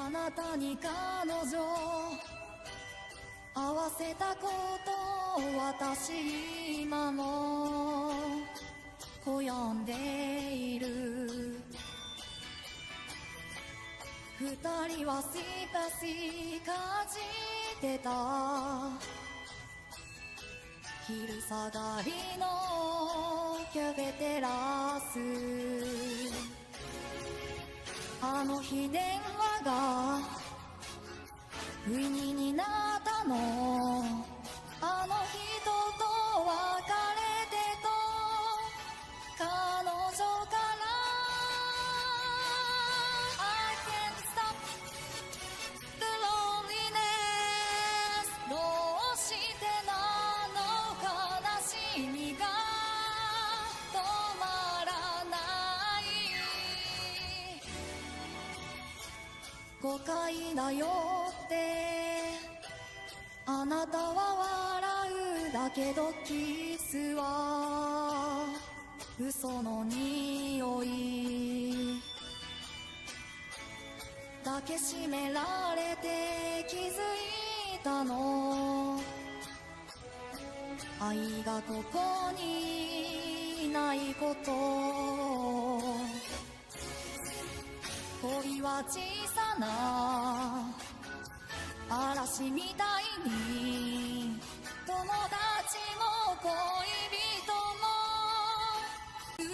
あなたに彼女合わせたことを私今も悔やんでいる。二人はしかし感じてた。昼下がりのキャフェテラス。あの日電話が不意になったの。あの人と別れてと彼女から I can't stop the loneliness どうしてなの悲しみが止まらない誤解だよってあなたは笑うだけどキスは嘘の匂い抱きしめられて気づいたの。愛がここにないこと。恋は小さな嵐みたいに友達も恋人も奪っ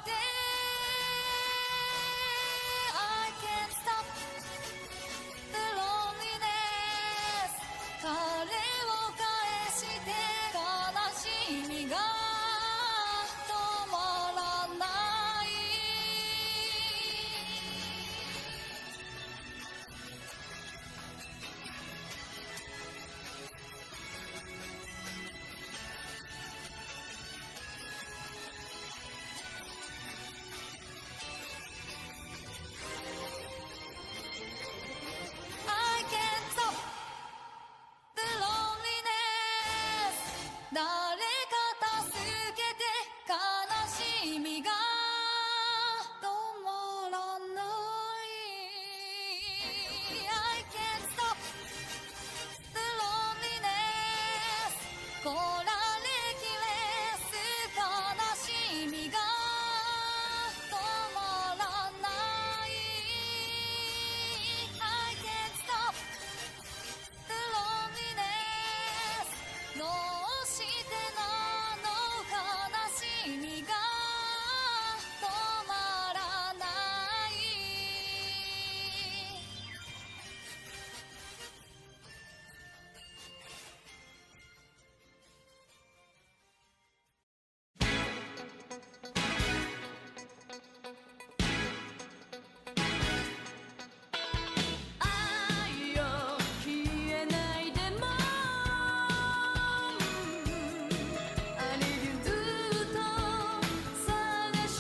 てI can't stop the loneliness 彼を返して悲しみが止まらないI can't stop the loneliness 誰か助けて悲しみが止まらない I can't stop the loneliness こられきれす悲しみが止まらない I can't stop the loneliness どうしてなの悲しみが止まらない愛よ消えないでもI need you ずっと探し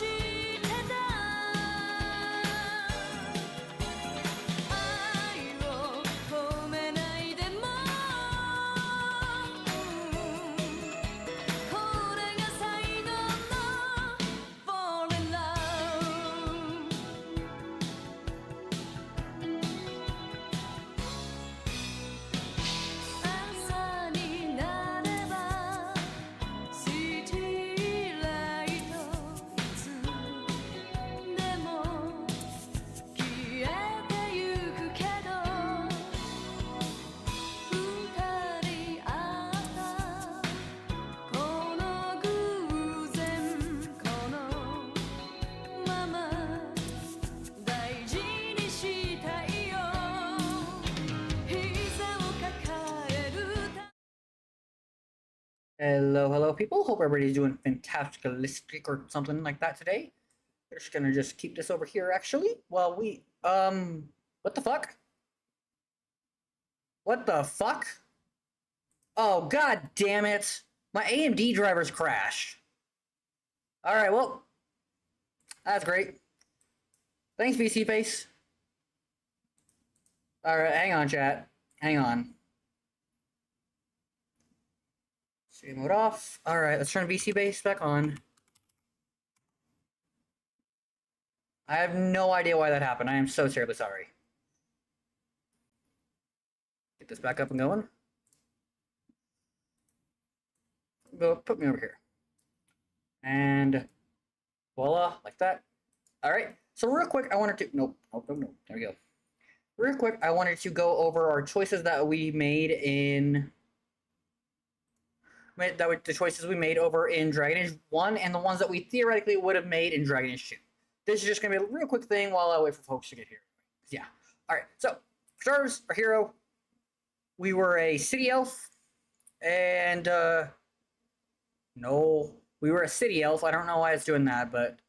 てた愛を止めないでもこれが最後の Fall in love 朝になればシティライトいつでも消えてゆくけど二人会ったこの偶然このまま大事にしたいよ膝を抱えるた Hello, people. Hope everybody's doing fantastic or something like that today. We're just gonna keep this over here, actually. While we, what the fuck? What the fuck? Oh, god damn it. My AMD drivers crashed. Alright, well, that's great. Thanks, VC Face. Alright, hang on, chat. Hang on. Stream mode off. Alright, let's turn VC base back on. I have no idea why that happened. I am so terribly sorry. this back up and going. Go, put me over here. And voila, like that. All right. So real quick, I wanted to, nope. There we go. Real quick, I wanted to go over our choices that we made in, the choices we made over in Dragon Age 1 and the ones that we theoretically would have made in Dragon Age 2. This is just going to be a real quick thing while I wait for folks to get here. Yeah. All right. So, for starters, our hero, we were a city elf, and, no, we were a city elf. I don't know why it's doing that, but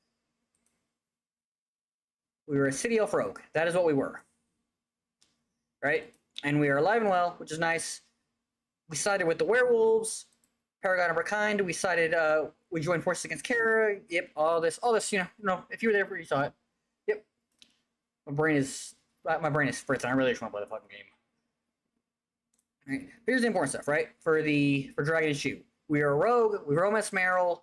we were a city elf rogue. That is what we were. Right? And we are alive and well, which is nice. We sided with the werewolves, Paragon of our kind. We sided, we joined forces against Kara. Yep, all this, you know, if you were there, you saw it. Yep. My brain is fritzing. I really just want to play the fucking game. All right. Here's the important stuff, right? For Dragon Age 2. We are a rogue. We romance Meryl.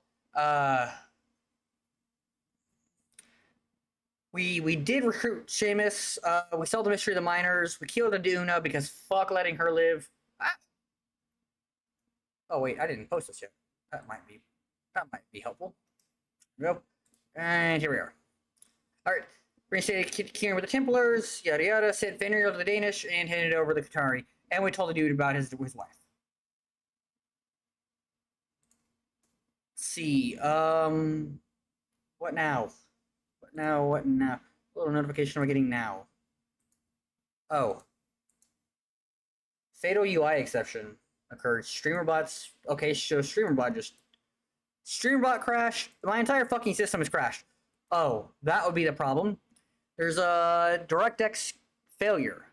We did recruit Seamus. We solved the mystery of the miners. We killed Aduna because fuck letting her live. Ah. Oh wait, I didn't post this yet. That might be helpful. There we go. And here we are. All right. Reinstated Kieran with the Templars. Yada yada. Sent Fenrir to the Danish and handed over the Qatari. And we told the dude about his wife. Let's see. What now? What now? A little notification am I getting now? Oh. Fatal UI exception occurred. Streamerbot's... Okay, so Streamerbot crashed. My entire fucking system has crashed. Oh, that would be the problem. There's a DirectX failure.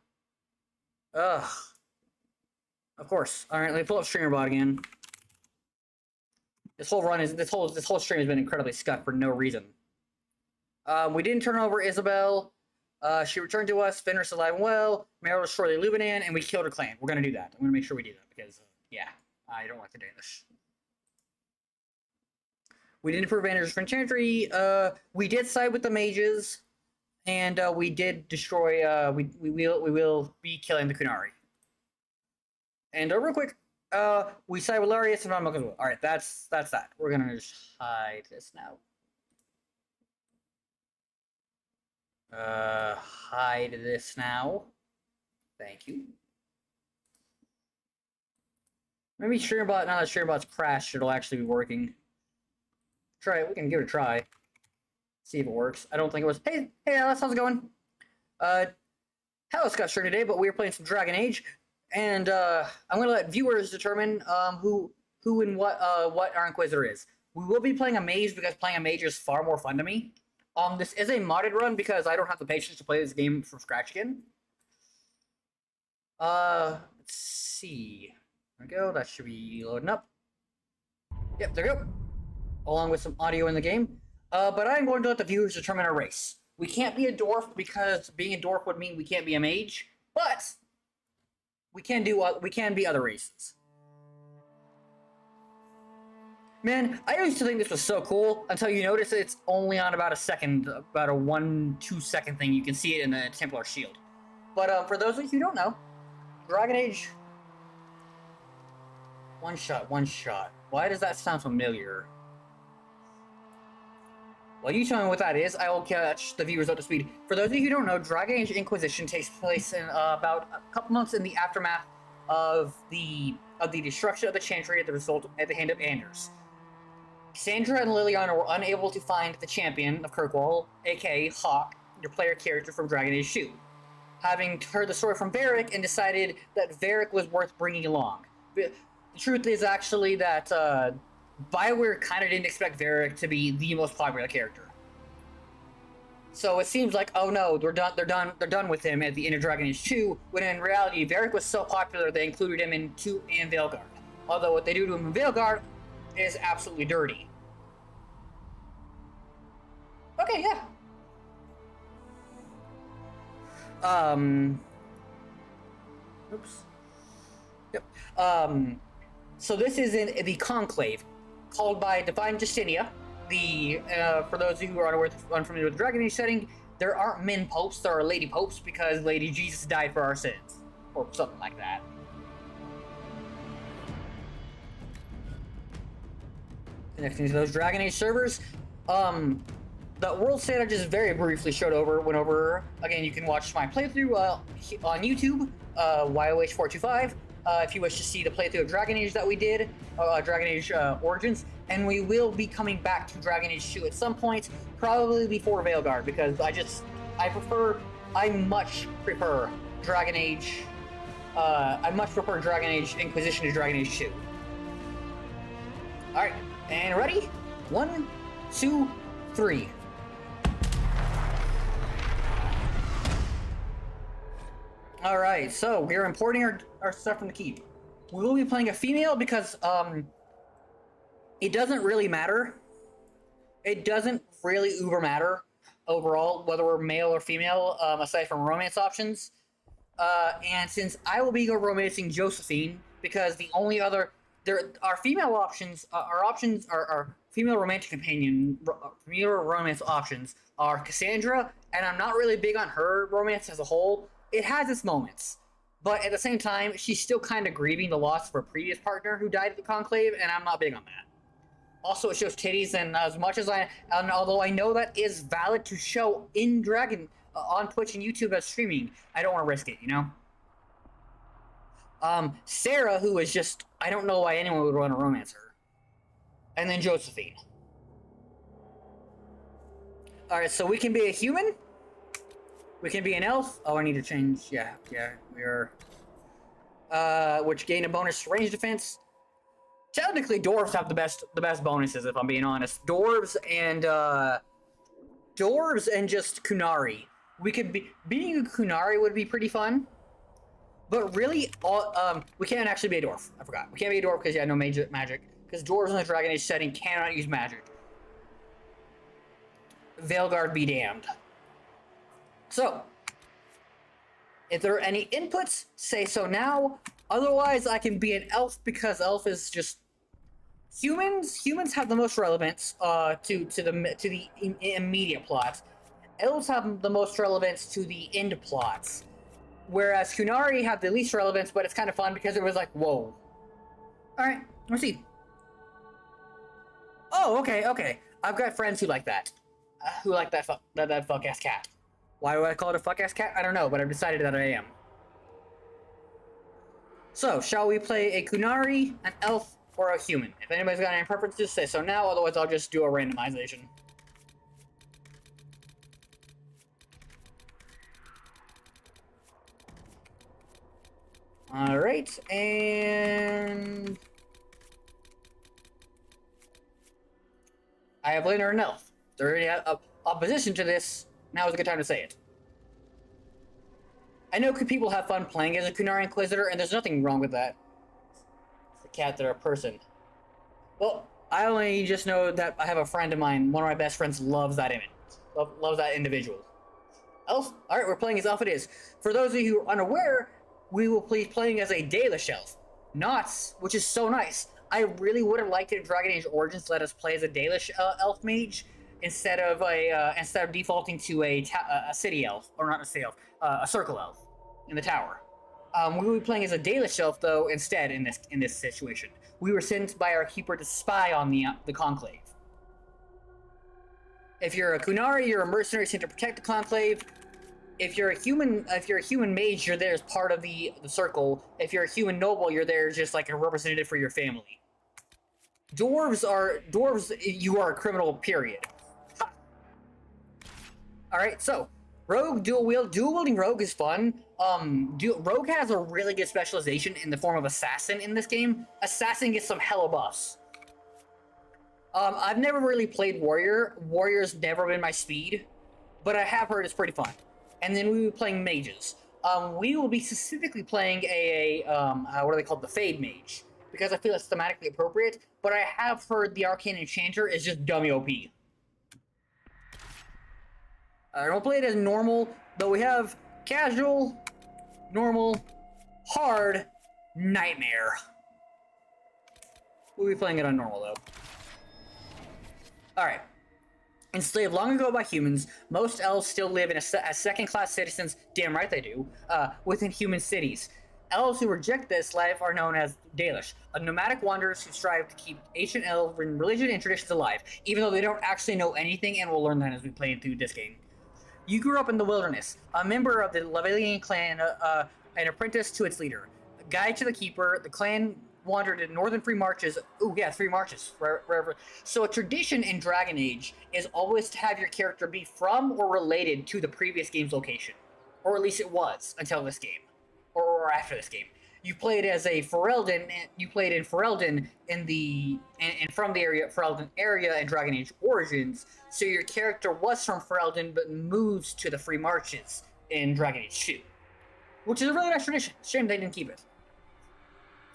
Ugh. Of course. Alright, let me pull up Streamerbot again. This whole stream has been incredibly scuffed for no reason. We didn't turn over Isabel. She returned to us. Fenris alive and well. Meryl destroyed the Lubinan, and we killed her clan. We're gonna do that. I'm gonna make sure we do that because, yeah, I don't like the Danish. We didn't improve Anders for Enchantry. We did side with the mages, and we did destroy. We will be killing the Kunari. And real quick, we side with Larius and Von All right, that's that. We're gonna just hide this now. Hide this now. Thank you. Maybe Streambot, now that Streambot's crashed, it'll actually be working. Try it. We can give it a try. See if it works. I don't think it was. Hey Alice, how's it going? Hello, Scott stream today, but we are playing some Dragon Age, and I'm gonna let viewers determine who and what our Inquisitor is. We will be playing a mage because playing a mage is far more fun to me. This is a modded run because I don't have the patience to play this game from scratch again. Let's see. There we go. That should be loading up. Yep, there we go. Along with some audio in the game. But I'm going to let the viewers determine our race. We can't be a dwarf because being a dwarf would mean we can't be a mage, but we can be other races. Man, I used to think this was so cool until you notice it's only on about a second, about a 1-2 second thing. You can see it in the Templar shield. But for those of you who don't know, Dragon Age... One shot. Why does that sound familiar? While you tell me what that is, I will catch the viewers up to speed. For those of you who don't know, Dragon Age Inquisition takes place in about a couple months in the aftermath of the destruction of the Chantry at the hand of Anders. Sandra and Liliana were unable to find the champion of Kirkwall, aka Hawk, your player character from Dragon Age 2. Having heard the story from Varric and decided that Varric was worth bringing along. The truth is actually that BioWare kind of didn't expect Varric to be the most popular character. So it seems like, oh no, they're done with him at the end of Dragon Age 2, when in reality, Varric was so popular they included him in Veilguard. Although what they do to him in Veilguard is absolutely dirty. Okay, yeah. Oops. Yep. So this is in the Conclave, called by Divine Justinia. For those of you who are unfamiliar with the Dragon Age setting, there aren't men popes, there are lady popes, because Lady Jesus died for our sins. or something like that. Connecting to those Dragon Age servers. The world state I just very briefly went over. Again, you can watch my playthrough on YouTube, YOH425, if you wish to see the playthrough of Dragon Age that we did, Dragon Age Origins, and we will be coming back to Dragon Age 2 at some point, probably before Veilguard, because I much prefer Dragon Age Inquisition to Dragon Age 2. Alright, and ready? 1, 2, 3. Alright, so we're importing our stuff from the keep. We will be playing a female because, it doesn't really matter. It doesn't really uber matter overall, whether we're male or female, aside from romance options. And since I will be romancing Josephine, because the only other... our female options, our female romantic companion, female romance options are Cassandra, and I'm not really big on her romance as a whole. It has its moments, but at the same time, she's still kind of grieving the loss of her previous partner who died at the Conclave, and I'm not big on that. Also, it shows titties, and although I know that is valid to show in Dragon on Twitch and YouTube as streaming, I don't want to risk it, you know? Sarah, who is just, I don't know why anyone would want to romance her. And then Josephine. Alright, so we can be a human. We can be an elf. Oh, I need to change, yeah, we are. Which gain a bonus to range defense. Technically, dwarves have the best bonuses, if I'm being honest. Dwarves and just Kunari. We could being a Kunari would be pretty fun. But really, we can't actually be a dwarf. I forgot. We can't be a dwarf because, yeah, no magic. Because dwarves in the Dragon Age setting cannot use magic. Veilguard be damned. So, if there are any inputs, say so now. Otherwise, I can be an elf because elf is just... Humans have the most relevance to the immediate plot. Elves have the most relevance to the end plots. Whereas Kunari have the least relevance, but it's kind of fun because it was like, whoa. Alright, let's see. Oh, okay. I've got friends who like that. Who like that fuck-ass cat. Why do I call it a fuck-ass cat? I don't know, but I've decided that I am. So, shall we play a Kunari, an elf, or a human? If anybody's got any preferences, say so now, otherwise I'll just do a randomization. Alright, and... I have Lena and Elf. If there any opposition to this, now is a good time to say it. I know people have fun playing as a Kunari Inquisitor, and there's nothing wrong with that. It's a cat, they're a person. Well, I only just know that I have a friend of mine, one of my best friends loves that image. Loves that individual. Elf? Alright, we're playing as Elf it is. For those of you who are unaware, we will be playing as a Dalish elf. Which is so nice. I really would have liked it if Dragon Age Origins let us play as a Dalish elf mage instead of defaulting to a city elf, or not a city elf, a circle elf in the tower. We will be playing as a Dalish elf though instead in this situation. We were sent by our keeper to spy on the Conclave. If you're a Kunari, you're a mercenary sent to protect the Conclave. If you're a human mage, you're there as part of the circle. If you're a human noble, you're there just like a representative for your family. Dwarves, you are a criminal, period. Alright, so, rogue, dual-wielding rogue is fun. Rogue has a really good specialization in the form of assassin in this game. Assassin gets some hella buffs. I've never really played warrior. Warrior's never been my speed, but I have heard it's pretty fun. And then we will be playing mages. We will be specifically playing what are they called? The Fade Mage. Because I feel it's thematically appropriate, but I have heard the Arcane Enchanter is just dummy OP. I don't play it as normal, though we have casual, normal, hard, nightmare. We'll be playing it on normal, though. Alright. Enslaved long ago by humans, most elves still live as second-class citizens, damn right they do, within human cities. elves who reject this life are known as Dalish, nomadic wanderers who strive to keep ancient elven religion and traditions alive, even though they don't actually know anything, and we'll learn that as we play through this game. You grew up in the wilderness, a member of the Lavalian clan, an apprentice to its leader, a guide to the keeper. The clan wandered in northern Free Marches. Ooh, yeah, 3 marches. Wherever. So a tradition in Dragon Age is always to have your character be from or related to the previous game's location. Or at least it was until this game. Or after this game. You played as a Ferelden, you played in Ferelden and from the Ferelden area in Dragon Age Origins, so your character was from Ferelden but moves to the Free Marches in Dragon Age 2. Which is a really nice tradition. Shame they didn't keep it.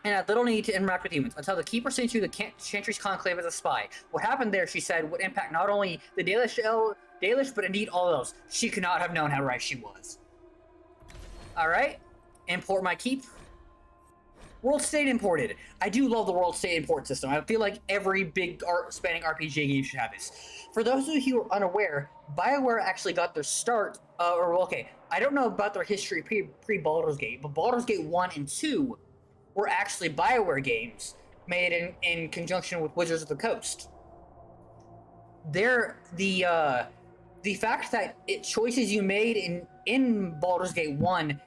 And had little need to interact with humans, until the Keeper sent you the Chantry's Conclave as a spy. What happened there, she said, would impact not only the Dalish, but indeed all those. She could not have known how right she was. Alright, import my keep. World State imported. I do love the World State import system. I feel like every big spanning RPG game should have this. For those of you who are unaware, BioWare actually got their start, I don't know about their history pre-Baldur's Gate, but Baldur's Gate 1 and 2 were actually BioWare games made in conjunction with Wizards of the Coast. The fact that choices you made in Baldur's Gate 1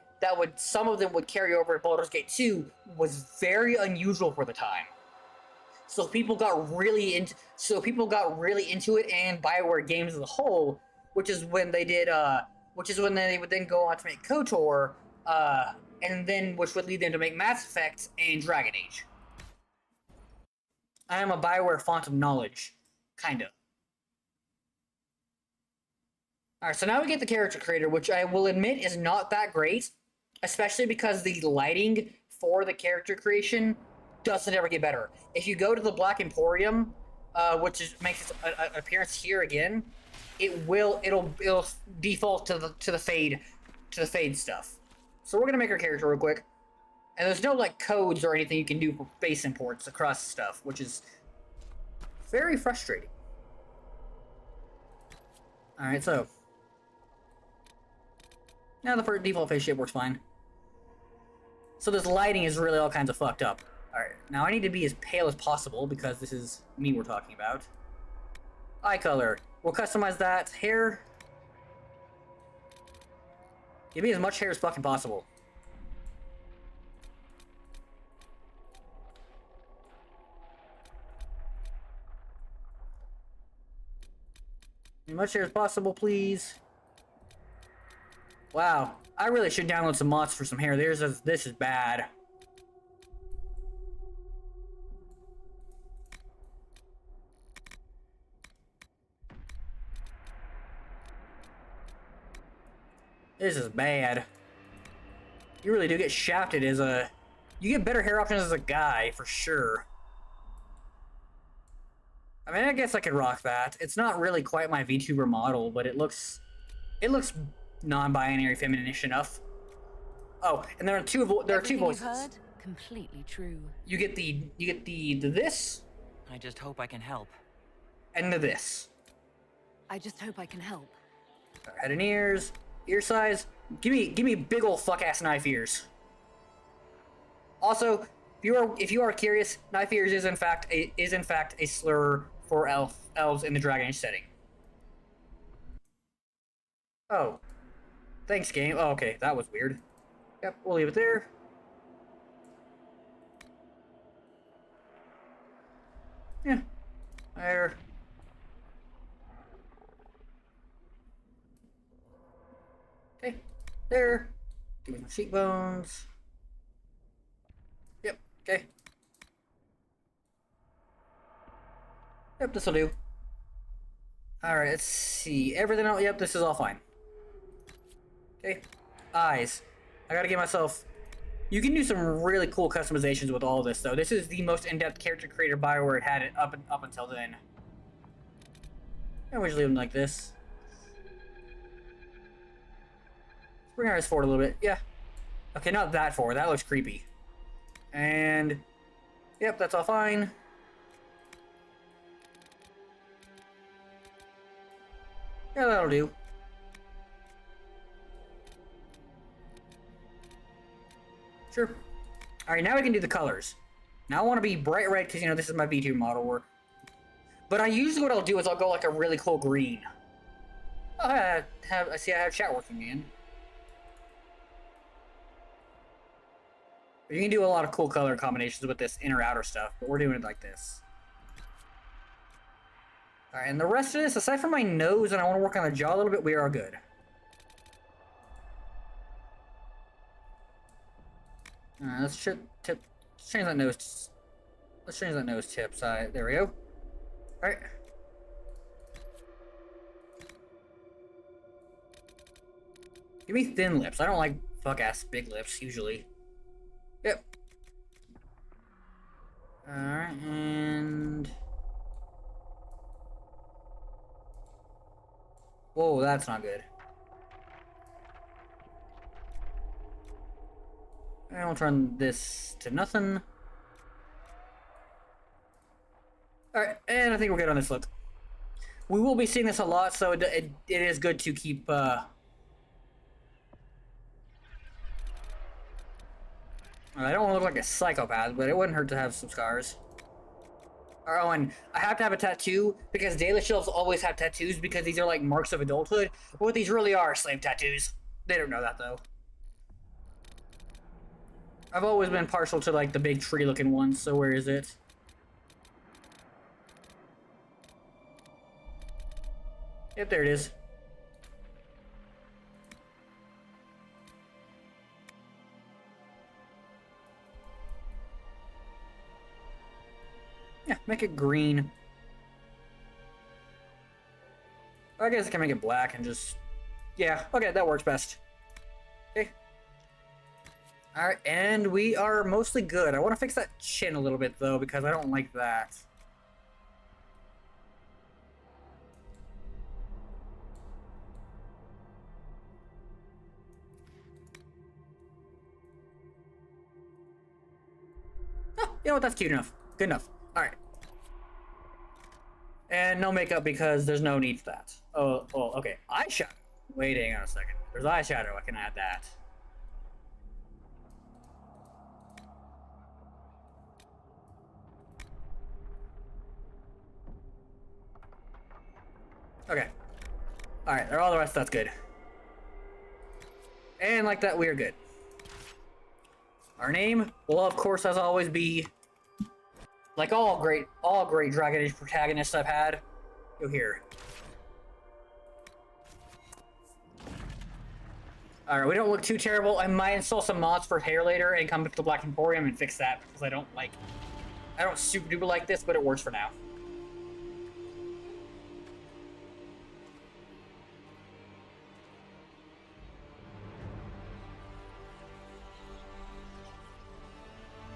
some of them would carry over to Baldur's Gate 2 was very unusual for the time. So people got really into it, and BioWare games as a whole, which is when they would then go on to make KOTOR, and then which would lead them to make Mass Effect and Dragon Age. I am a BioWare font of knowledge, kinda. Alright, so now we get the character creator, which I will admit is not that great, especially because the lighting for the character creation doesn't ever get better. If you go to the Black Emporium, makes its appearance here again, it'll default to the fade stuff. So we're gonna make our character real quick, and there's no like codes or anything you can do for base imports across stuff, which is very frustrating. All right, so now the default face shape works fine. So this lighting is really all kinds of fucked up. Alright, now I need to be as pale as possible because this is me we're talking about. Eye color. We'll customize that. Hair. Give me as much hair as fucking possible. As much hair as possible, please. Wow, I really should download some mods for some hair. This is bad. This is bad. You really do get shafted as a... You get better hair options as a guy, for sure. I mean, I guess I could rock that. It's not really quite my VTuber model, but it looks non-binary feminine-ish enough. Oh, and there are two voices. You've heard? Completely true. You get the this. I just hope I can help. And the this. I just hope I can help. Head and ears, ear size. Give me big ol' fuck ass knife ears. Also, if you are curious, knife ears is in fact a slur for elves in the Dragon Age setting. Oh. Thanks, game. Oh, okay, that was weird. Yep, we'll leave it there. Yeah. There. Okay. There. Give me some cheekbones. Yep, okay. Yep, this'll do. Alright, let's see. Everything else, yep, this is all fine. Okay, eyes. I gotta get myself... You can do some really cool customizations with all this, though. This is the most in-depth character creator BioWare had it up until then. And we'll just leave them like this. Bring our eyes forward a little bit. Yeah. Okay, not that forward. That looks creepy. And... Yep, that's all fine. Yeah, that'll do. Sure. Alright, now we can do the colors. Now I want to be bright red because, you know, this is my V2 model. But usually what I'll do is I'll go like a really cool green. Oh, I see I have chat working again. You can do a lot of cool color combinations with this inner outer stuff, but we're doing it like this. Alright, and the rest of this, aside from my nose and I want to work on the jaw a little bit, we are good. Alright, let's change that nose. Let's change that nose tip side. There we go. Alright. Give me thin lips. I don't like fuck-ass big lips, usually. Yep. Alright, and... Whoa, that's not good. I'll turn this to nothing. Alright, and I think we're good on this look. We will be seeing this a lot, so it is good to keep, I don't want to look like a psychopath, but it wouldn't hurt to have some scars. Oh, and I have to have a tattoo, because daily shelves always have tattoos, because these are like marks of adulthood. What these really are slave tattoos. They don't know that, though. I've always been partial to like the big tree-looking ones, so where is it? Yep, there it is. Yeah, make it green. I guess I can make it black and just... Yeah, okay, that works best. Okay. Alright, and we are mostly good. I want to fix that chin a little bit, though, because I don't like that. Oh, you know what? That's cute enough. Good enough. Alright. And no makeup because there's no need for that. Oh, okay. Eyeshadow. Wait, hang on a second. There's eyeshadow. I can add that. Okay. Alright, all the rest, that's good. And like that, we are good. Our name will, of course, as always, be... Like all great Dragon Age protagonists I've had. Go here. Alright, we don't look too terrible. I might install some mods for hair later and come to the Black Emporium and fix that, because I don't super duper like this, but it works for now.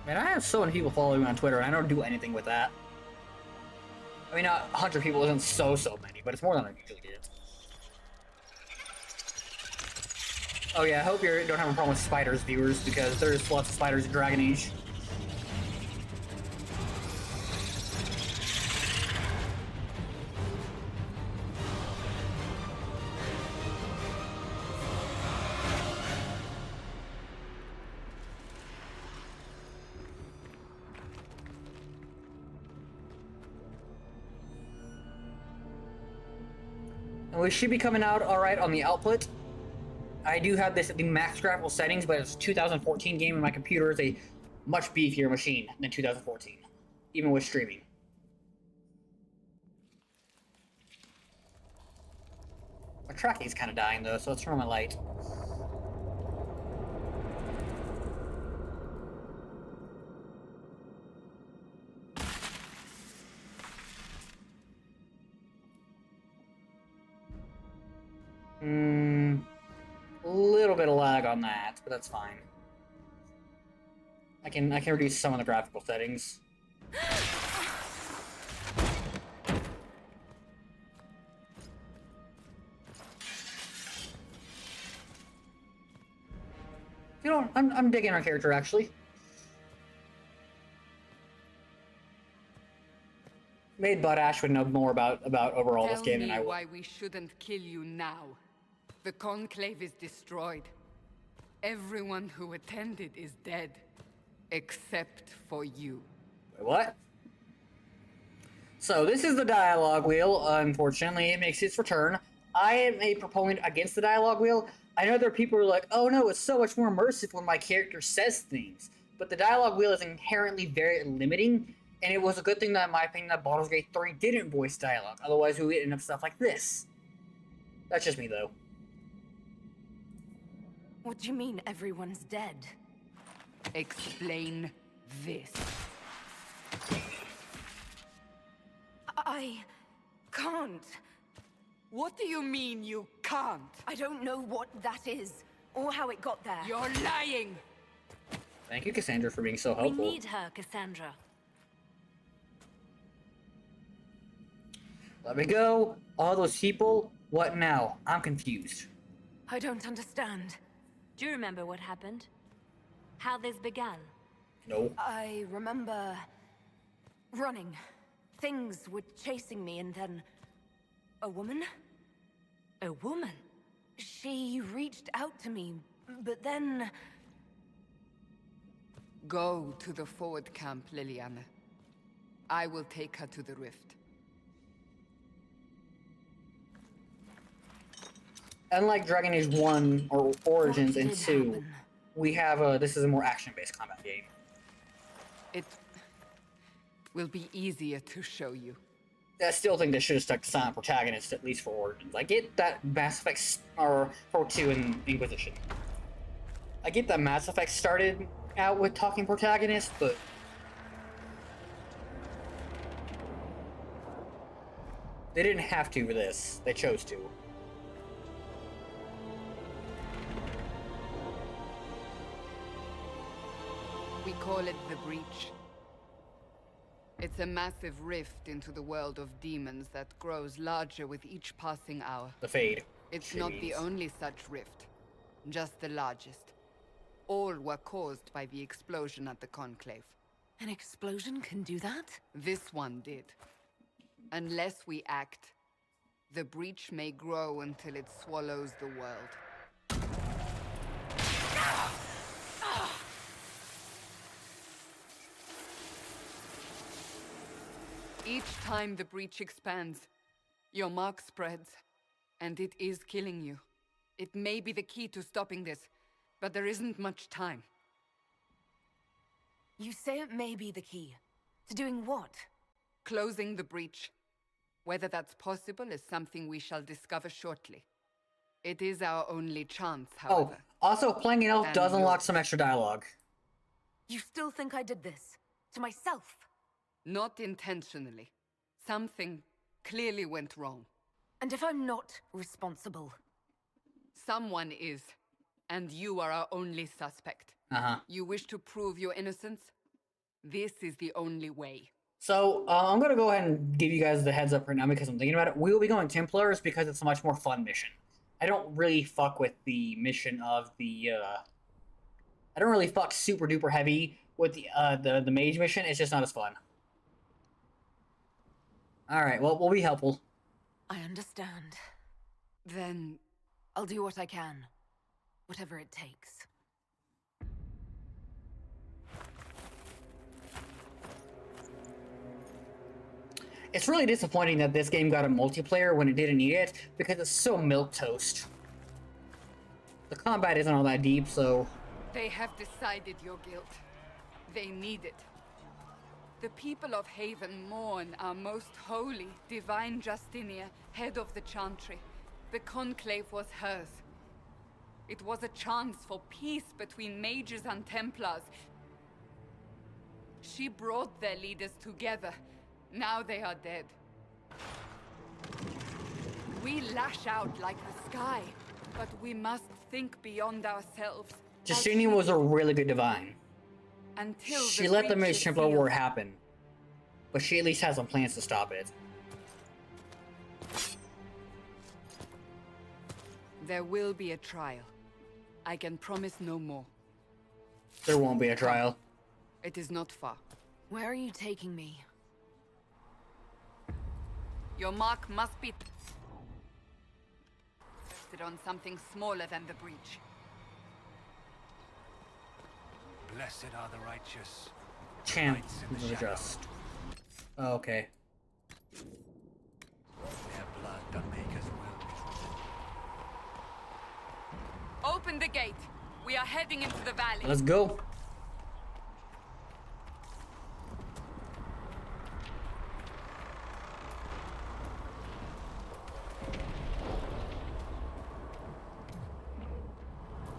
Man, I have so many people following me on Twitter, and I don't do anything with that. I mean, 100 people isn't so many, but it's more than I usually get. Oh yeah, I hope you don't have a problem with spiders, viewers, because there's lots of spiders in Dragon Age. And we should be coming out alright on the output. I do have this at the max graphical settings, but it's a 2014 game and my computer is a much beefier machine than 2014, even with streaming. My tracking's kind of dying though, so let's turn on my light. A little bit of lag on that, but that's fine. I can reduce some of the graphical settings. You know, I'm digging our character actually. Made Bud Ash would know more about overall this game than I Tell would. me why we shouldn't kill you now. The Conclave is destroyed. Everyone who attended is dead, except for you. Wait, what? So this is the dialogue wheel. Unfortunately, it makes its return. I am a proponent against the dialogue wheel. I know there are people who are like, oh no, it's so much more immersive when my character says things. But the dialogue wheel is inherently very limiting, and it was a good thing that, in my opinion, that Baldur's Gate 3 didn't voice dialogue. Otherwise, we would end up stuff like this. That's just me, though. What do you mean everyone's dead? Explain this. I can't. What do you mean you can't? I don't know what that is, or how it got there. You're lying! Thank you, Cassandra, for being so We helpful. need her, Cassandra. Let me go. All those people. What now? I'm confused. I don't understand. Do you remember what happened? How this began? No. I remember running. Things were chasing me, and then a woman? A woman? She reached out to me, but then Go to the forward camp, Liliana. I will take her to the rift. Unlike Dragon Age 1 or Origins What and did 2, happen? we have this is a more action-based combat game. It will be easier to show you. I still think they should have stuck to silent protagonist, at least for Origins. I get that Mass Effect, or for 2 and Inquisition. I get that Mass Effect started out with talking protagonist, but they didn't have to for this. They chose to. We call it the Breach. It's a massive rift into the world of demons that grows larger with each passing hour. The Fade. It's not the Jeez. only such rift, just the largest. All were caused by the explosion at the Conclave. an explosion can do that? This one did. Unless we act, the breach may grow until it swallows the world. Each time the breach expands, your mark spreads, and it is killing you. It may be the key to stopping this, but there isn't much time. You say it may be the key. To doing what? Closing the breach. Whether that's possible is something we shall discover shortly. It is our only chance, Oh, however. also, playing an elf And does unlock yours. some extra dialogue. You still think I did this? To myself? Not intentionally. Something clearly went wrong. And if I'm not responsible? Someone is, and you are our only suspect. Uh-huh. You wish to prove your innocence? This is the only way. So, I'm gonna go ahead and give you guys the heads up right now because I'm thinking about it. We will be going Templars because it's a much more fun mission. I don't really fuck with the mission of the, I don't really fuck super duper heavy with the mage mission. It's just not as fun. Alright, well, we'll be helpful. I understand. Then, I'll do what I can. Whatever it takes. It's really disappointing that this game got a multiplayer when it didn't need it, because it's so milquetoast. The combat isn't all that deep, so... they have decided your guilt. They need it. The people of Haven mourn our most holy, divine Justinia, head of the Chantry. The Conclave was hers. It was a chance for peace between mages and Templars. She brought their leaders together. Now they are dead. We lash out like the sky, but we must think beyond ourselves. Justinian was a really good divine. Until She let the breach Mage is Templar War sealed. happen. But she at least has some plans to stop it. There will be a trial. I can promise no more. There won't be a trial. It is not far. Where are you taking me? Your mark must be rested on something smaller than the breach. Blessed are the righteous. Chant Lights in the the shadow. just. Oh, okay. Their blood the Maker's will is written. Open the gate. We are heading into the valley. Let's go.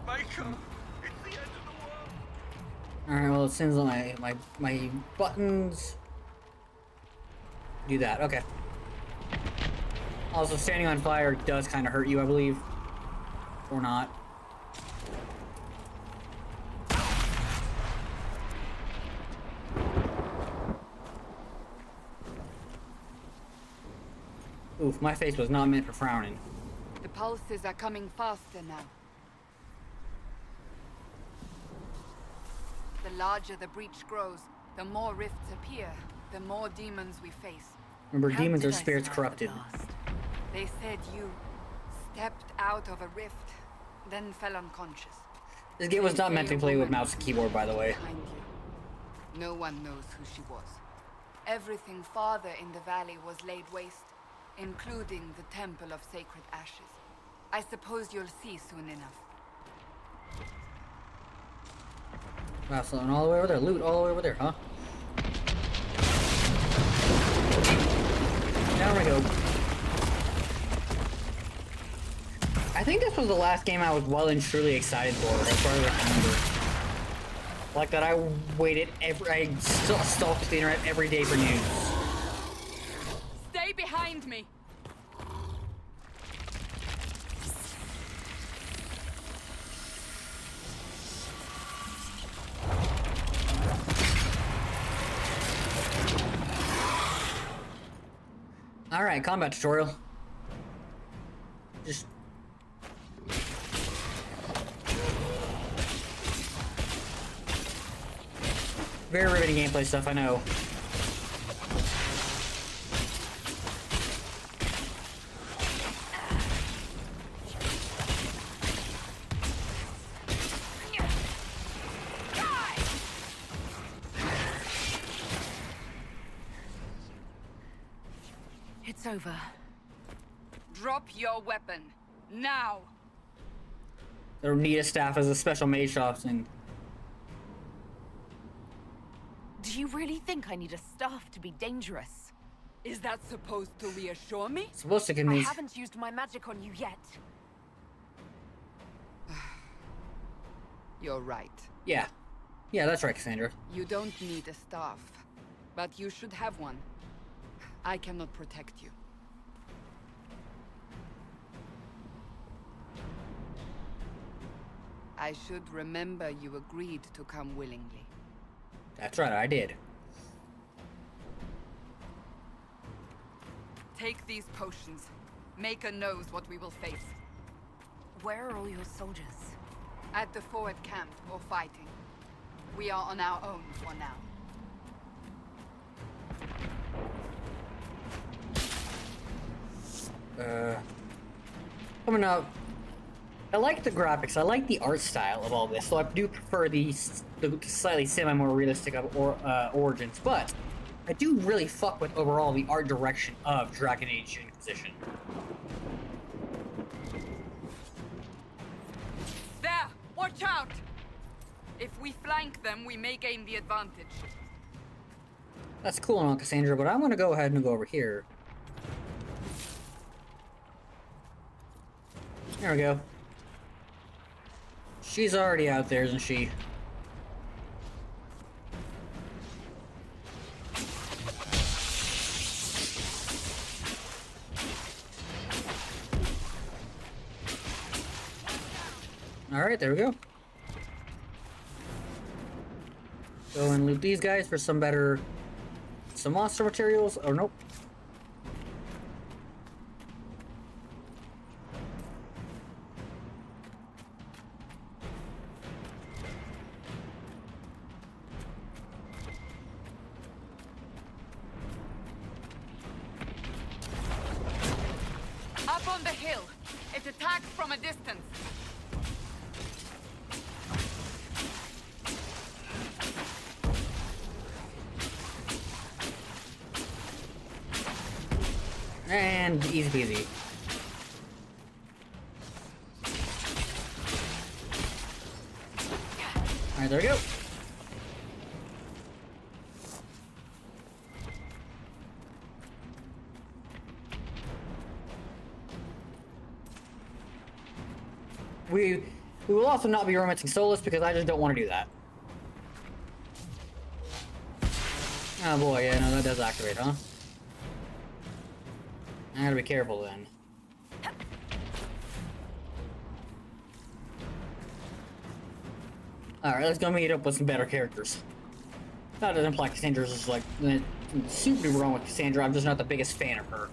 Maker! It's the end of the world! Alright, well, it seems like my buttons do that. Okay. Also, standing on fire does kind of hurt you, I believe. Or not. Oof, my face was not meant for frowning. The pulses are coming faster now. The larger the breach grows, the more rifts appear, the more demons we face. Remember, How demons did are I spirits survive corrupted. the blast? They said you stepped out of a rift, then fell unconscious. This game was not meant to play with mouse and keyboard, by the way. Behind you. No one knows who she was. Everything farther in the valley was laid waste, including the Temple of Sacred Ashes. I suppose you'll see soon enough. Wow, so all the way over there. Loot all the way over there, huh? Down we go. I think this was the last game I was well and truly excited for, as far as I remember. Like that, I waited I stalked the internet every day for news. Stay behind me! Alright, combat tutorial. Just... very riveting gameplay stuff, I know. It's over. Drop your weapon. Now! Or need a staff as a special mage shop thing. Do you really think I need a staff to be dangerous? Is that supposed to reassure me? Supposed to I convince. haven't used my magic on you yet. You're right. Yeah. Yeah, that's right, Cassandra. You don't need a staff, but you should have one. I cannot protect you. I should remember you agreed to come willingly. That's right, I did. Take these potions. Maker knows what we will face. Where are all your soldiers? At the forward camp or fighting. We are on our own for now. Coming up. I like the graphics, I like the art style of all this, so I do prefer the slightly semi-more realistic of origins, but I do really fuck with overall the art direction of Dragon Age Inquisition. There! Watch out! If we flank them, we may gain the advantage. That's cool and all, Cassandra, but I'm gonna go ahead and go over here. There we go. She's already out there, isn't she? Alright, there we go. Go and loot these guys for some monster materials. Oh, nope. Up on the hill. It attacks from a distance. and easy peasy. Alright, there we go. We will also not be romancing Solus because I just don't want to do that. Oh boy, yeah, no, that does activate, huh? I gotta be careful then. Alright, let's go meet up with some better characters. That doesn't imply Cassandra's just like super wrong with Cassandra, I'm just not the biggest fan of her.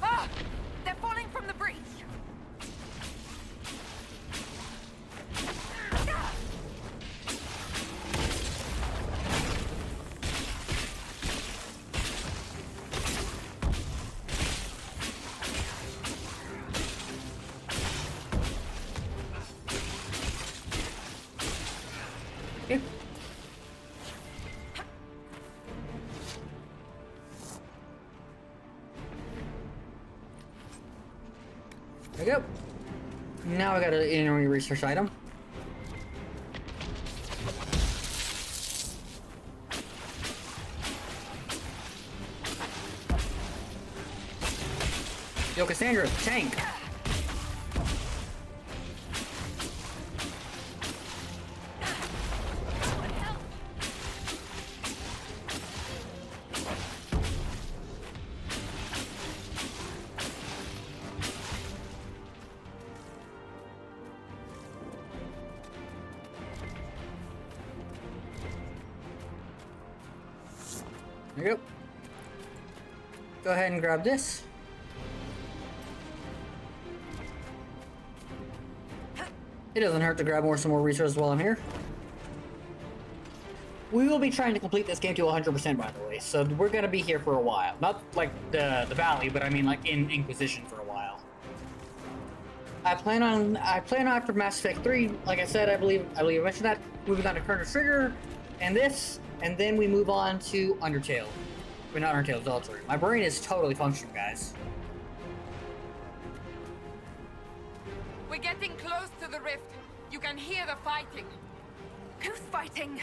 Ah! They're falling from the breach! Okay. There we go. Now I got an enemy research item. Yo, Cassandra, tank! There you go. Go ahead and grab this. It doesn't hurt to grab some more resources while I'm here. We will be trying to complete this game to 100% by the way, so we're gonna be here for a while. Not like the Valley, but I mean like in Inquisition for a while. I plan on after Mass Effect 3, like I said, I believe I mentioned that, moving on to Chrono Trigger and this, and then we move on to Undertale. But not Undertale, Adultery. My brain is totally functioning, guys. We're getting close to the rift. You can hear the fighting. Who's fighting?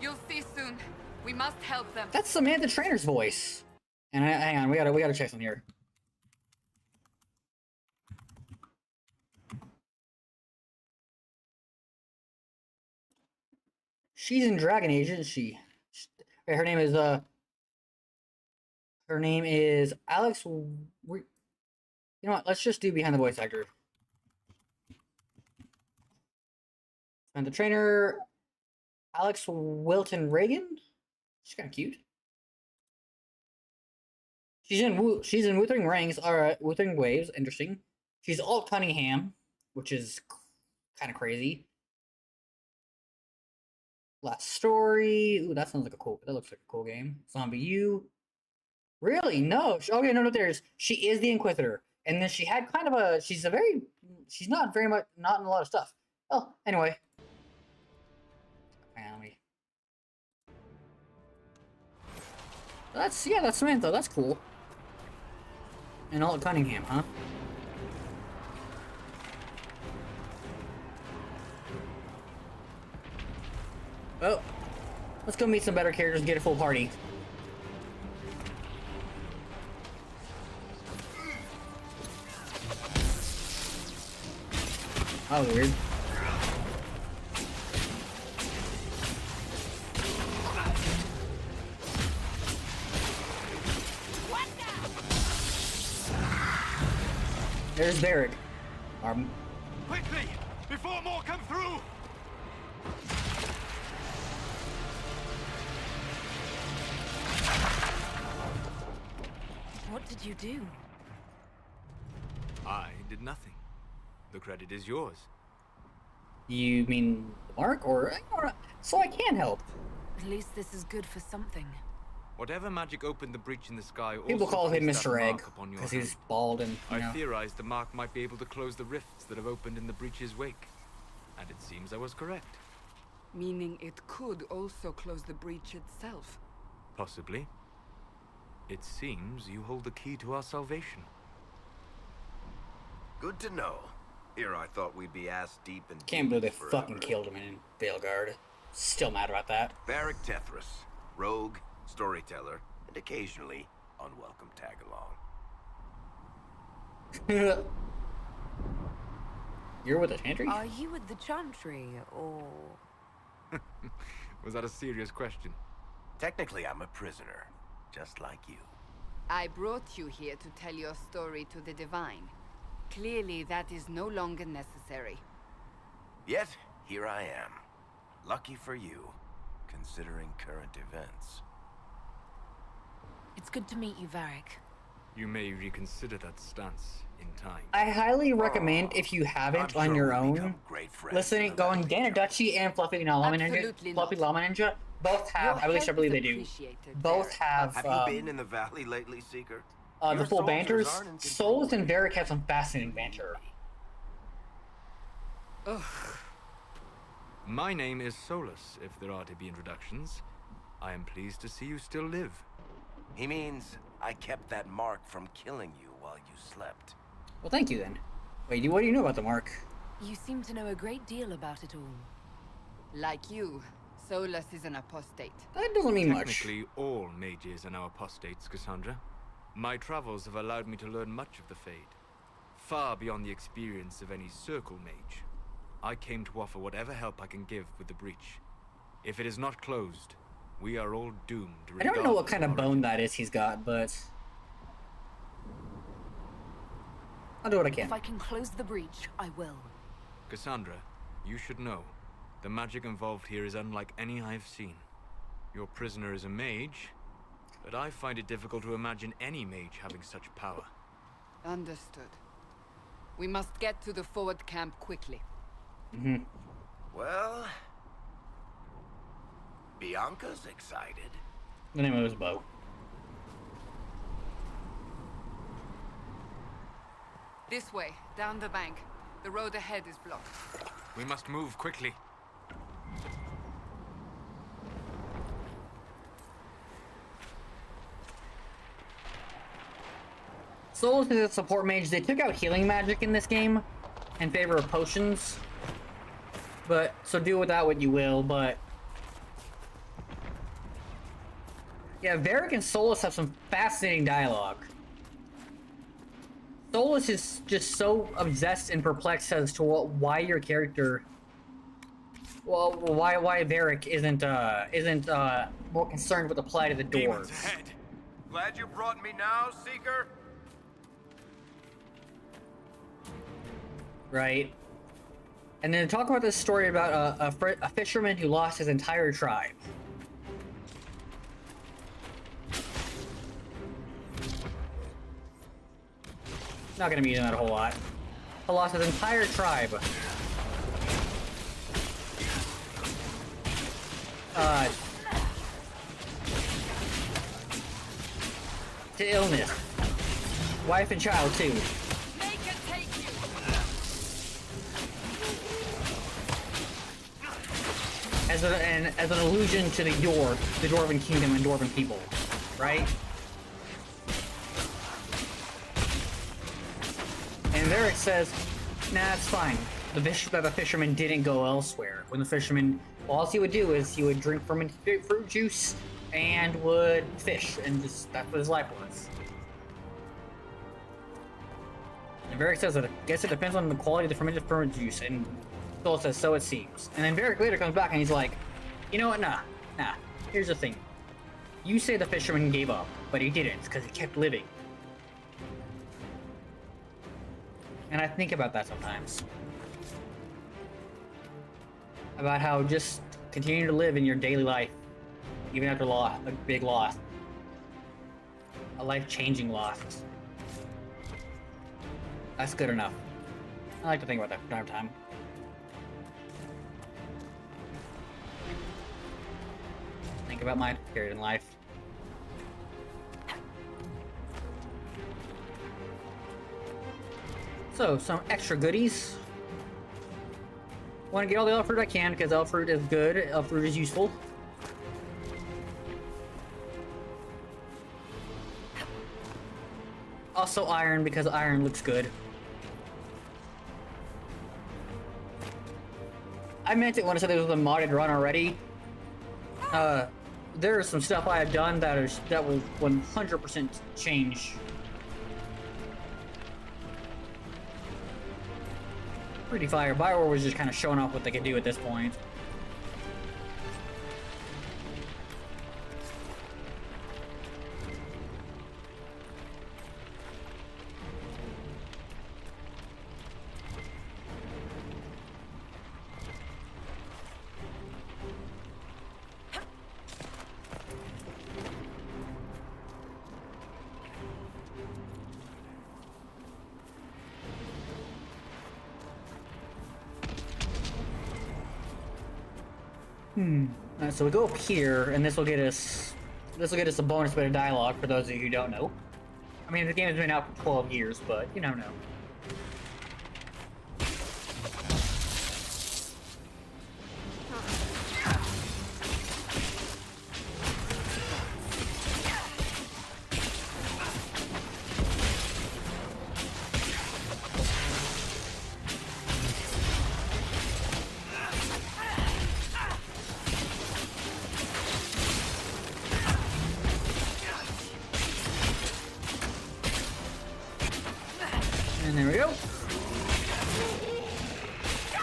You'll see soon. We must help them. That's Samantha Trainor's voice. And hang on, we gotta check something here. She's in Dragon Age, isn't she? Her name is Alex. You know what? Let's just do behind the voice actor. And the trainer, Alex Wilton Reagan. She's kind of cute. She's in Wuthering Rings. All right, Wuthering Waves. Interesting. She's Alt Cunningham, which is kind of crazy. Last Story. Ooh, that sounds like that looks like a cool game. Zombie U. Really? No. Okay, no, there's. She is the Inquisitor. And then she had kind of a. She's not very much. Not in a lot of stuff. Oh, anyway. Family. That's Samantha. That's cool. And Alt Cunningham, huh? Oh, let's go meet some better characters and get a full party. Oh, weird. There's Barrick. Quickly! Before more come through! What did you do? I did nothing. The credit is yours. You mean the mark, or so I can help? At least this is good for something. Whatever magic opened the breach in the sky People also call him placed that Mr. Egg mark upon your because he's hand. bald and, you I know. theorized the mark might be able to close the rifts that have opened in the breach's wake. And it seems I was correct. Meaning it could also close the breach itself. Possibly. It seems you hold the key to our salvation. Good to know. Here I thought we'd be ass deep in Can't believe they demons fucking forever. killed him in Veilguard. Still mad about that. Varric Tethras, rogue, storyteller, and occasionally unwelcome tag-along. You're with the Chantry? Are you with the Chantry, or... Was that a serious question? Technically, I'm a prisoner, just like you. I brought you here to tell your story to the Divine. Clearly, that is no longer necessary. Yet, here I am. Lucky for you, considering current events. It's good to meet you, Varric. You may reconsider that stance in time. I highly recommend, if you I'm haven't sure on your we'll own, become great friends listening, in the going Valley. Dana Dutchy and Fluffy Llama Ninja, Absolutely Fluffy not. Llama Ninja, both have, Your at least I help believe is they do, appreciated, both Varric. have, Have you been in the valley lately, Seeker? the Your full soldiers banters. aren't in control Solus and anymore. Varric have some fascinating banter. Ugh. My name is Solus, if there are to be introductions. I am pleased to see you still live. He means I kept that mark from killing you while you slept. Well, thank you then. Wait, what do you know about the mark? You seem to know a great deal about it all. Like you, Solus is an apostate. That doesn't mean much. Technically, all mages are now apostates, Cassandra. My travels have allowed me to learn much of the Fade, far beyond the experience of any circle mage. I came to offer whatever help I can give with the breach. If it is not closed, we are all doomed. I don't know what regardless kind of our bone that is he's got, but I'll do what I can. If I can close the breach, I will. Cassandra, you should know. The magic involved here is unlike any I've seen. Your prisoner is a mage, but I find it difficult to imagine any mage having such power. Understood. We must get to the forward camp quickly. Well, Bianca's excited. The name of his bow. This way, down the bank. The road ahead is blocked. We must move quickly. Solus is a support mage. They took out healing magic in this game in favor of potions. But, so do with that what you will, but... Yeah, Varric and Solus have some fascinating dialogue. Solus is just so obsessed and perplexed as to why your character... Well, why Varric isn't more concerned with the plight of the Demons dwarves. ahead! Glad you brought me now, Seeker? Right? And then talk about this story about a fisherman who lost his entire tribe. Not gonna be using that a whole lot. He lost his entire tribe. To illness. Wife and child, too. Make it take you! As an allusion to the Dwarven Kingdom and Dwarven people, right? And Varric says, nah, it's fine. The fisherman didn't go elsewhere. When the fisherman, well, all he would do is he would drink fermented fruit juice and would fish, and just that's what his life was. And Varric says that I guess it depends on the quality of the fermented juice, and Phil says, so it seems. And then Varric later comes back and he's like, you know what, nah. Here's the thing. You say the fisherman gave up, but he didn't, because he kept living. And I think about that sometimes. About how just continue to live in your daily life, even after a big loss. A life-changing loss. That's good enough. I like to think about that from time to time. Think about my period in life. So, some extra goodies. Want to get all the elf fruit I can, because elf fruit is good, elf fruit is useful. Also iron, because iron looks good. I meant it when I said it was a modded run already. There's some stuff I have done that will 100% change. Pretty fire. Bioware was just kind of showing off what they could do at this point. So we go up here, and this will get us a bonus bit of dialogue for those of you who don't know. I mean, the game has been out for 12 years, but you don't know. And there we go.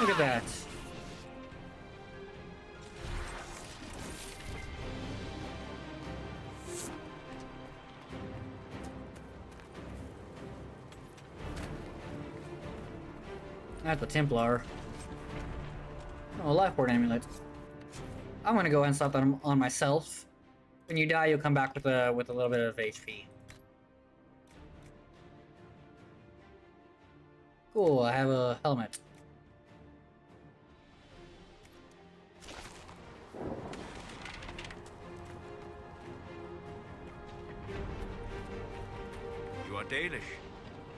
Look at that. That's the Templar. Oh, a life port amulet. I'm gonna go ahead and stop that on myself. When you die, you'll come back with a little bit of HP. Cool, I have a helmet. You are Dalish,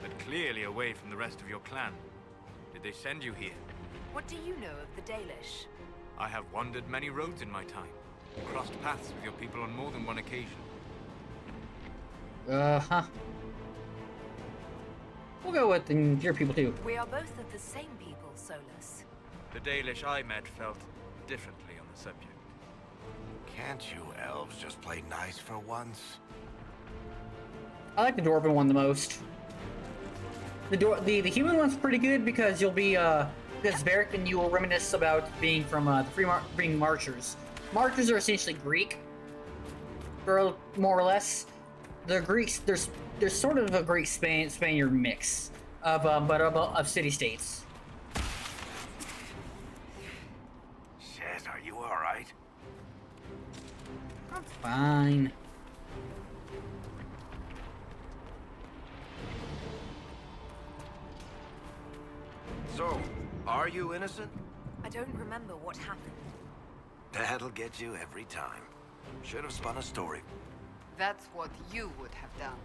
but clearly away from the rest of your clan. Did they send you here? What do you know of the Dalish? I have wandered many roads in my time, crossed paths with your people on more than one occasion. Uh-huh. We'll go with your people too. We are both of the same people, Solus. The Dalish I met felt differently on the subject. Can't you elves just play nice for once? I like the Dwarven one the most. The human one's pretty good because you'll be because Varric and you will reminisce about being from being Marchers. Marchers are essentially Greek, more or less. The Greeks, there's sort of a Greek Spaniard mix of city-states. Shit, are you alright? I'm fine. So, are you innocent? I don't remember what happened. That'll get you every time. Should have spun a story. That's what you would have done.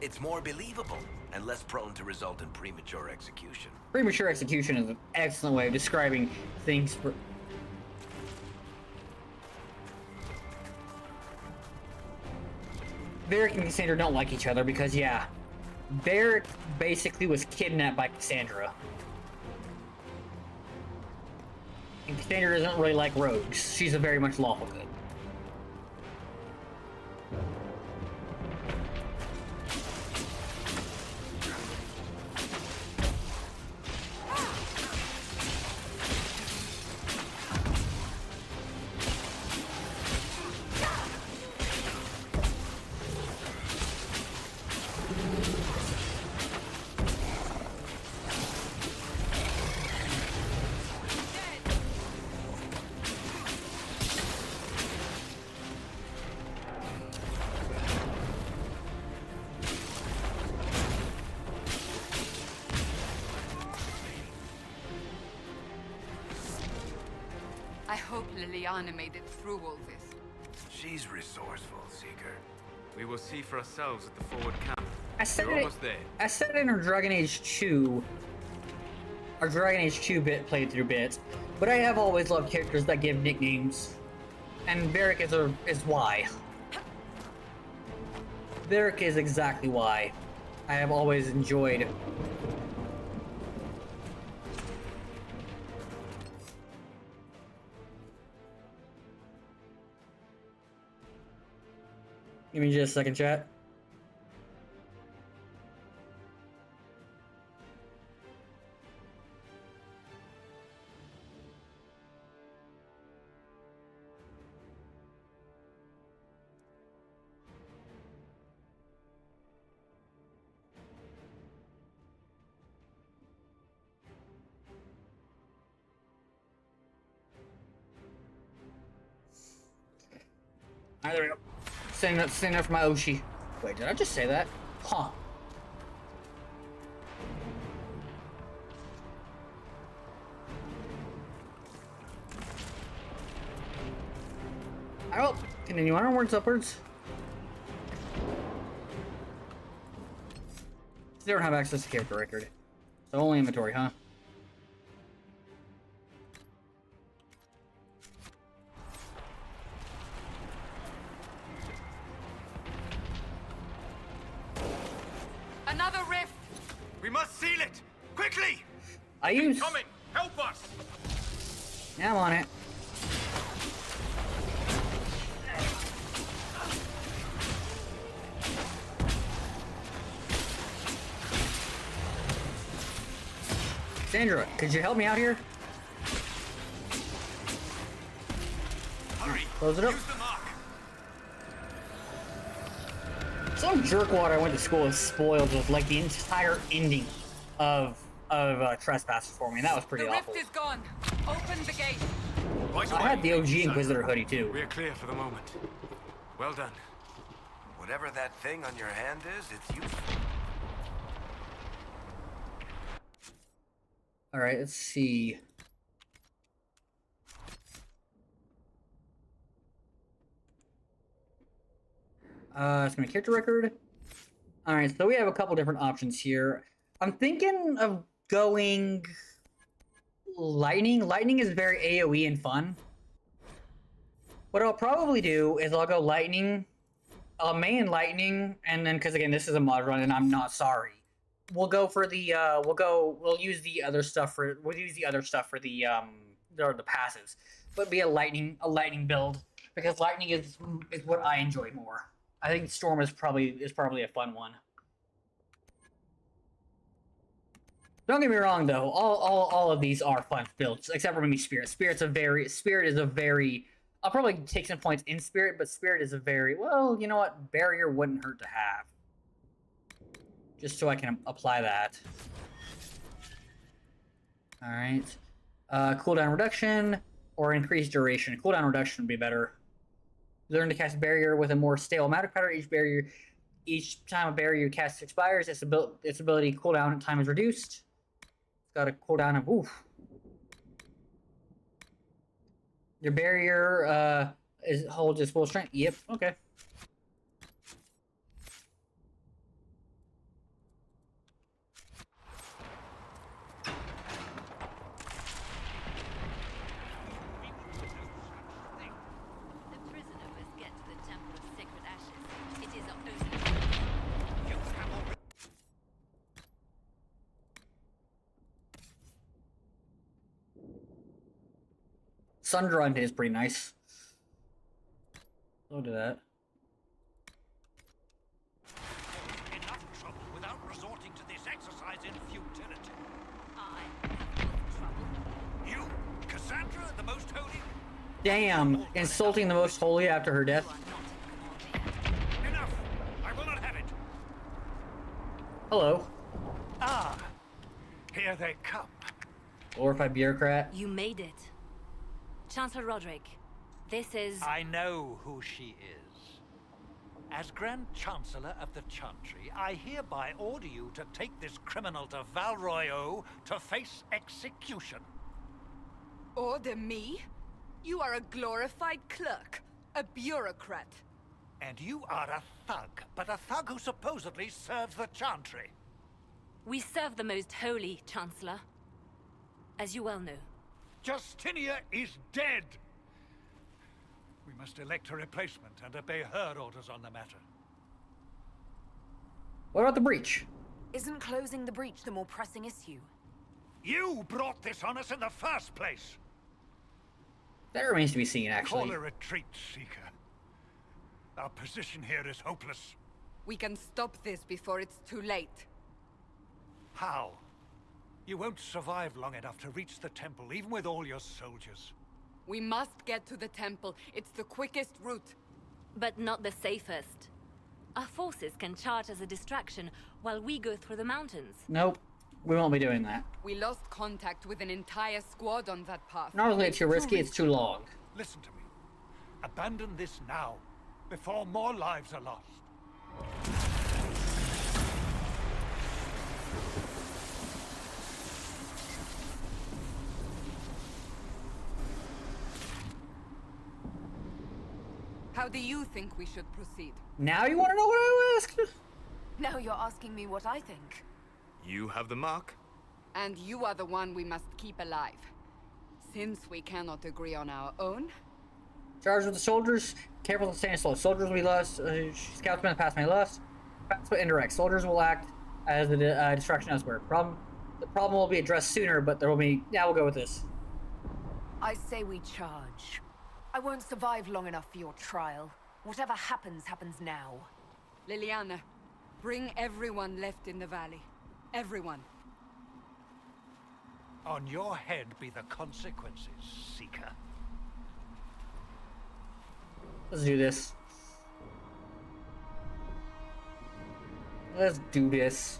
It's more believable and less prone to result in premature execution. Premature execution is an excellent way of describing things. Varric and Cassandra don't like each other because, yeah, Varric basically was kidnapped by Cassandra. And Cassandra doesn't really like rogues. She's a very much lawful good. I hope Liliana made it through all this. She's resourceful, Seeker. We will see for ourselves at the forward camp. You're almost there. I said it in our Dragon Age 2, our Dragon Age 2 playthrough bit, but I have always loved characters that give nicknames, and Varric is why. Varric is exactly why. I have always enjoyed. Give me just a second, chat. Alright, there we go. Send that for my Oshi. Wait, did I just say that? Huh. I will continue onwards, upwards. They don't have access to character record. So only inventory, huh? Another rift! We must seal it! Quickly! I use. Coming! Help us! Yeah, I'm on it. Sandra, could you help me out here? Hurry! Close it up. Use the mark! Some jerkwad I went to school with spoiled with like the entire ending of Trespass for me. And that was pretty The awful. rift is gone. Open the gate. Right I away. had the OG Inquisitor hoodie too. We're clear for the moment. Well done. Whatever that thing on your hand is, it's useful. All right, let's see. It's gonna be character record. All right, so we have a couple different options here. I'm thinking of going lightning. Lightning is very AoE and fun. What I'll probably do is I'll go lightning, main lightning, and then because again this is a mod run and I'm not sorry. We'll go for the we'll use the other stuff for the passives, but be a lightning build because lightning is what I enjoy more. I think storm is probably a fun one. Don't get me wrong though, all of these are fun builds except for maybe spirit. Spirit is a very I'll probably take some points in spirit, but spirit is a very well, you know what, barrier wouldn't hurt to have. Just so I can apply that. Alright. Cooldown reduction or increased duration. Cooldown reduction would be better. Learn to cast barrier with a more stable magic pattern. Each time a barrier you cast expires, its ability cooldown time is reduced. It's got a cooldown of oof. Your barrier holds its full strength. Yep, okay. Sundrun is pretty nice. Look at that. Enough trouble without resorting to this exercise in futility. You, Cassandra, the most holy? Damn, insulting the most holy after her death. Enough! I will not have it. Hello. Ah, here they come. Glorified bureaucrat. You made it. Chancellor Roderick, this is... I know who she is. As Grand Chancellor of the Chantry, I hereby order you to take this criminal to Val Royeaux to face execution. Order me? You are a glorified clerk, a bureaucrat. And you are a thug, but a thug who supposedly serves the Chantry. We serve the most holy, Chancellor. As you well know. Justinia is dead! We must elect a replacement and obey her orders on the matter. What about the breach? Isn't closing the breach the more pressing issue? You brought this on us in the first place! That remains to be seen, Call actually. a retreat, Seeker. Our position here is hopeless. We can stop this before it's too late. How? You won't survive long enough to reach the temple, even with all your soldiers. We must get to the temple. It's the quickest route. But not the safest. Our forces can charge as a distraction while we go through the mountains. Nope. We won't be doing that. We lost contact with an entire squad on that path. Not only it's too risky, it's too long. Listen to me. Abandon this now, before more lives are lost. How do you think we should proceed? Now you want to know what I asked? Now you're asking me what I think. You have the mark? And you are the one we must keep alive. Since we cannot agree on our own, Charge with the soldiers. Careful to stand slow. Soldiers will be lost. Scouts may pass may lost. Fast but indirect. Soldiers will act as a distraction elsewhere. The problem will be addressed sooner, but there will be. Yeah, we'll go with this. I say we charge. I won't survive long enough for your trial. Whatever happens, happens now. Liliana, bring everyone left in the valley. Everyone. On your head be the consequences, Seeker. Let's do this. Let's do this.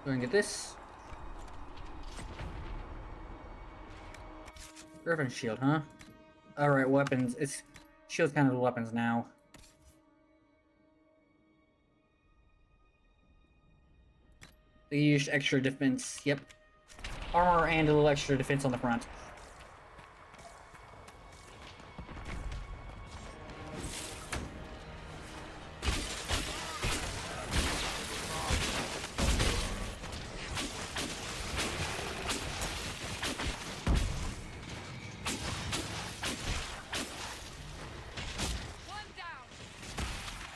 Go and get this. Griffin shield, huh? Alright, weapons. It's shield's kind of the weapons now. They used extra defense. Yep. Armor and a little extra defense on the front.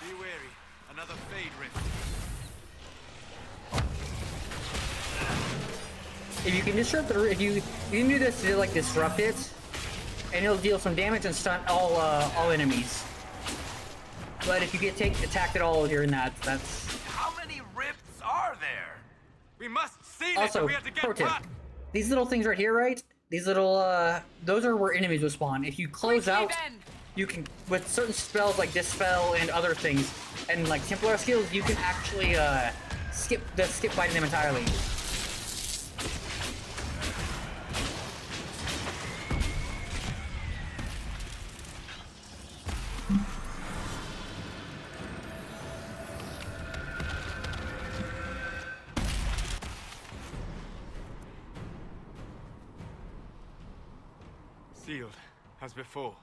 Be wary. Another fade rift. If you can disrupt the, if you can do this to like disrupt it, and it'll deal some damage and stun all enemies. But if you get attacked at all during that, that's How many rifts are there? We must seal it. also We have to pro get tip. past. These little things right here, right? These little those are where enemies will spawn. If you close Quickly, out, then. you can with certain spells like dispel and other things, and like Templar skills, you can actually skip fighting them entirely. Sealed, as before.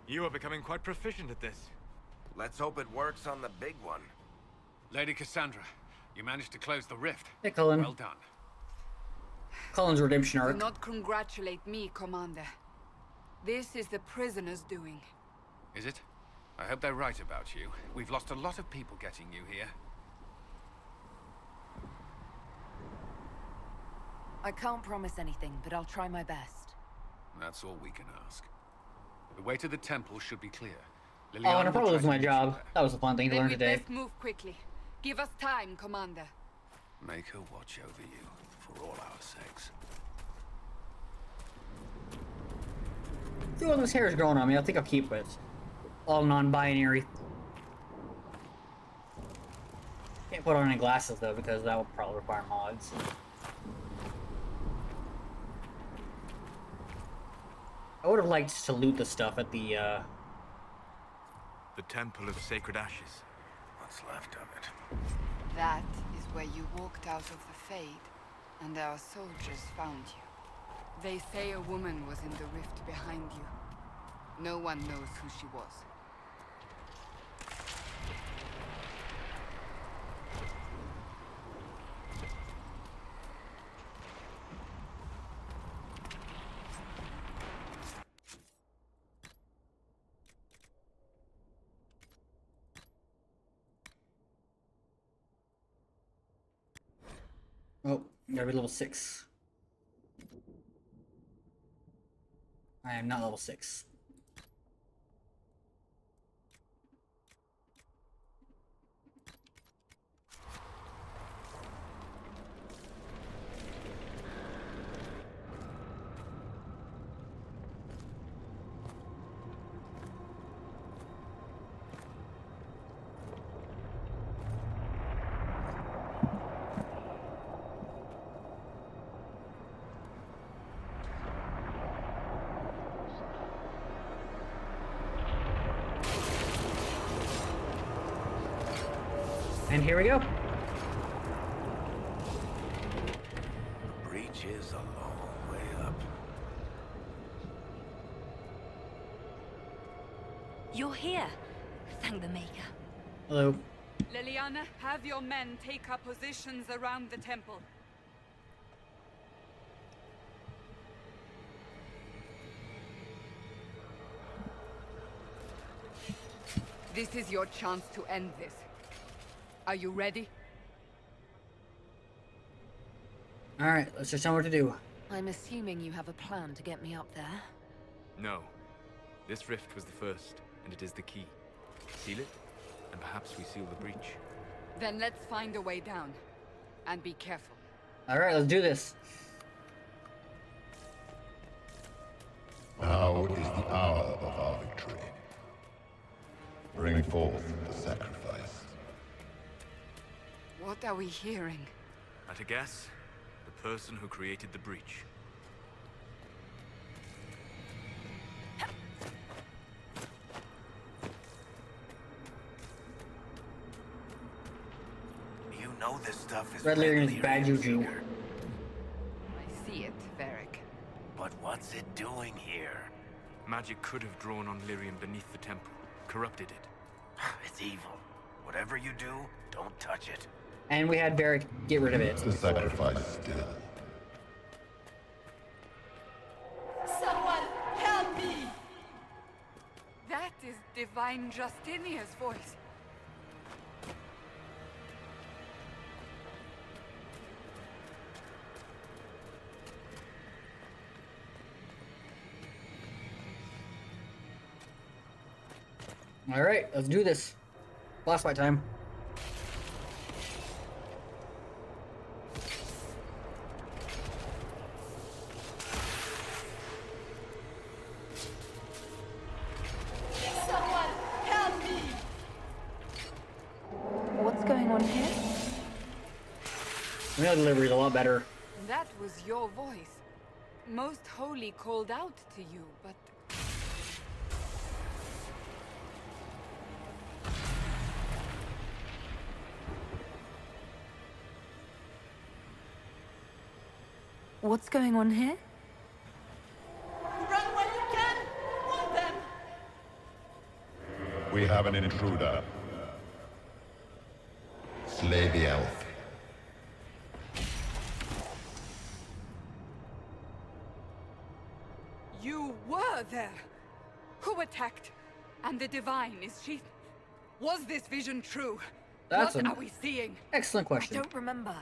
You are becoming quite proficient at this. Let's hope it works on the big one. Lady Cassandra, you managed to close the rift. Hey, Cullen. Well done. Cullen's redemption Do arc. not congratulate me, Commander. This is the prisoner's doing. Is it? I hope they're right about you. We've lost a lot of people getting you here. I can't promise anything, but I'll try my best. That's all we can ask. The way to the temple should be clear. Oh, and Liliana I will probably try lose to my meet you job. there. That was a fun thing to Then learn we today. best move quickly. Give us time, Commander. Make her watch over you, for all our sakes. See all this hair is growing on me. I think I'll keep it. All non-binary. Can't put on any glasses though because that will probably require mods. I would have liked to loot the stuff at the Temple of Sacred Ashes. What's left of it? That is where you walked out of the Fade, and our soldiers found you. They say a woman was in the rift behind you. No one knows who she was. Oh, gotta be level 6. I am not level 6. And here we go. Breach is a long way up. You're here. Thank the Maker. Hello. Liliana, have your men take up positions around the temple. This is your chance to end this. Are you ready? Alright, let's just know what to do. I'm assuming you have a plan to get me up there. No. This rift was the first, and it is the key. Seal it, and perhaps we seal the breach. Then let's find a way down. And be careful. Alright, let's do this. Now is the hour of our victory. Bring forth the sacrifice. What are we hearing? At a guess, the person who created the breach. You know this stuff is Red Lyrian's Lyrian's bad juju. figure. I see it, Varric. But what's it doing here? Magic could have drawn on Lyrian beneath the temple, corrupted it. It's evil. Whatever you do, don't touch it. And we had Varric get rid of it. The sacrifice still. Someone help me! That is Divine Justinia's voice. Alright, let's do this. Boss fight time. Someone help me! What's going on here? Mail delivery is a lot better. That was your voice. Most Holy called out to you, but... What's going on here? Run when you can! Want them! We have an intruder. Slay the elf. You were there! Who attacked? And the Divine, is she... Was this vision true? That's what an are we seeing? excellent I question. don't remember.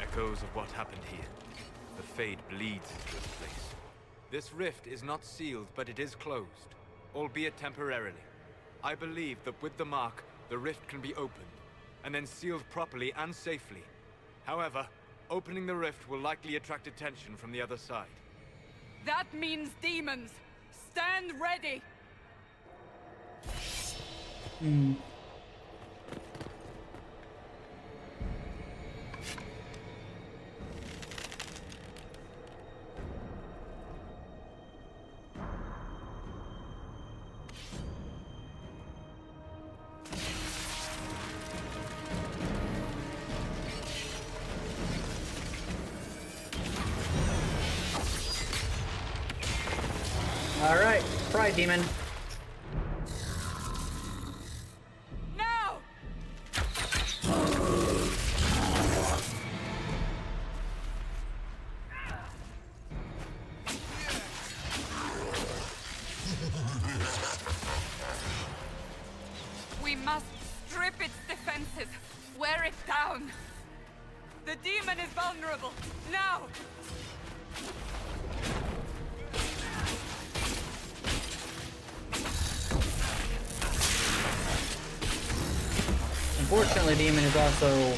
Echoes of what happened here. The Fade bleeds into this place. This rift is not sealed, but it is closed, albeit temporarily. I believe that with the mark, the rift can be opened, and then sealed properly and safely. However, opening the rift will likely attract attention from the other side. That means demons. Stand ready. Alright, Pride Demon. Now! We must strip its defenses. Wear it down. The demon is vulnerable. Now! Unfortunately, Demon is also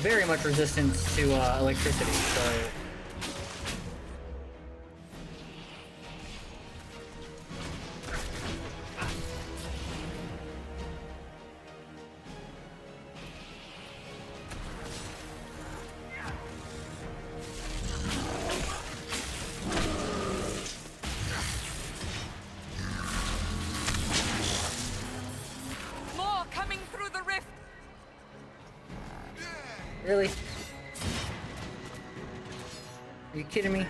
very much resistant to electricity, so... More coming through the rift. Really? Are you kidding me?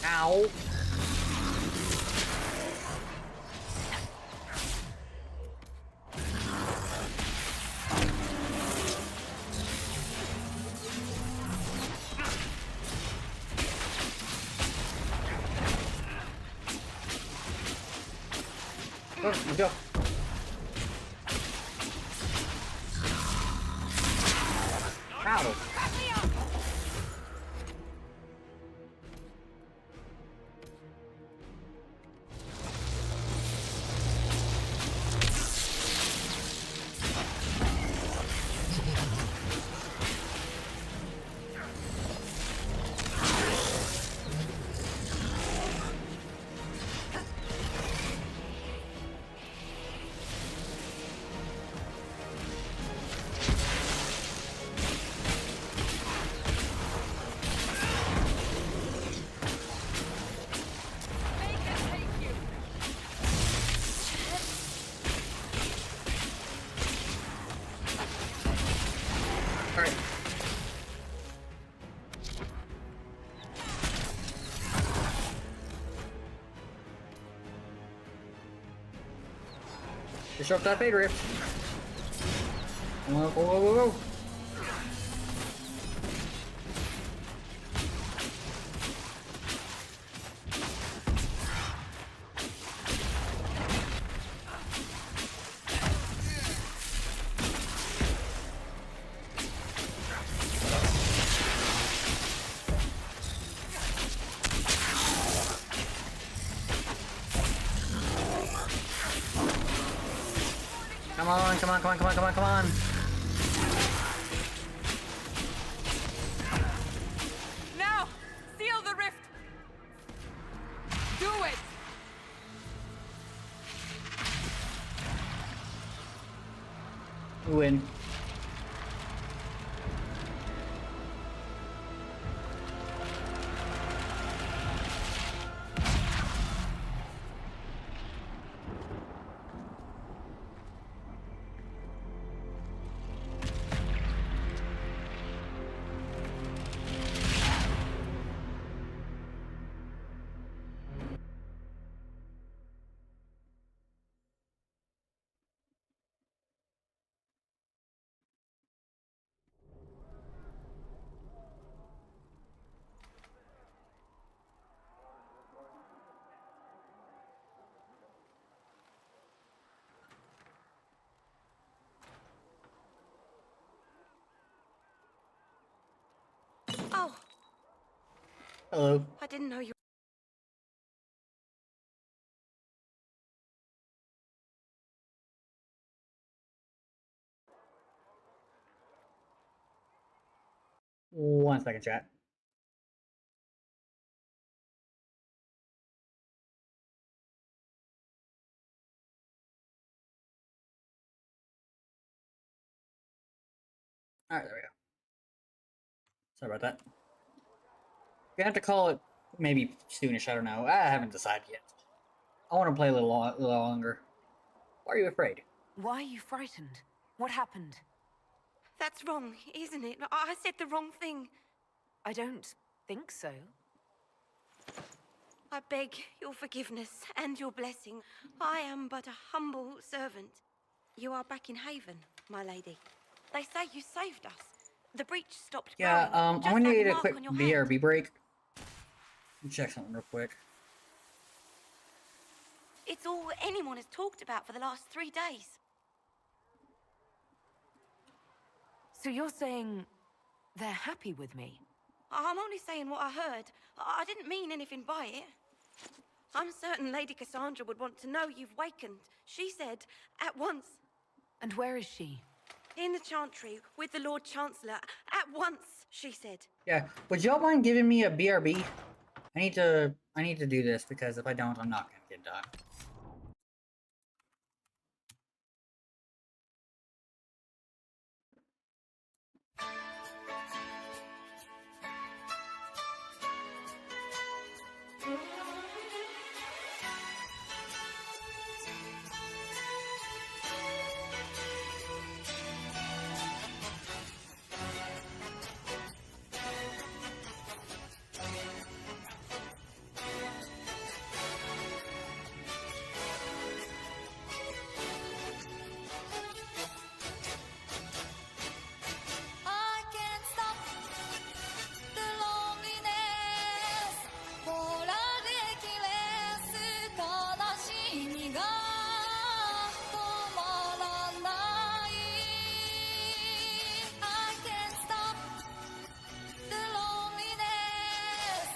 Ow. Oh, let's go. Ow. Alright. Disrupt that fade rift. Whoa, whoa, whoa, whoa, whoa. Come on, come on, come on, come on, come on, come on. Now! Seal the rift! Do it! We win. Oh, Hello. I didn't know you. 1 second, chat. Alright, there we go. Sorry about that. We have to call it maybe soonish, I don't know. I haven't decided yet. I want to play a little longer. Why are you afraid? Why are you frightened? What happened? That's wrong, isn't it? I said the wrong thing. I don't think so. I beg your forgiveness and your blessing. I am but a humble servant. You are back in Haven, my lady. They say you saved us. The breach stopped Yeah, growing, I'm gonna like need a mark quick on your hand. BRB break. Let me check something real quick. It's all anyone has talked about for the last 3 days. So you're saying they're happy with me? I'm only saying what I heard. I didn't mean anything by it. I'm certain Lady Cassandra would want to know you've wakened. She said, at once. And where is she? In the Chantry, with the Lord Chancellor. At once, she said. Yeah, would y'all mind giving me a BRB? I need to do this because if I don't, I'm not gonna get done. I can't stop the loneliness ほらできれす悲しみが止まらない I can't stop the loneliness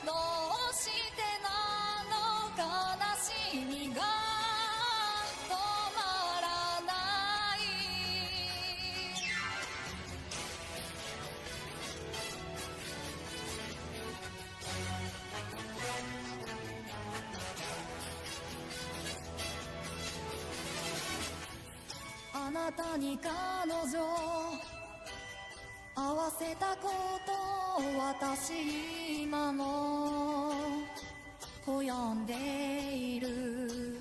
どうしてなの悲しみが止まらないあなたに彼女合わせたことを私今も悔やんでいる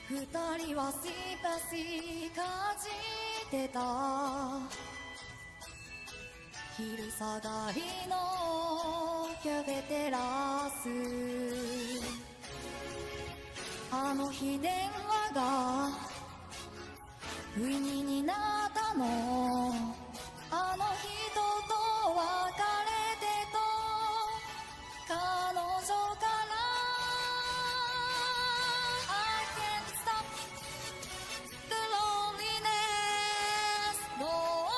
二人はシパシ感じてた昼下がりのキャフェテラスあの日電話がウィニーになったのあの人と別れてと彼女から I can't stop the loneliness ど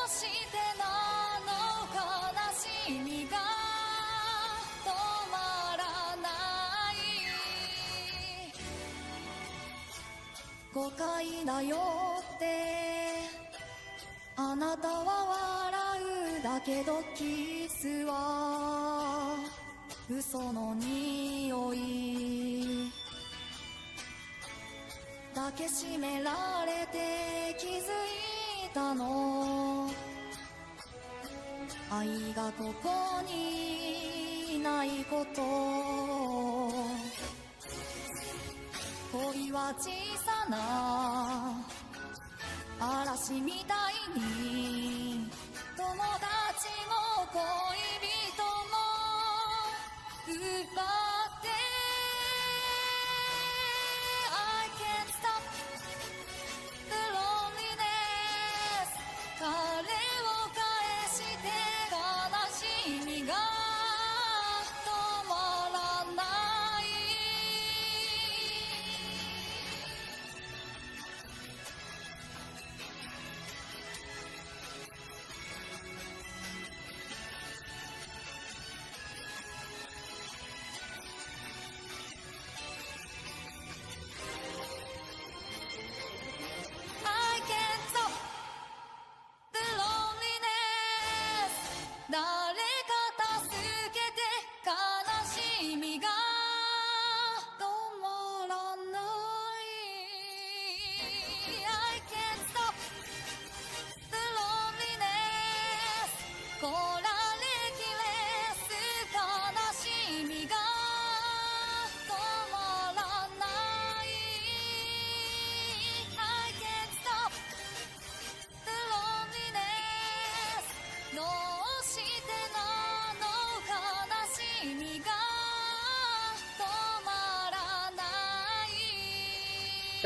うしてなの悲しみが止まらない誤解だよってあなたは笑うだけどキスは嘘の匂い抱きしめられて気づいたの愛がここにないこと恋は小さな嵐みたいに友達も恋人も奪って I can't stop the loneliness 彼を返して悲しみが止まらない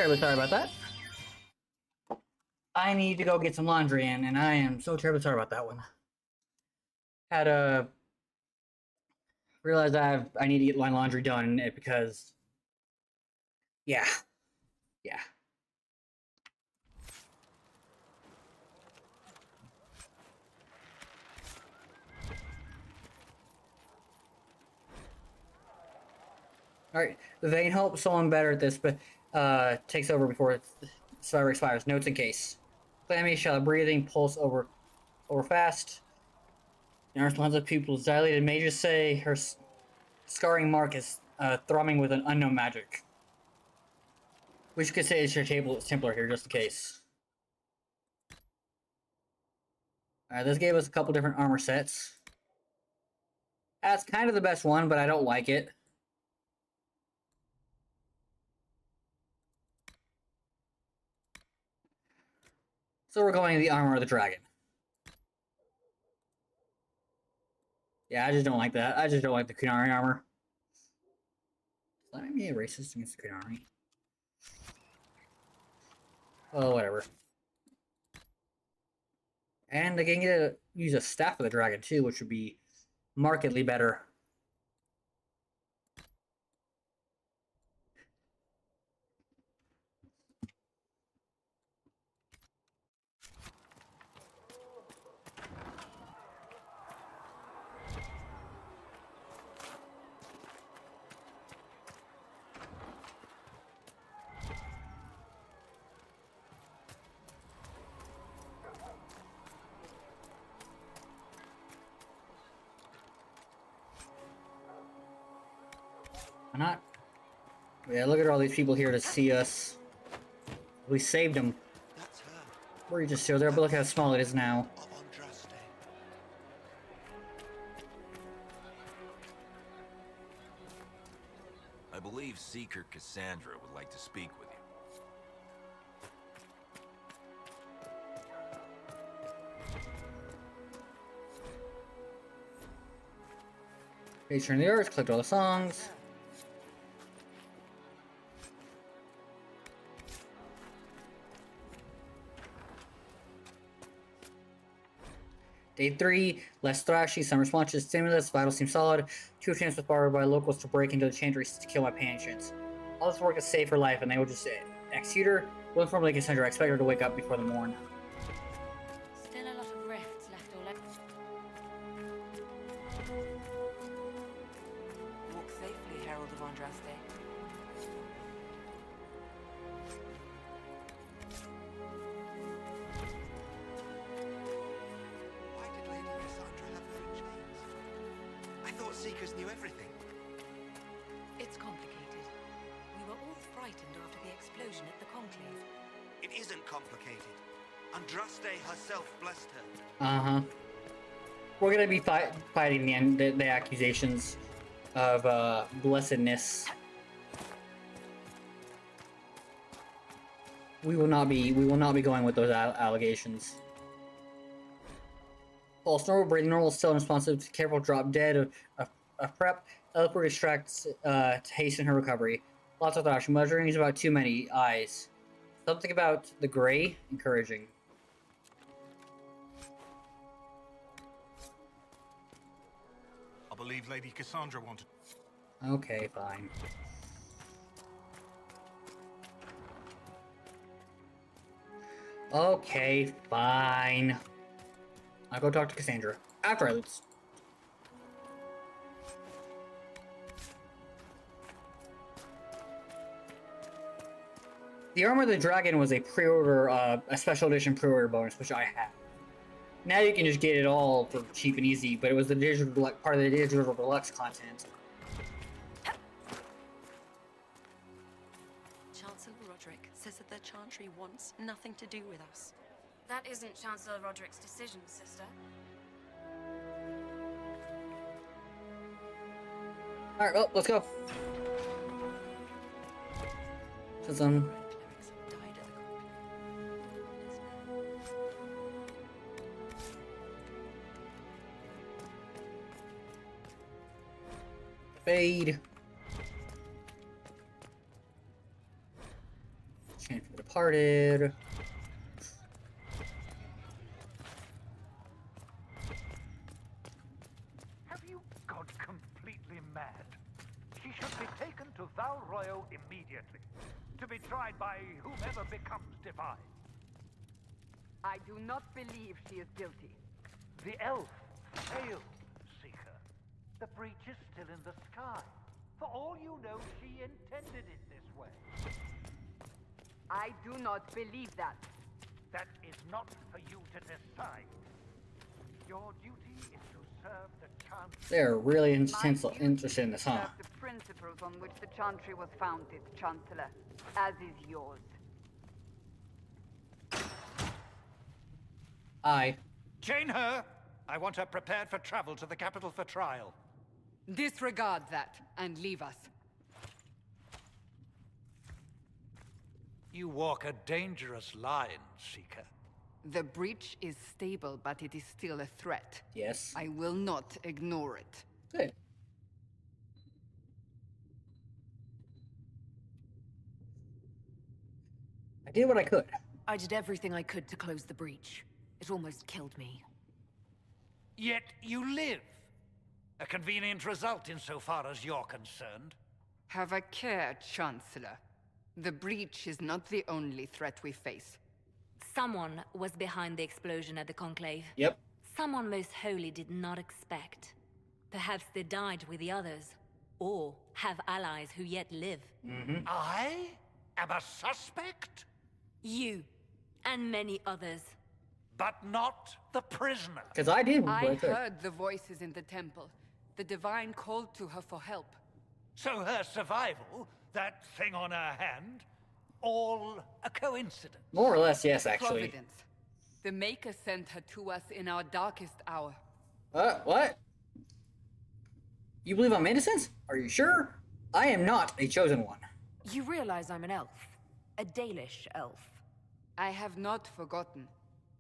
Terribly sorry about that. I need to go get some laundry in, and I am so terribly sorry about that one. Had to realize I need to get my laundry done because, yeah. Alright, Vane hopes someone better at this, but takes over before Survivor expires. Notes in case. Clammy shall breathing pulse over fast. In response to pupils dilated, mages say her scarring mark is throbbing with an unknown magic. We should say it's your Templar here, just in case. Alright, this gave us a couple different armor sets. That's kind of the best one, but I don't like it. So we're going to the armor of the dragon. Yeah, I just don't like that. I just don't like the Kunari armor. Does that make me a racist against the Kunari? Oh, whatever. And I can get to use a staff of the dragon too, which would be markedly better. Why not? Yeah, look at all these people here to see us. We saved them. We're just still there, but look how small it is now. I believe Seeker Cassandra would like to speak with you. Page turn the earth, clicked all the songs. Day 3, less thrashy, some responses, stimulus, vitals seem solid. 2 attempts with borrowed by locals to break into the chantry to kill my patients. All this work is saved for life, and they will just execute her. Will inform Lady Cassandra, I expect her to wake up before the morn. Still a lot of rifts left all over. Walk safely, Herald of Andraste. Why did Lady Cassandra have her in chains? I thought Seekers knew everything. It's complicated. We were all frightened after the explosion at the Conclave. It isn't complicated. Andraste herself blessed her. Uh-huh. We're gonna be fighting the accusations of blessedness. We will not be going with those allegations. Pulse normal, breathing normal, still unresponsive, careful drop dead of prep. Eloquent extracts to hasten her recovery. Lots of thrash. Measuring is about too many eyes. Something about the gray, encouraging. I believe Lady Cassandra wanted... Okay, fine. Okay, fine. I'll go talk to Cassandra. After I lose. The Armor of the Dragon was a pre-order, a special edition pre-order bonus, which I had. Now you can just get it all for cheap and easy, but it was the digital part of the digital deluxe content. Chancellor Roderick says that the Chantry wants nothing to do with us. That isn't Chancellor Roderick's decision, sister. Alright, well, let's go. Since I'm... Fade. Chant for the Departed. Have you gone completely mad? She should be taken to Val Royo immediately, to be tried by whomever becomes divine. I do not believe she is guilty. The elf failed, Seeker. The breach is still in the sky. For all you know, she intended it this way. I do not believe that. That is not for you to decide. Your duty is to serve the Chantry. They're really My interested in this, huh? serve the principles on which the Chantry was founded, Chancellor, as is yours. Aye. Chain her! I want her prepared for travel to the capital for trial. Disregard that, and leave us. You walk a dangerous line, Seeker. The breach is stable, but it is still a threat. Yes. I will not ignore it. Good. I did what I could. I did everything I could to close the breach. It almost killed me. Yet you live. A convenient result insofar as you're concerned. Have a care, Chancellor. The breach is not the only threat we face. Someone was behind the explosion at the Conclave. Yep. Someone most holy did not expect. Perhaps they died with the others. Or have allies who yet live. I am a suspect? You. And many others. But not the prisoner. Because I did what I I could. heard the voices in the temple. The Divine called to her for help. So her survival, that thing on her hand, all a coincidence. More or less, yes, actually. Providence. The Maker sent her to us in our darkest hour. What? You believe I'm innocent? Are you sure? I am not a chosen one. You realize I'm an elf. A Dalish elf. I have not forgotten.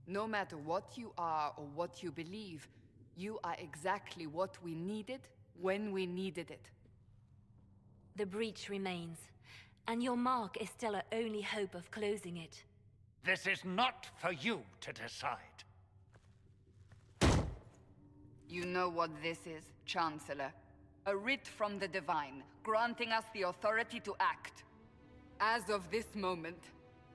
No matter what you are or what you believe, you are exactly what we needed when we needed it. The breach remains. And your mark is still our only hope of closing it. This is not for you to decide. You know what this is, Chancellor. A writ from the Divine, granting us the authority to act. As of this moment,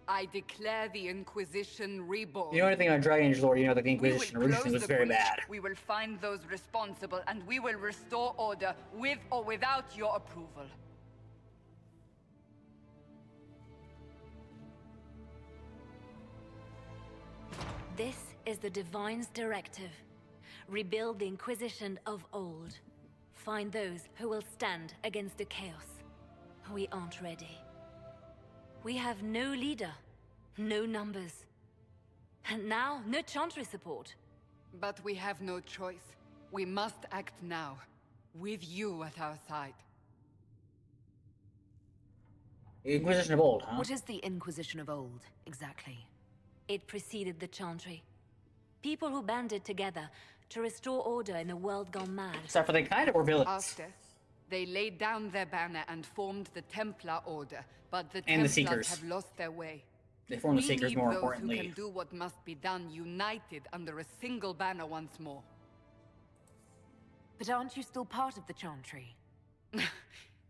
I declare the Inquisition reborn. You know anything about Dragon Age lore, you know that the We will Inquisition originally close was the very breach. bad. We will find those responsible, and we will restore order with or without your approval. This is the Divine's directive. Rebuild the Inquisition of old. Find those who will stand against the chaos. We aren't ready. We have no leader, no numbers. And now, no Chantry support. But we have no choice. We must act now, with you at our side. Inquisition of old, huh? What is the Inquisition of old, exactly? It preceded the Chantry. People who banded together to restore order in a world gone mad. Except for they kind of were villains. After, they laid down their banner and formed the Templar Order, but the And the Templars Seekers. have lost their way. They formed the We Seekers need more those importantly. who can do what must be done, united under a single banner once more. But aren't you still part of the Chantry?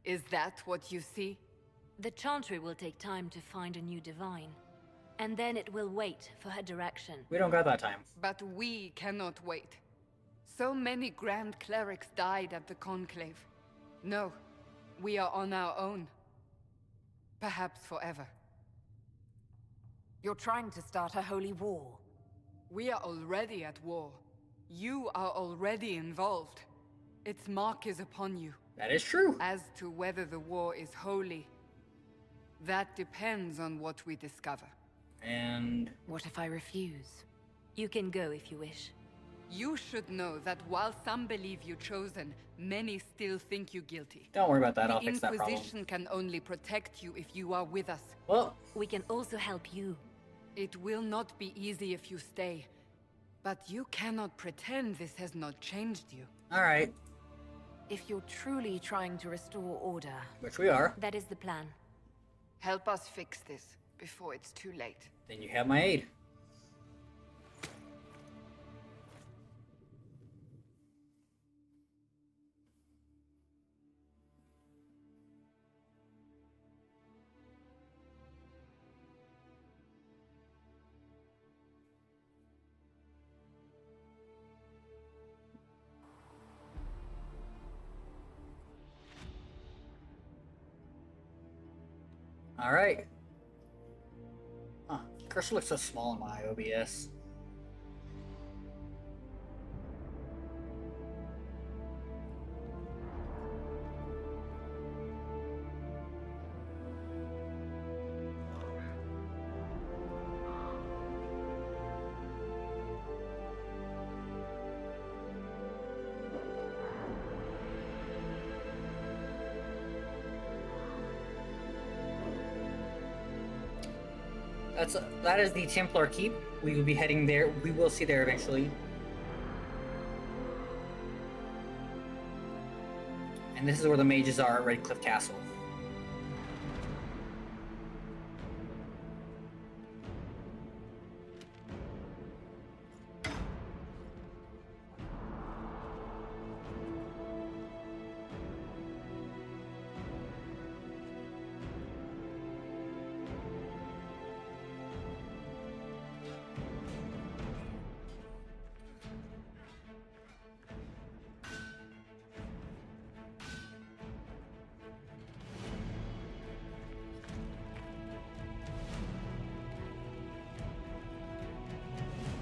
Is that what you see? The Chantry will take time to find a new Divine. And then it will wait for her direction. We don't got that time. But we cannot wait. So many Grand Clerics died at the Conclave. No, we are on our own. Perhaps forever. You're trying to start a holy war. We are already at war. You are already involved. Its mark is upon you. That is true. As to whether the war is holy, that depends on what we discover. And What if I refuse? You can go if you wish. You should know that while some believe you chosen, many still think you guilty. don't worry about that, I'll The fix that problem. Inquisition can only protect you if you are with us. Well, We can also help you. It will not be easy if you stay. But you cannot pretend this has not changed you. alright. If you're truly trying to restore order, Which we are. That is the plan. Help us fix this. before it's too late. Then you have my aid. All right. Huh. Cursor looks so small in my OBS. That is the Templar Keep. We will be heading there. We will see there eventually. And this is where the mages are at Redcliffe Castle.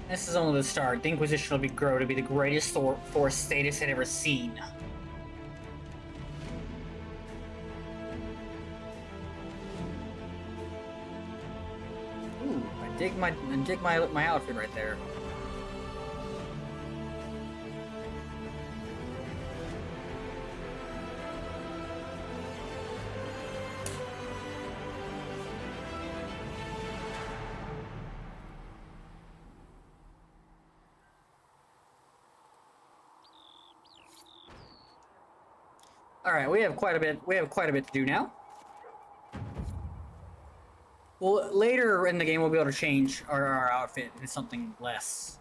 This is only the start. The Inquisition will grow to be the greatest force Status had ever seen. Ooh, I dig my outfit right there. All right, we have quite a bit. We have quite a bit to do now. Well, later in the game, we'll be able to change our outfit into something less.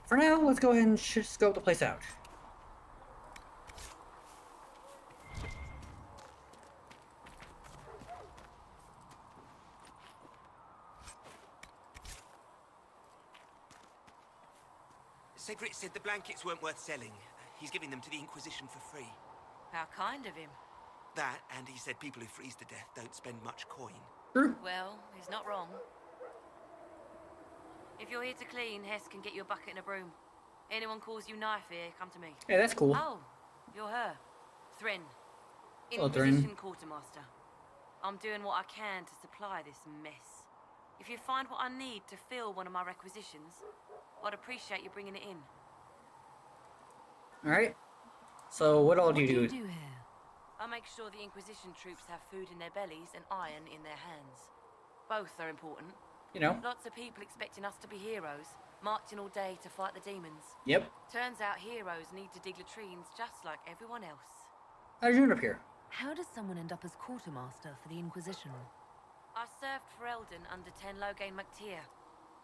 For now, let's go ahead and scope the place out. Cedric said the blankets weren't worth selling. He's giving them to the Inquisition for free. How kind of him. That, and he said people who freeze to death don't spend much coin. Well, he's not wrong. If you're here to clean, Hess can get you a bucket and a broom. Anyone calls you knife here, come to me. Yeah, that's cool. Oh, you're her. Thrin. Hello, Inquisition Quartermaster. I'm doing what I can to supply this mess. If you find what I need to fill one of my requisitions, I'd appreciate you bringing it in. Alright. So, what all do you do? What do you do here? I make sure the Inquisition troops have food in their bellies and iron in their hands. Both are important. You know. Lots of people expecting us to be heroes, marching all day to fight the demons. Yep. Turns out heroes need to dig latrines just like everyone else. How'd you end up here? How does someone end up as quartermaster for the Inquisition? I served for Eldon under 10 Loghain MacTier.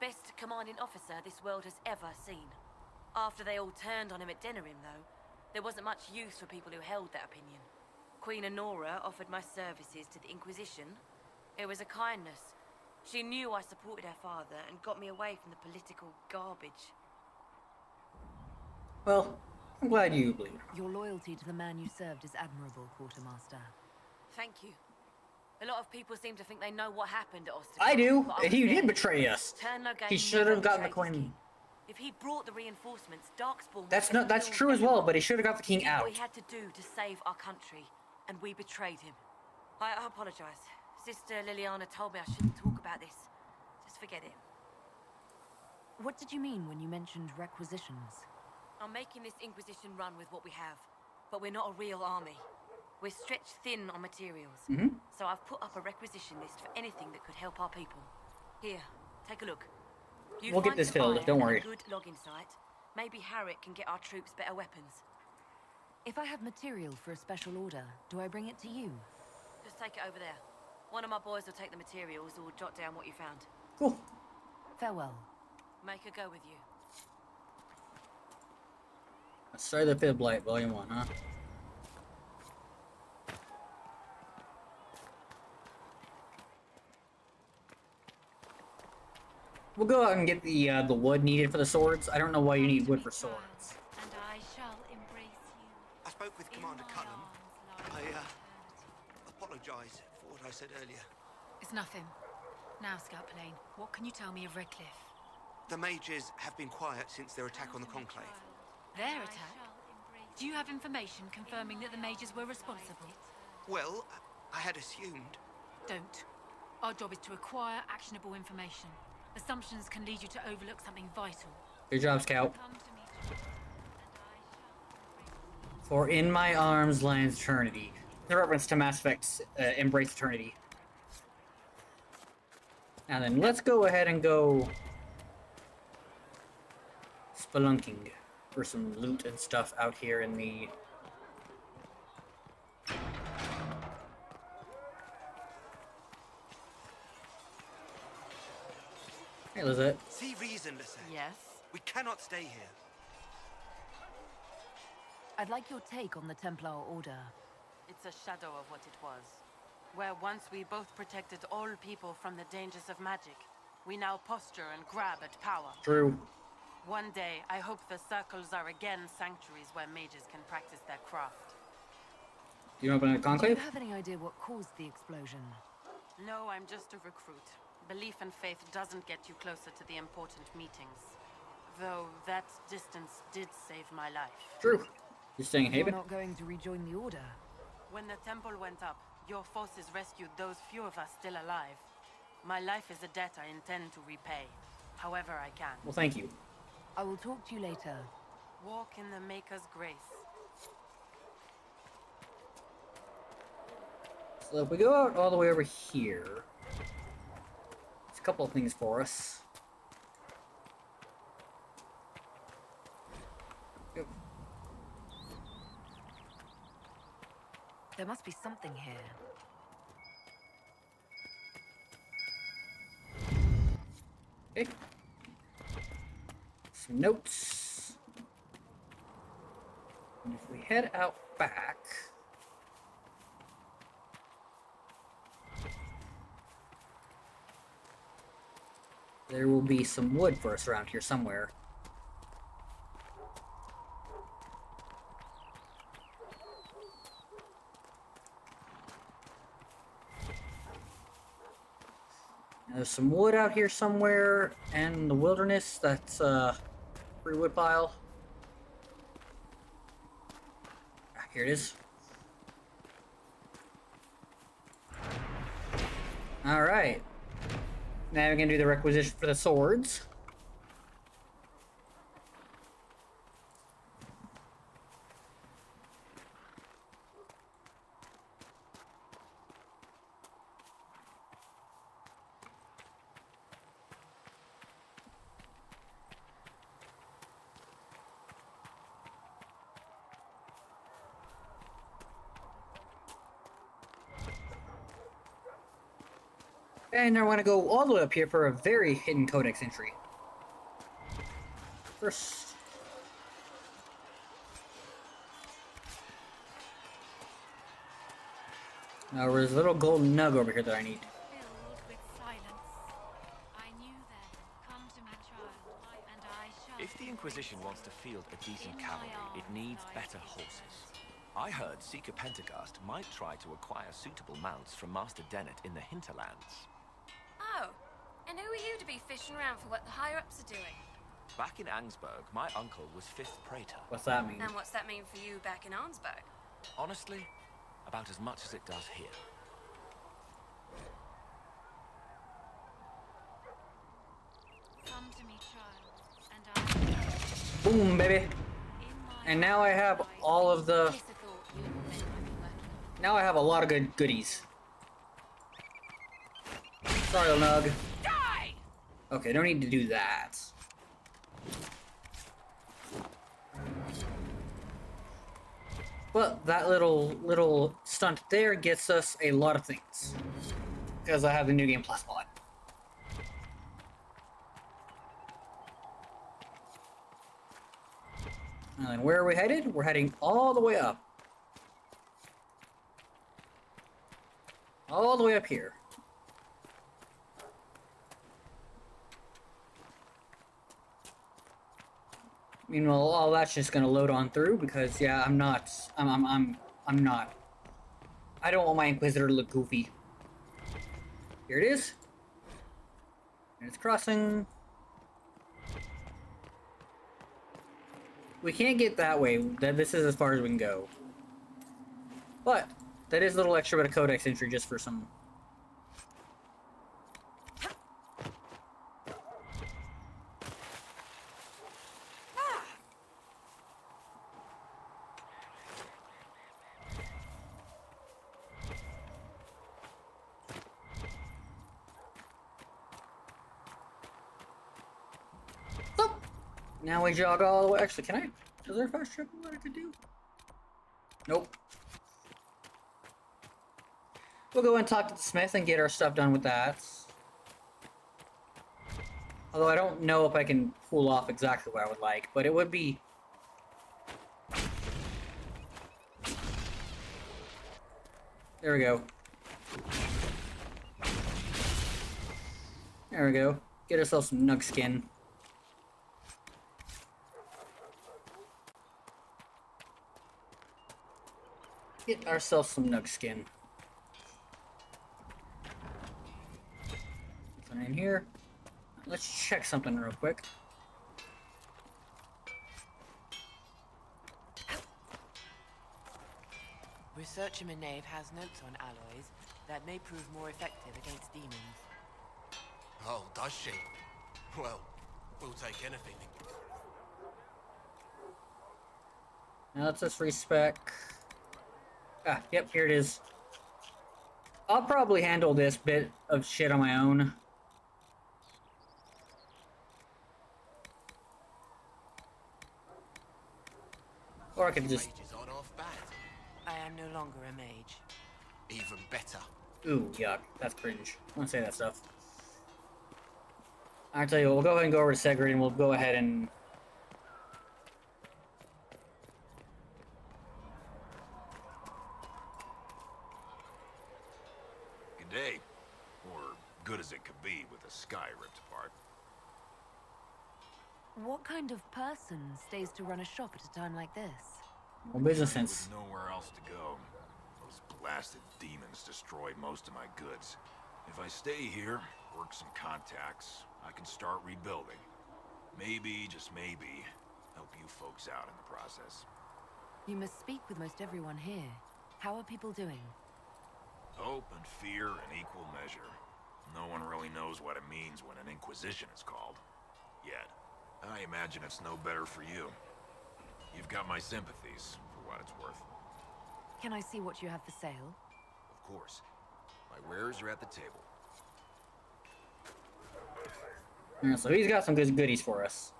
Best commanding officer this world has ever seen. After they all turned on him at Denerim, though, there wasn't much use for people who held that opinion. Queen Honora offered my services to the Inquisition. It was a kindness. She knew I supported her father and got me away from the political garbage. Well, I'm glad you believe. Your loyalty to the man you served is admirable, Quartermaster. Thank you. A lot of people seem to think they know what happened at Osterkamp. I do. but He was did there. betray us. Turn Loghain He should never have gotten the betrayed his coin. king. If he brought the reinforcements, Darkspawn. That's true as well, but he should have got the king What out. he had to do to save our country, and we betrayed him. I apologize. Sister Liliana told me I shouldn't talk about this. Just forget it. What did you mean when you mentioned requisitions? I'm making this Inquisition run with what we have, but we're not a real army. We're stretched thin on materials. So I've put up a requisition list for anything that could help our people. Here, take a look. You We'll get find this filled, supplier don't and a worry. good login site. Maybe Harriet can get our troops better weapons. If I have material for a special order, do I bring it to you? Just take it over there. One of my boys will take the materials or jot down what you found. Cool. Farewell. Make her go with you. Sorry, the Fib Light, Volume 1, huh? We'll go out and get the wood needed for the swords. I don't know why you need wood for swords. And I shall embrace you. I spoke with Commander Cullen. I apologize for what I said earlier. It's nothing. Now, Scout Plane, what can you tell me of Redcliffe? The mages have been quiet since their attack on the Conclave. Their attack? Do you have information confirming that the mages were responsible? Well, I had assumed. Don't. Our job is to acquire actionable information. Assumptions can lead you to overlook something vital. Good job, Scout. For in my arms lies eternity. The reference to Mass Effect's Embrace Eternity. And then let's go ahead and go spelunking for some loot and stuff out here in the... Hey, Lizette. See reason, Lizette. Yes? We cannot stay here. I'd like your take on the Templar Order. It's a shadow of what it was. Where once we both protected all people from the dangers of magic, we now posture and grab at power. True. One day, I hope the circles are again sanctuaries where mages can practice their craft. Do you open a Do conclave? you have any idea what caused the explosion? No, I'm just a recruit. Belief and faith doesn't get you closer to the important meetings. Though that distance did save my life. True. You're staying in Haven? You're not going to rejoin the Order? When the temple went up, your forces rescued those few of us still alive. My life is a debt I intend to repay, however I can. Well, thank you. I will talk to you later. Walk in the Maker's grace. So if we go out all the way over here, there's a couple of things for us. Yep. There must be something here. Okay. Some notes. And if we head out back... there will be some wood for us around here somewhere. There's some wood out here somewhere, and in the wilderness, that's free wood pile. Ah, here it is. Alright. Now we're gonna do the requisition for the swords. And I want to go all the way up here for a very hidden codex entry. First... now there's a little golden nug over here that I need. Filled with silence. I knew then, come to my child, and I shall... If the Inquisition wants to field a decent cavalry, it needs better horses. I heard Seeker Pentecost might try to acquire suitable mounts from Master Dennett in the hinterlands. Oh, and who are you to be fishing around for what the higher-ups are doing? Back in Angsburg, my uncle was 5th Praetor. What's that mean? And what's that mean for you back in Arnsberg? Honestly, about as much as it does here. Come to me, child, and I... Boom, baby! And now I have all of the... now I have a lot of good goodies. Sorry, Nug. Die! Okay, don't need to do that. But that little stunt there gets us a lot of things. Because I have the New Game Plus mod. And then where are we headed? We're heading all the way up. All the way up here. Meanwhile, all that's just gonna load on through because yeah, I'm not. I don't want my Inquisitor to look goofy. Here it is. And it's crossing. We can't get that way. This is as far as we can go. But that is a little extra bit of codex entry just for some. So, now we jog all the way. Actually, can I? Is there a fast travel that I could do? Nope. We'll go and talk to the smith and get our stuff done with that. Although I don't know if I can pull off exactly what I would like, but it would be... There we go. There we go. Get ourselves some nug skin. Get ourselves some nug skin. Something in here. Let's check something real quick. Researcher Menave has notes on alloys that may prove more effective against demons. Oh, does she? Well, we'll take anything. Now let's just respec. Ah, yep, here it is. I'll probably handle this bit of shit on my own. Or I could just... I am no longer a mage. Even better. Ooh, yuck. That's cringe. I don't say that stuff. I'll tell you what, we'll go ahead and go over to Segrid and we'll go ahead and... Good day. Or good as it could be with the sky ripped apart. What kind of person stays to run a shop at a time like this? Well, business sense. There was nowhere else to go. Those blasted demons destroyed most of my goods. If I stay here, work some contacts, I can start rebuilding. Maybe, just maybe, help you folks out in the process. You must speak with most everyone here. How are people doing? Hope and fear in equal measure. No one really knows what it means when an Inquisition is called. Yet. I imagine it's no better for you. You've got my sympathies, for what it's worth. Can I see what you have for sale? Of course. My wares are at the table. Yeah, so he's got some good goodies for us.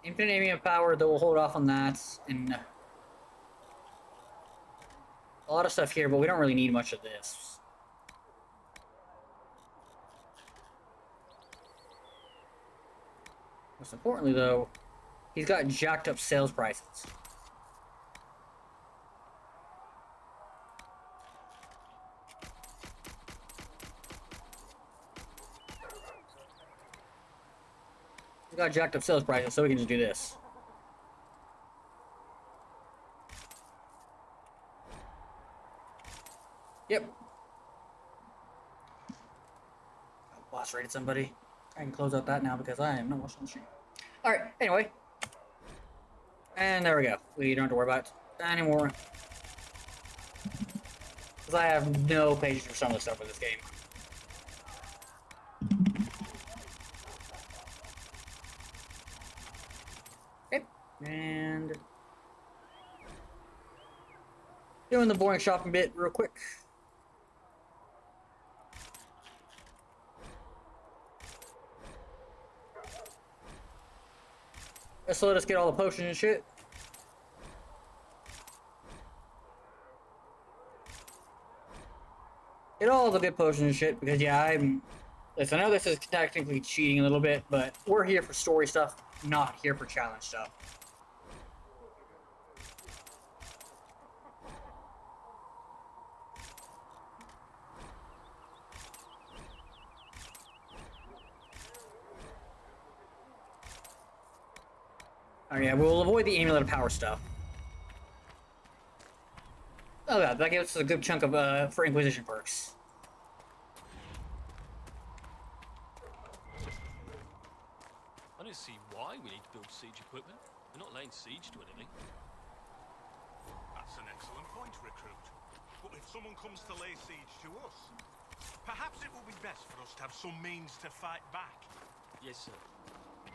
Infinite aiming of power, though we'll hold off on that. And a lot of stuff here, but we don't really need much of this. Most importantly, though, he's got jacked up sales prices. He's got jacked up sales prices, so we can just do this. Yep. Boss rated somebody. I can close out that now because I am not watching the stream. Alright, anyway. And there we go. We don't have to worry about it anymore. Because I have no patience for some of the stuff with this game. Okay. And... doing the boring shopping bit real quick. So let us get all the potions and shit. Get all the good potions and shit, because yeah, listen, I know this is technically cheating a little bit, but we're here for story stuff, not here for challenge stuff. Oh yeah, we'll avoid the amulet of power stuff. Oh yeah, that gives us a good chunk of for Inquisition perks. I don't see why we need to build siege equipment. We're not laying siege to anything. That's an excellent point, Recruit. But if someone comes to lay siege to us, perhaps it will be best for us to have some means to fight back. Yes, sir.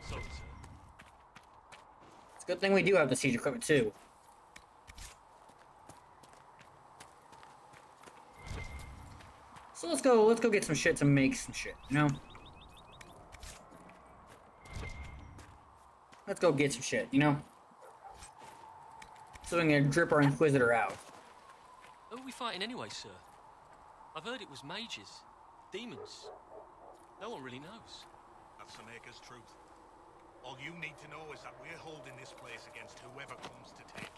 Sorry, sir. It's a good thing we do have the siege equipment too. So let's go get some shit to make some shit, you know? Let's go get some shit, you know? So we can drip our Inquisitor out. Who are we fighting anyway, sir? I've heard it was mages, demons. No one really knows. That's Seneca's truth. All you need to know is that we're holding this place against whoever comes to take it.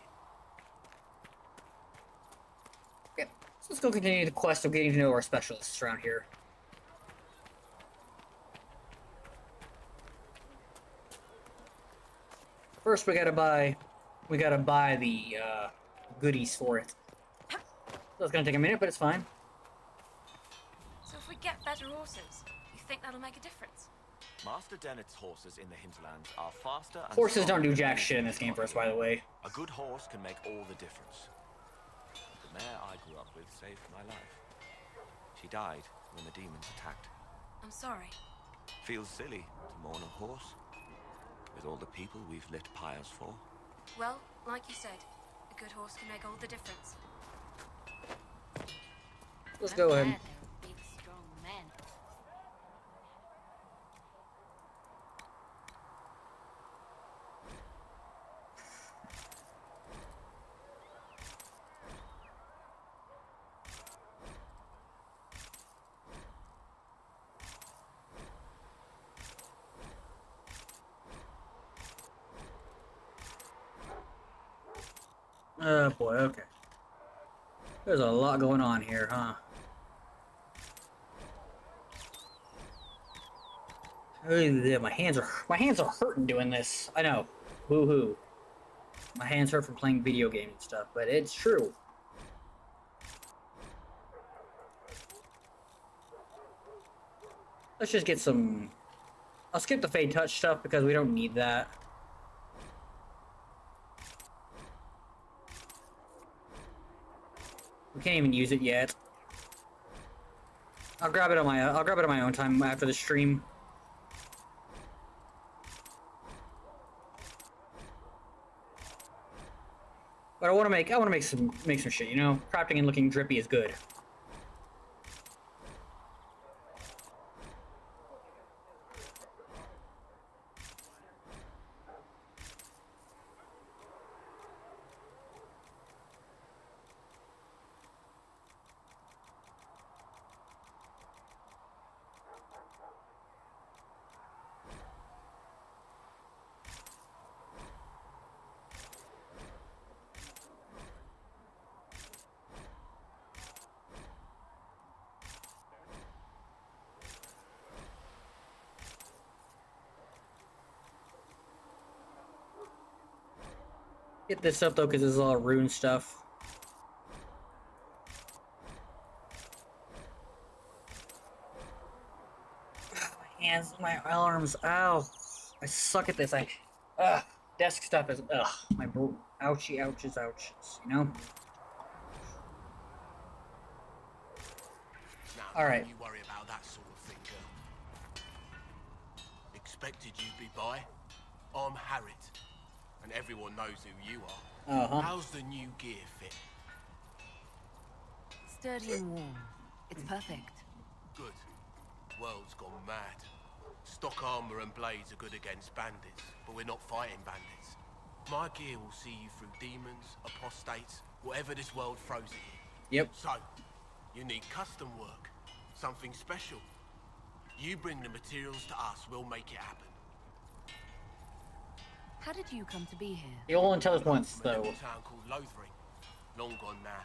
Okay, so let's go continue the quest of getting to know our specialists around here. First, we gotta buy the goodies for it. So it's gonna take a minute, but it's fine. So if we get better horses, you think that'll make a difference? Master Dennett's horses in the hinterlands are faster and Horses don't do stronger jack than shit in this game for us, by the way. A good horse can make all the difference. The mare I grew up with saved my life. She died when the demons attacked. I'm sorry. Feels silly to mourn a horse, with all the people we've lit pyres for. Well, like you said, a good horse can make all the difference. Let's go ahead. Big, strong men. Oh boy, okay. There's a lot going on here, huh? My hands are hurting doing this. I know. Woo-hoo. My hands hurt from playing video games and stuff, but it's true. Let's just get some... I'll skip the Fade Touch stuff because we don't need that. We can't even use it yet. I'll grab it on my own time after the stream. But I want to make some shit, you know? Crafting and looking drippy is good. Get this up though, because this is all rune stuff. My hands, my arms, ow. I suck at this. Desk stuff is, my ouchie, ouches, you know? Now, Alright. You worry about that sort of thing, girl. Expected you'd be by. I'm Harriet. And everyone knows who you are. Uh-huh. How's the new gear fit? Sturdy and warm. It's perfect. Good. World's gone mad. Stock armor and blades are good against bandits, but we're not fighting bandits. My gear will see you through demons, apostates, whatever this world throws at you. Yep. So, You need custom work. Something special. You bring the materials to us, we'll make it happen. How did you come to be here? You only tell us once, From a though. little town called Lothering. Long gone now.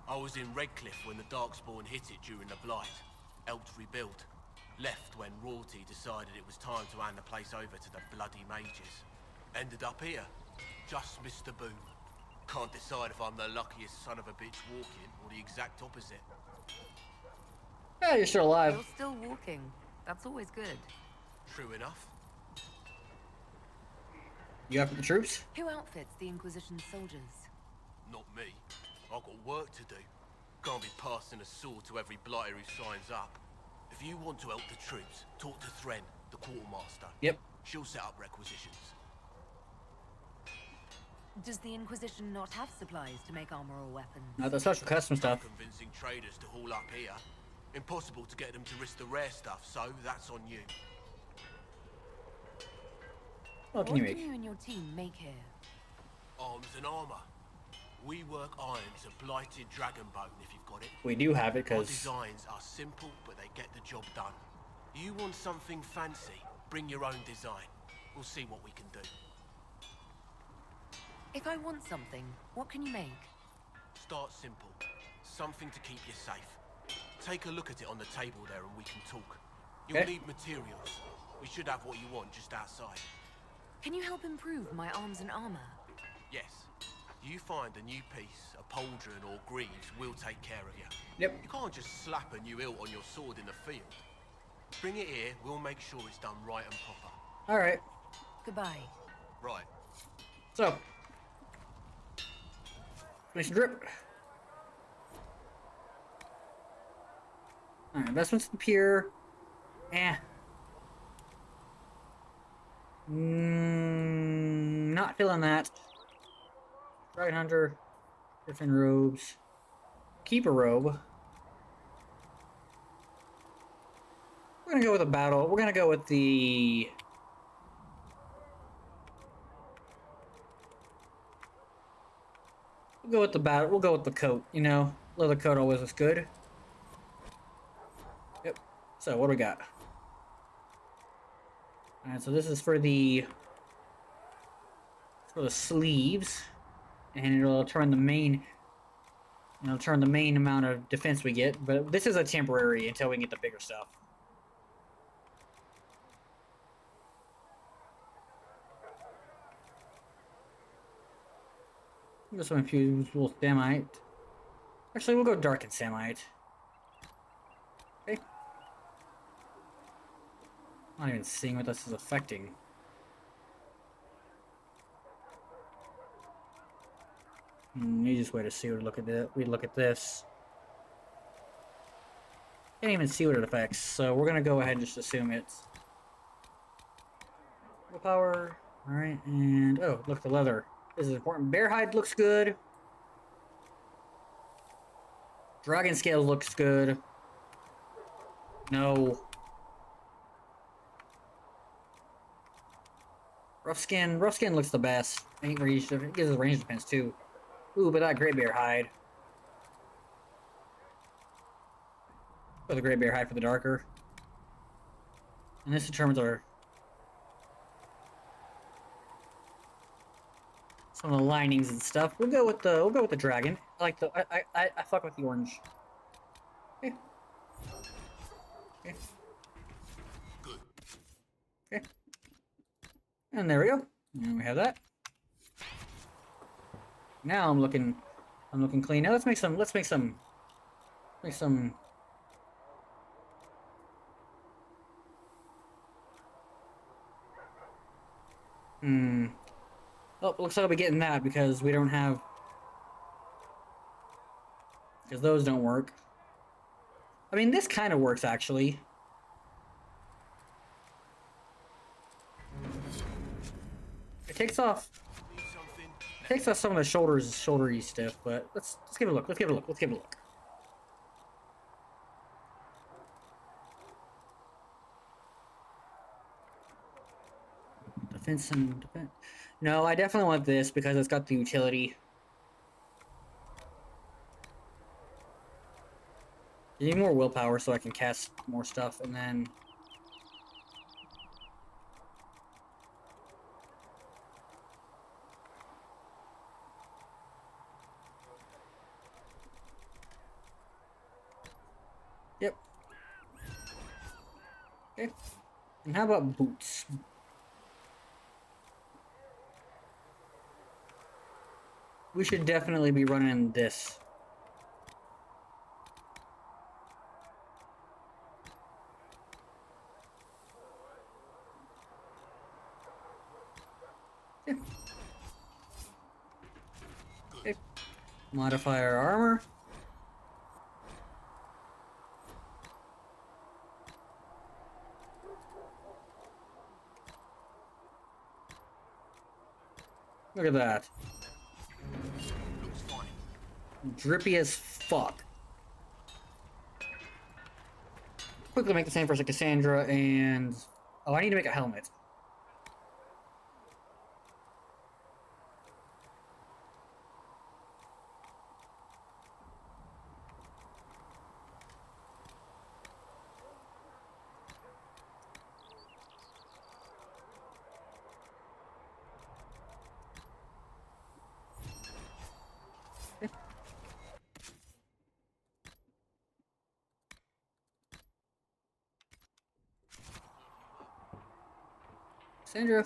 I was in Redcliffe when the Darkspawn hit it during the Blight. Helped rebuild. Left when royalty decided it was time to hand the place over to the bloody mages. Ended up here. Just missed the boom. Can't decide if I'm the luckiest son of a bitch walking or the exact opposite. Yeah, you're still alive. You're still walking. That's always good. True enough. You after the troops? Who outfits the Inquisition soldiers? Not me. I've got work to do. Can't be passing a sword to every blighter who signs up. If you want to help the troops, talk to Thren, the quartermaster. Yep. She'll set up requisitions. Does the Inquisition not have supplies to make armor or weapons? Not the special custom stuff. Convincing traders to haul up here. Impossible to get them to risk the rare stuff, so that's on you. What can you What make? can you and your team make here? Arms and armor. We work iron to blighted dragon bone if you've got it. We do have it, Our because... designs are simple, but they get the job done. You want something fancy, bring your own design. We'll see what we can do. If I want something, what can you make? Start simple. Something to keep you safe. Take a look at it on the table there and we can talk. You'll Okay. need materials. We should have what you want just outside. Can you help improve my arms and armor? Yes. You find a new piece, a pauldron or greaves, we'll take care of you. Yep. You can't just slap a new hilt on your sword in the field. Bring it here, we'll make sure it's done right and proper. Alright. Goodbye. Right. So. Nice and drip. Alright, investments in Pier. Eh. Not feeling that. Dragon Hunter. Griffin robes. Keep a robe. We're gonna go with a battle. We're gonna go with the... We'll go with the battle. We'll go with the coat, you know? Leather coat always looks good. Yep. So, what do we got? Alright, so this is for the... For the sleeves. And it'll turn the main... It'll turn the main amount of defense we get. But this is a temporary until we get the bigger stuff. This one infusable Samite. Actually, we'll go dark and Samite. Okay. I'm not even seeing what this is affecting. Easiest way to see what look at it. We look at this. Can't even see what it affects, so we're gonna go ahead and just assume it's willpower. All right, and oh, look at the leather. This is important. Bear hide looks good. Dragon scale looks good. No. Rough skin looks the best. I think it gives us range defense too. Ooh, but that great bear hide. Or the great bear hide for the darker. And this determines our some of the linings and stuff. We'll go with the dragon. I like the I fuck with the orange. Okay. Okay. Good. Okay. And there we go. And we have that. Now I'm looking clean. Now let's make some Oh, looks like I'll be getting that because we don't have... Because those don't work. I mean, this kind of works, actually. It takes off some of the shouldery stuff, but let's give it a look. Let's give it a look. Defense and defense. No, I definitely want this because it's got the utility. I need more willpower so I can cast more stuff, and then... Yep. Okay. And how about boots? We should definitely be running this. Yeah. Okay. Modify our armor. Look at that. Looks fine. Drippy as fuck. Quickly make the same for Cassandra and... Oh, I need to make a helmet. Cassandra.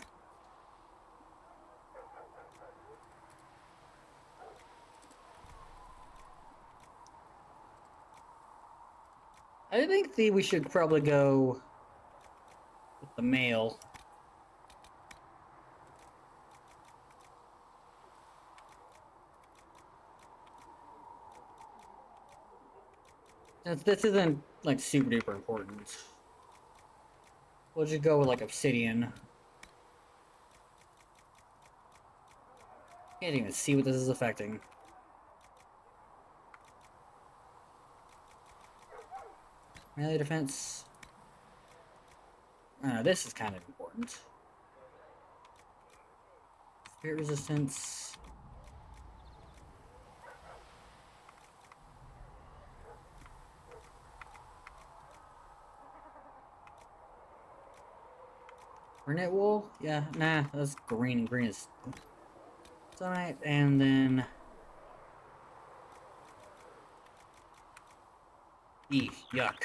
I think we should probably go with the male. Since this isn't, like, super duper important. We'll just go with, like, obsidian. Can't even see what this is affecting. Melee defense. This is kind of important. Spirit resistance. Granite wool? Yeah, nah, that's green, and green is... Sunlight, and then... Eek, yuck.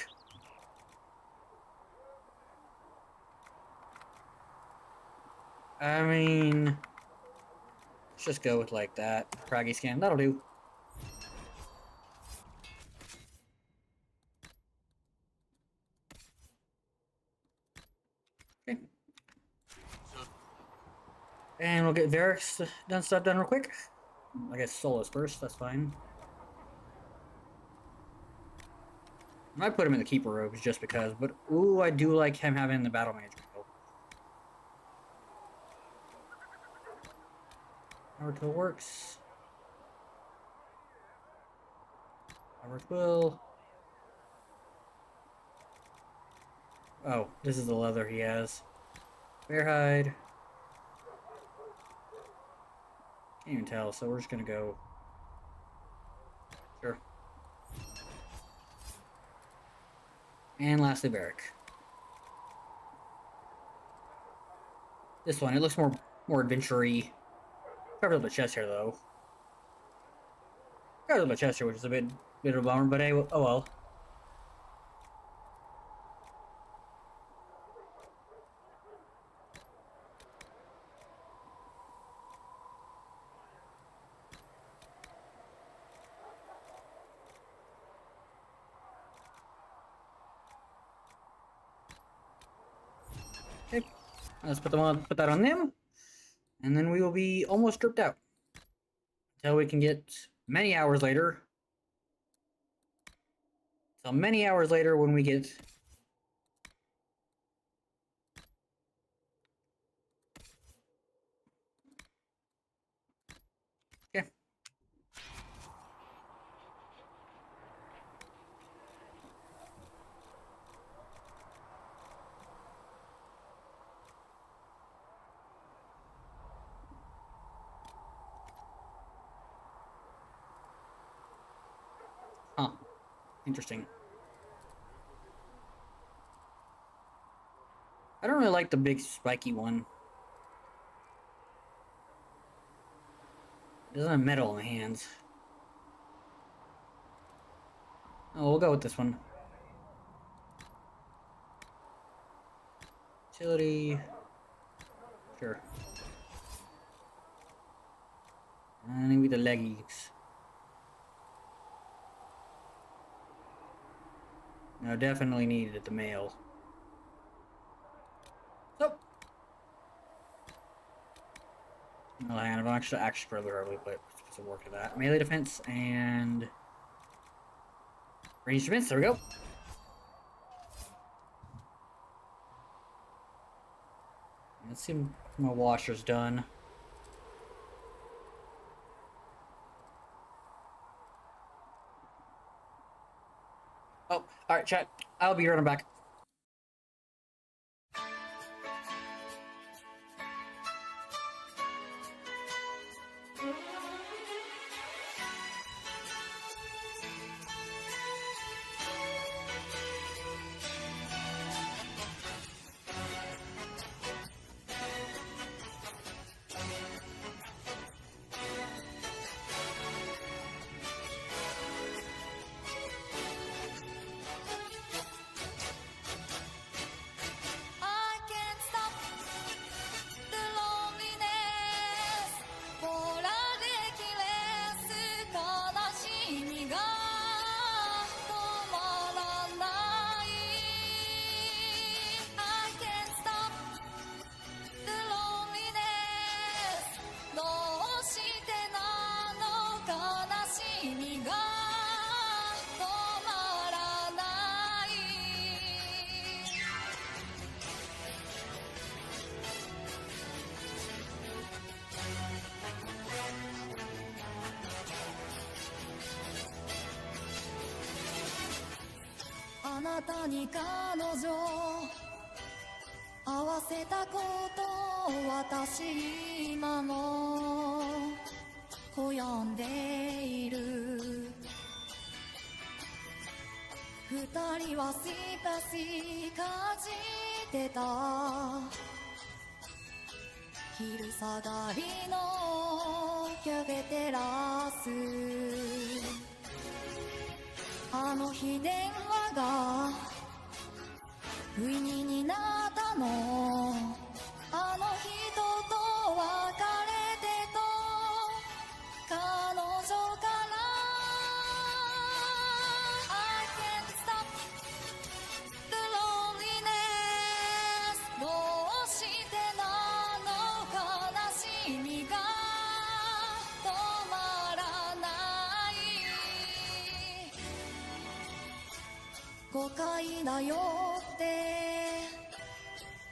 I mean... Let's just go with, like, that. Craggy scan, that'll do. Okay. And we'll get Varric's stuff done real quick. I guess Solus first, that's fine. I might put him in the Keeper robes just because, but ooh, I do like him having the Battle Management skill. Power Tool works. Power Quill. Oh, this is the leather he has. Bear hide. Can't even tell, so we're just gonna go. Sure. And lastly, Barrack. This one, it looks more adventure-y. Covered up the chest here, though. Covered up the chest here, which is a bit of a bummer, but hey, oh well. Okay, let's put that on them, and then we will be almost stripped out until we can get many hours later. So many hours later when we get yeah. Huh. Interesting. I don't really like the big spiky one. It doesn't have metal in my hands. Oh, we'll go with this one. Utility. Sure. And with the leggies. No, definitely needed the male. So. No, I'm actually further early, but we're supposed to work to that. Melee defense and range defense. There we go. Let's see if my washer's done. Oh, alright, chat. I'll be running back. I can't stop the loneliness ほらできれす悲しみが止まらない I can't stop the loneliness どうしてなの悲しみが止まらないあなたに彼女合わせたことを私今も悔やんでいる二人はしかし感じてた昼下がりのキャフェテラスあの日電話が不意になったのあの人と別れてと彼女から I can't stop the loneliness どうしてなの悲しみが止まらない誤解だよって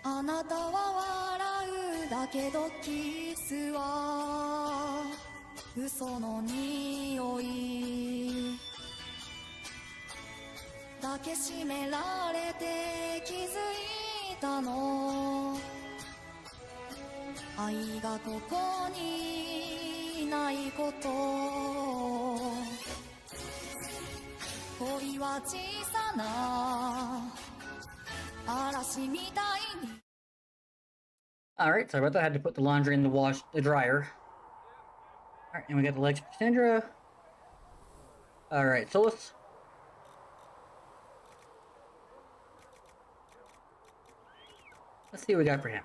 あなたは笑うだけどキスは嘘の匂い抱きしめられて気づいたの愛がここにないこと恋は小さな嵐みたいに Alright, sorry about that. I had to put the laundry in the dryer. Alright, and we got the legs for Cassandra. Alright, so let's see what we got for him.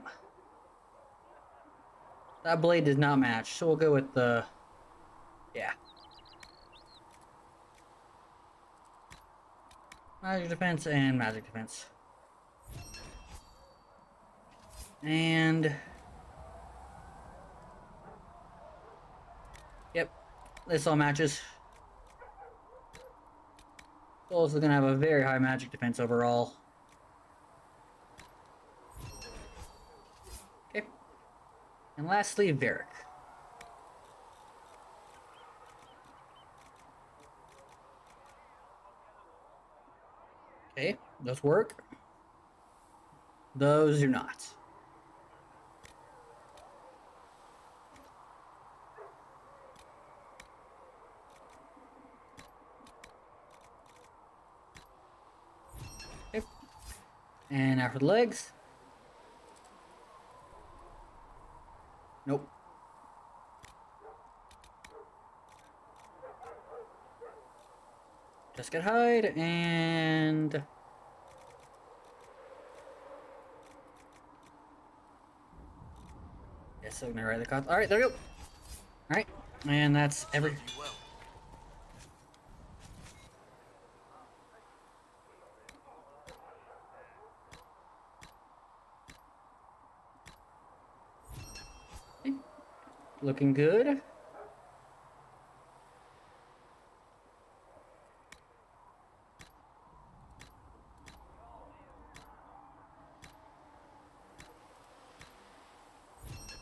That blade does not match, so we'll go with the... yeah. Magic defense and magic defense. And... yep, this all matches. Also gonna have a very high magic defense overall. Okay. And lastly, Varric. Okay, those work. Those do not. Okay. And now for the legs. Nope. Just get hide and... Yes, so gonna write the cost. Alright, there we go. Alright, and that's every... Okay. Looking good.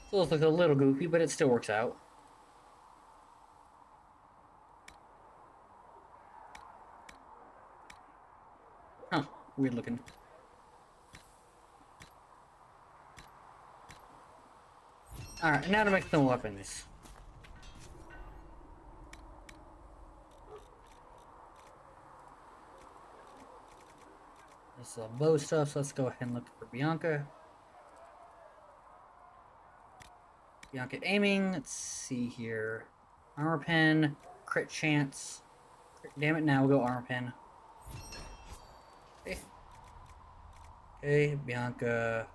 Still looks a little goofy, but it still works out. Huh, weird looking. Alright, now to make some weapons. This is all bow stuff, so let's go ahead and look for Bianca. Bianca aiming, let's see here. Armor pen, crit chance. Damn it, now we'll go armor pen. Okay. Okay, Bianca.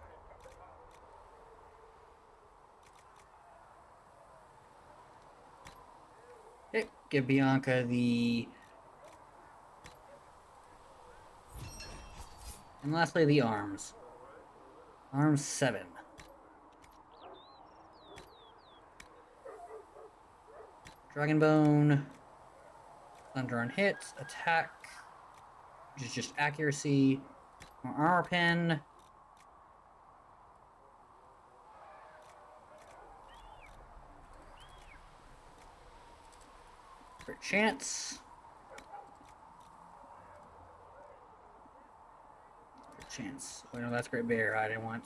Okay, give Bianca the... And lastly, the arms. Arms 7. Dragon Bone. Thunder on hits. Attack. Which is just accuracy. More armor pen. Crit chance. Chance. Oh no, that's Great Bear I didn't want.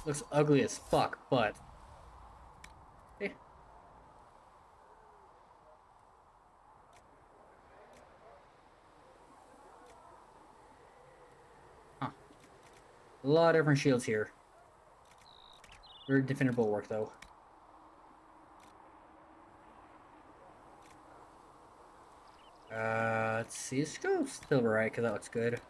Looks ugly as fuck, but... Okay. Huh. A lot of different shields here. Very defender bulwark, though. Let's see, let's go silver, right? Because that looks good.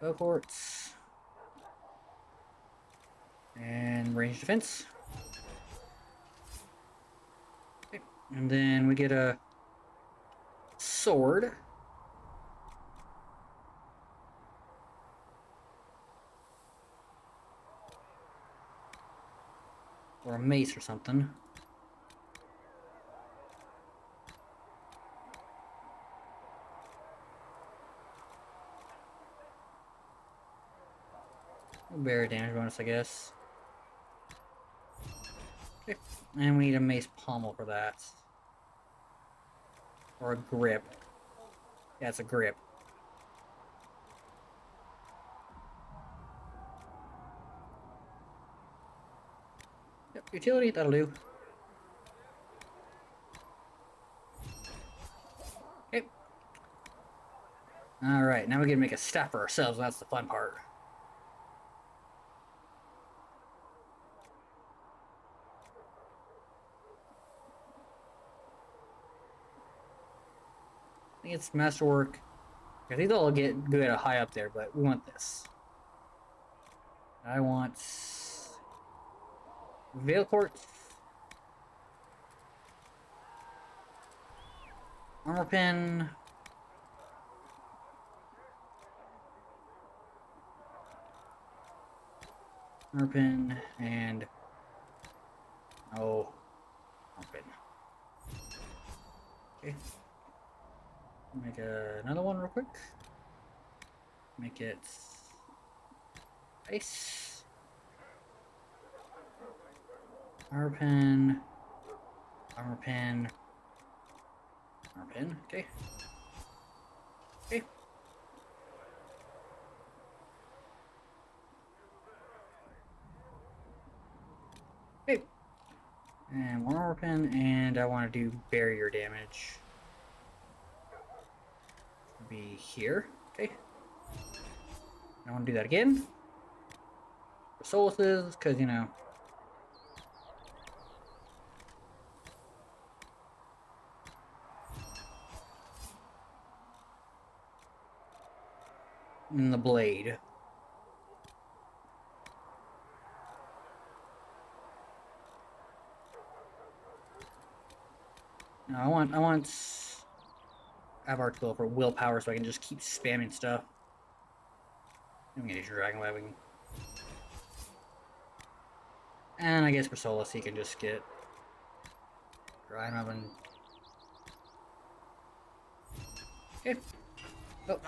Cohorts. And range defense. Okay. And then we get a sword. Or a mace or something. Barrier damage bonus, I guess. Okay. And we need a mace pommel for that. Or a grip. Yeah, it's a grip. Yep, utility, that'll do. Okay. Alright, now we can make a staff for ourselves, that's the fun part. I think it's masterwork. I think they'll get good high up there, but we want this. I want Veil Quartz, armor pen, and armor pen. Okay. Make another one real quick. Make it ice. Armor pen. Armor pen. Armor pen. Okay. Okay. Okay. And one armor pen, and I want to do barrier damage. Be here. Okay. I want to do that again. For Solaces, because, you know. And the blade. No, I want Avar 12 for willpower so I can just keep spamming stuff. I'm gonna get a dragon webbing. And I guess for Solus he can just get dragon webbing. Okay. Oh.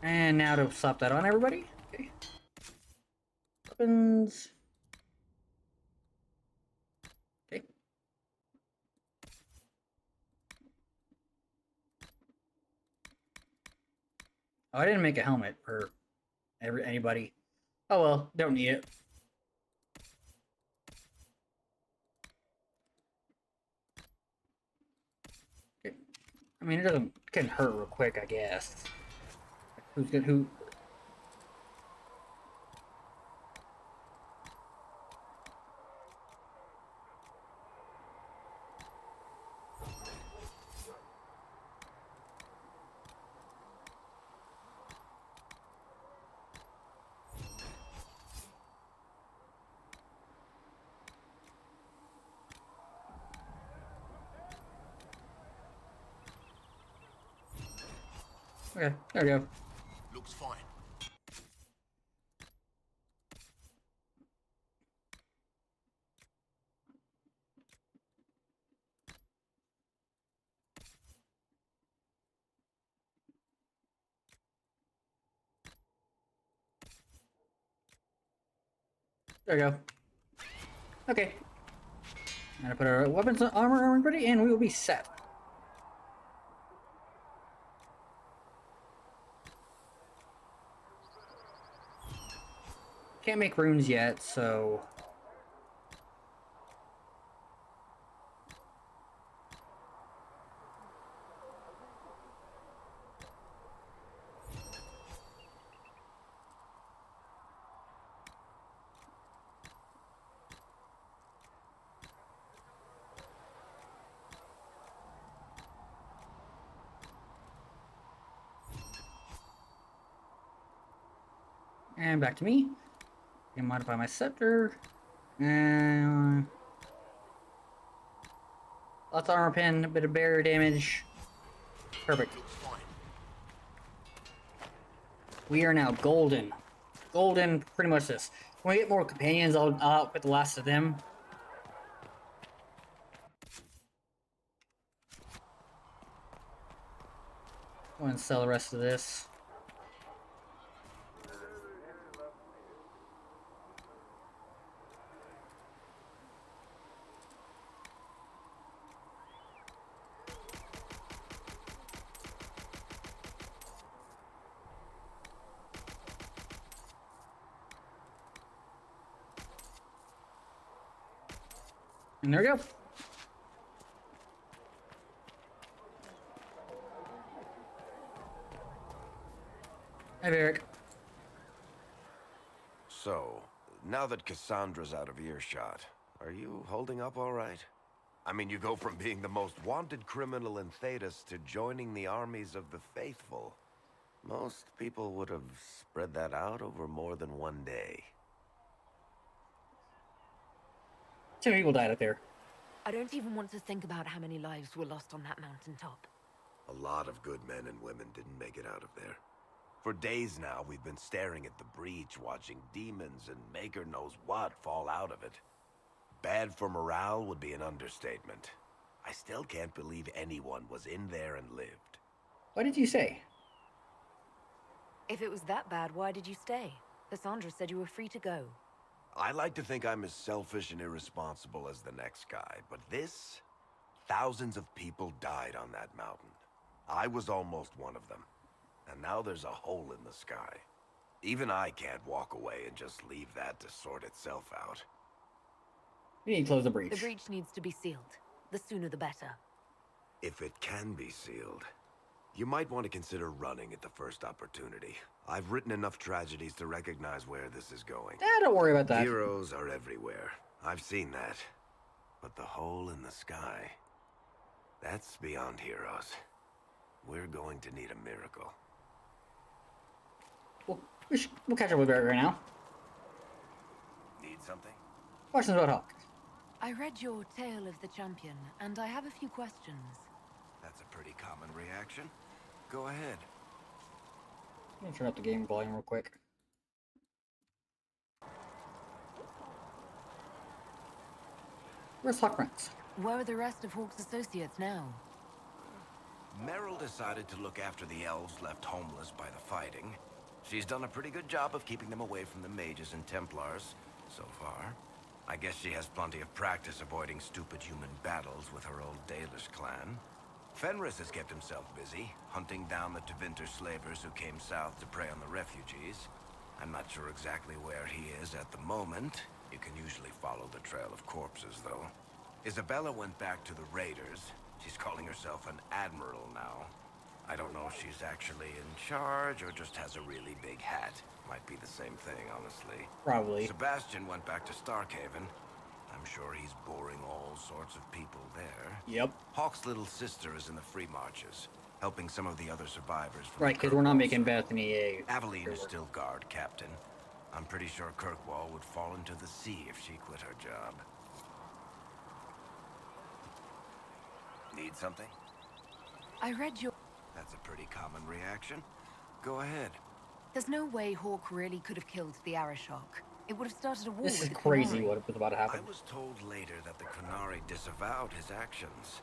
And now to slap that on everybody. Okay. Weapons. Okay. Oh, I didn't make a helmet for anybody. Oh well, don't need it. Okay. I mean, it can hurt real quick, I guess. Who's good? Who? Okay, there we go. Looks fine. There we go. Okay. I'm gonna put our weapons and armor on everybody, and we will be set. Can't make runes yet, so... And back to me. I can modify my scepter. And... lots of armor pin, a bit of barrier damage. Perfect. We are now golden. Golden, pretty much this. When we get more companions, I'll outfit the last of them. Go ahead and sell the rest of this. And there we go. Hi, Eric. So, now that Cassandra's out of earshot, are you holding up all right? I mean, you go from being the most wanted criminal in Thedas to joining the armies of the faithful. Most people would have spread that out over more than one day. Too many people died up there. I don't even want to think about how many lives were lost on that mountaintop. A lot of good men and women didn't make it out of there. For days now, we've been staring at the breach, watching demons and maker knows what fall out of it. Bad for morale would be an understatement. I still can't believe anyone was in there and lived. What did you say? If it was that bad, why did you stay? Cassandra said you were free to go. I like to think I'm as selfish and irresponsible as the next guy, but this... thousands of people died on that mountain. I was almost one of them. And now there's a hole in the sky. Even I can't walk away and just leave that to sort itself out. We need to close the breach. The breach needs to be sealed. The sooner the better. If it can be sealed, you might want to consider running at the first opportunity. I've written enough tragedies to recognize where this is going. Don't worry about that. Heroes are everywhere. I've seen that. But the hole in the sky, that's beyond heroes. We're going to need a miracle. We'll catch up with Barrett right now. Need something? Questions about Hawk. I read your Tale of the Champion, and I have a few questions. That's a pretty common reaction. Go ahead. Let me turn up the game volume real quick. Where's Hawk Prince? Where are the rest of Hawk's associates now? Meryl decided to look after the elves left homeless by the fighting. She's done a pretty good job of keeping them away from the mages and Templars, so far. I guess she has plenty of practice avoiding stupid human battles with her old Dalish clan. Fenris has kept himself busy, hunting down the Tevinter slavers who came south to prey on the refugees. I'm not sure exactly where he is at the moment. You can usually follow the trail of corpses, though. Isabella went back to the raiders. She's calling herself an admiral now. I don't know if she's actually in charge or just has a really big hat. Might be the same thing, honestly. Probably. Sebastian went back to Starkhaven. I'm sure he's boring all sorts of people there. Yep. Hawk's little sister is in the Free Marches, helping some of the other survivors from Right, because we're not making Bethany a... Aveline is still guard captain. I'm pretty sure Kirkwall would fall into the sea if she quit her job. Need something? I read your... That's a pretty common reaction. Go ahead. There's no way Hawk really could have killed the Arashok. It would have started a war This is with the crazy Qunari. what was about to happen. I was told later that the Qunari disavowed his actions.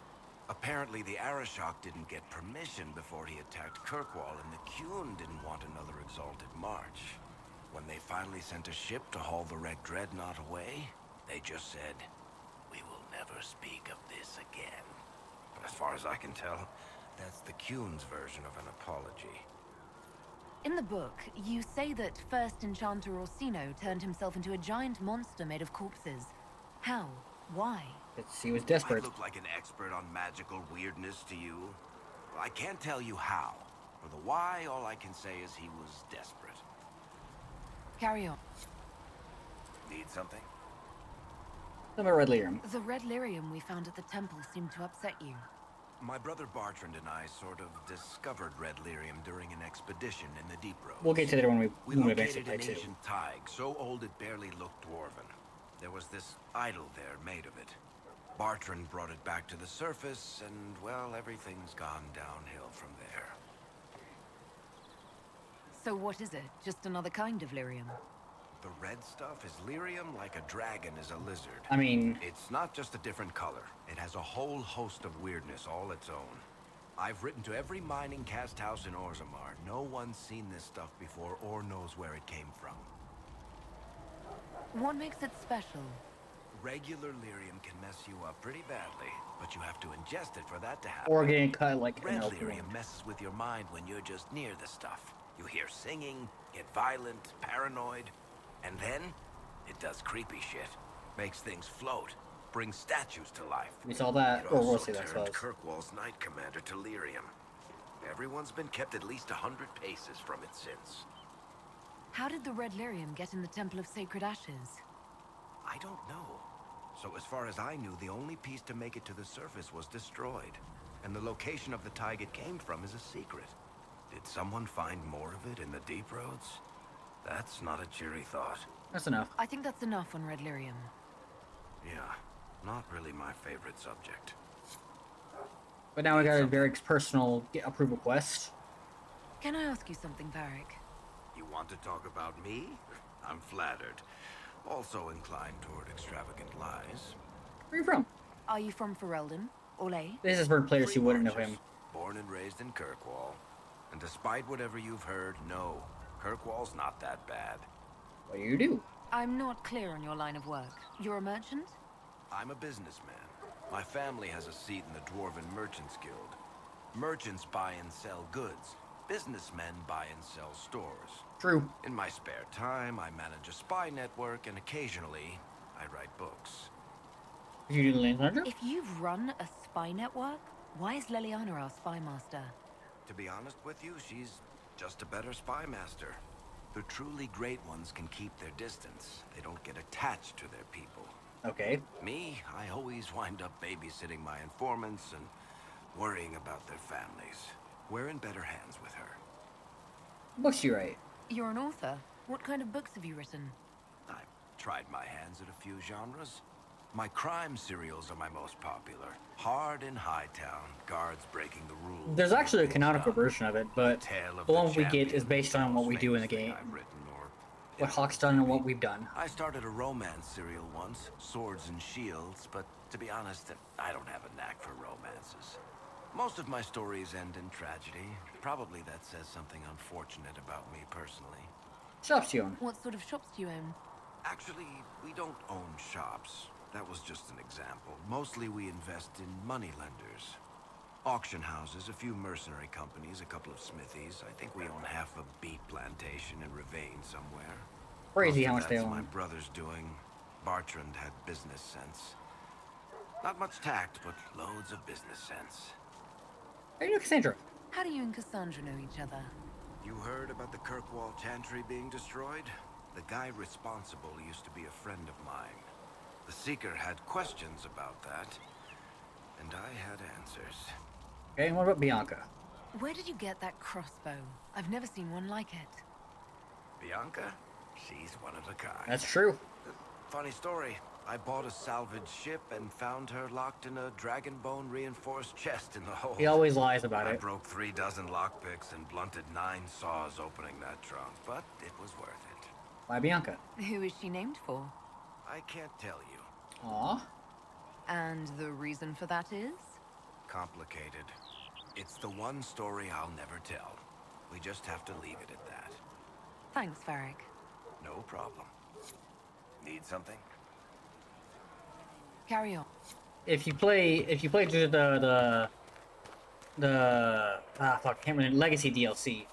Apparently the Arashok didn't get permission before he attacked Kirkwall, and the Qun didn't want another exalted march. When they finally sent a ship to haul the Red Dreadnought away, they just said, "We will never speak of this again." But as far as I can tell, that's the Qun's version of an apology. In the book, you say that first Enchanter Orsino turned himself into a giant monster made of corpses. How? Why? He was desperate. I look like an expert on magical weirdness to you. Well, I can't tell you how. For the why, all I can say is he was desperate. Carry on. Need something? I'm a red lyrium. The red lyrium we found at the temple seemed to upset you. My brother Bartrand and I sort of discovered red lyrium during an expedition in the Deep Roads. We'll get to that when we move into located Type an 2. ancient Tig, so old it barely looked dwarven. There was this idol there made of it. Bartrand brought it back to the surface, and, well, everything's gone downhill from there. So what is it? Just another kind of lyrium? The red stuff is lyrium like a dragon is a lizard. I mean... It's not just a different color. It has a whole host of weirdness all its own. I've written to every mining cast house in Orzammar. No one's seen this stuff before or knows where it came from. What makes it special? Regular lyrium can mess you up pretty badly, but you have to ingest it for that to happen. Or getting cut like Red an elk lyrium wound. messes with your mind when you're just near the stuff. You hear singing, get violent, paranoid, and then it does creepy shit. Makes things float, brings statues to life. We saw that. It Or we'll also see that. turned So Kirkwall's Knight Commander to lyrium. Everyone's been kept at least 100 paces from it since. How did the red lyrium get in the Temple of Sacred Ashes? I don't know. So as far as I knew, the only piece to make it to the surface was destroyed. And the location of the Tig it came from is a secret. Did someone find more of it in the Deep Roads? That's not a cheery thought. that's enough. I think that's enough on red lyrium. Yeah, not really my favorite subject. But now we got a Varric's personal approval quest. Can I ask you something, Varric? You want to talk about me? I'm flattered. Also inclined toward extravagant lies. Where are you from? Are you from Ferelden? Olay? This is for players who wouldn't know Marches. him. Born and raised in Kirkwall. And despite whatever you've heard, no. Kirkwall's not that bad. What do you do? I'm not clear on your line of work. You're a merchant? I'm a businessman. My family has a seat in the Dwarven Merchants Guild. Merchants buy and sell goods. Businessmen buy and sell stores. True. In my spare time, I manage a spy network, and occasionally, I write books. Did you do the Land Hunter? If you've run a spy network, why is Leliana our spy master? To be honest with you, she's Just a better spy master. The truly great ones can keep their distance. They don't get attached to their people. Okay. Me, I always wind up babysitting my informants and worrying about their families. We're in better hands with her. Books you write? You're an author. What kind of books have you written? I've tried my hands at a few genres. My crime serials are my most popular. Hard in Hightown, guards breaking the rules. There's actually a canonical version of it, but the one we get is based on what we do in the game. What Hawk's done and what we've done. I started a romance serial once, Swords and Shields, but to be honest, I don't have a knack for romances. Most of my stories end in tragedy. Probably that says something unfortunate about me personally. Shops you own? What sort of shops do you own? Actually, we don't own shops. That was just an example. Mostly we invest in money lenders. Auction houses, a few mercenary companies, a couple of smithies. I think we own half a beet plantation in Ravane somewhere. Crazy Most how of much they that's my own. brother's doing. Bartrand had business sense. Not much tact, but loads of business sense. How do you know Cassandra? How do you and Cassandra know each other? You heard about the Kirkwall Chantry being destroyed? The guy responsible used to be a friend of mine. The Seeker had questions about that, and I had answers. Okay, and what about Bianca? Where did you get that crossbow? I've never seen one like it. Bianca? She's one of a kind. That's true. Funny story. I bought a salvaged ship and found her locked in a dragon bone reinforced chest in the hold. He always lies about I it. broke 3 dozen lockpicks and blunted 9 saws opening that trunk, but it was worth it. Why Bianca? Who is she named for? I can't tell you. Aw. And the reason for that is? Complicated. It's the one story I'll never tell. We just have to leave it at that. Thanks, Varric. No problem. Need something? Carry on. If you play through the fuck, I can't remember, Legacy DLC,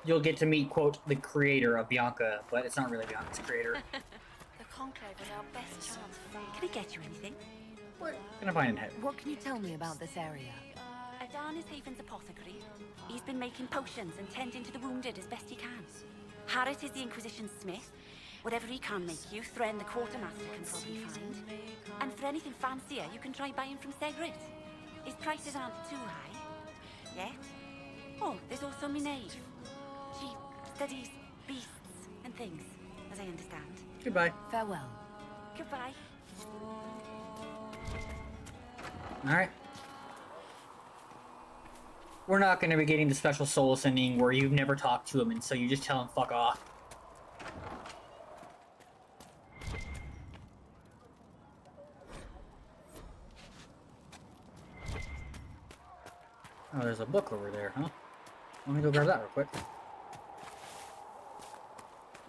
you'll get to meet, quote, the creator of Bianca, but it's not really Bianca's creator. The Conclave was our best chance. Can I get you anything? What can I find in head? What can you tell me about this area? Adan is Haven's apothecary. He's been making potions and tending to the wounded as best he can. Harrit is the Inquisition smith. Whatever he can make you, Thren the quartermaster can probably find. And for anything fancier, you can try buying from Segrit. His prices aren't too high. Yet. Oh, there's also Minave. She studies beasts and things, as I understand. Goodbye. Farewell. Goodbye. Alright. We're not going to be getting the special soul sending where you've never talked to him, and so you just tell him fuck off. Oh, there's a book over there, huh? Let me go grab that real quick.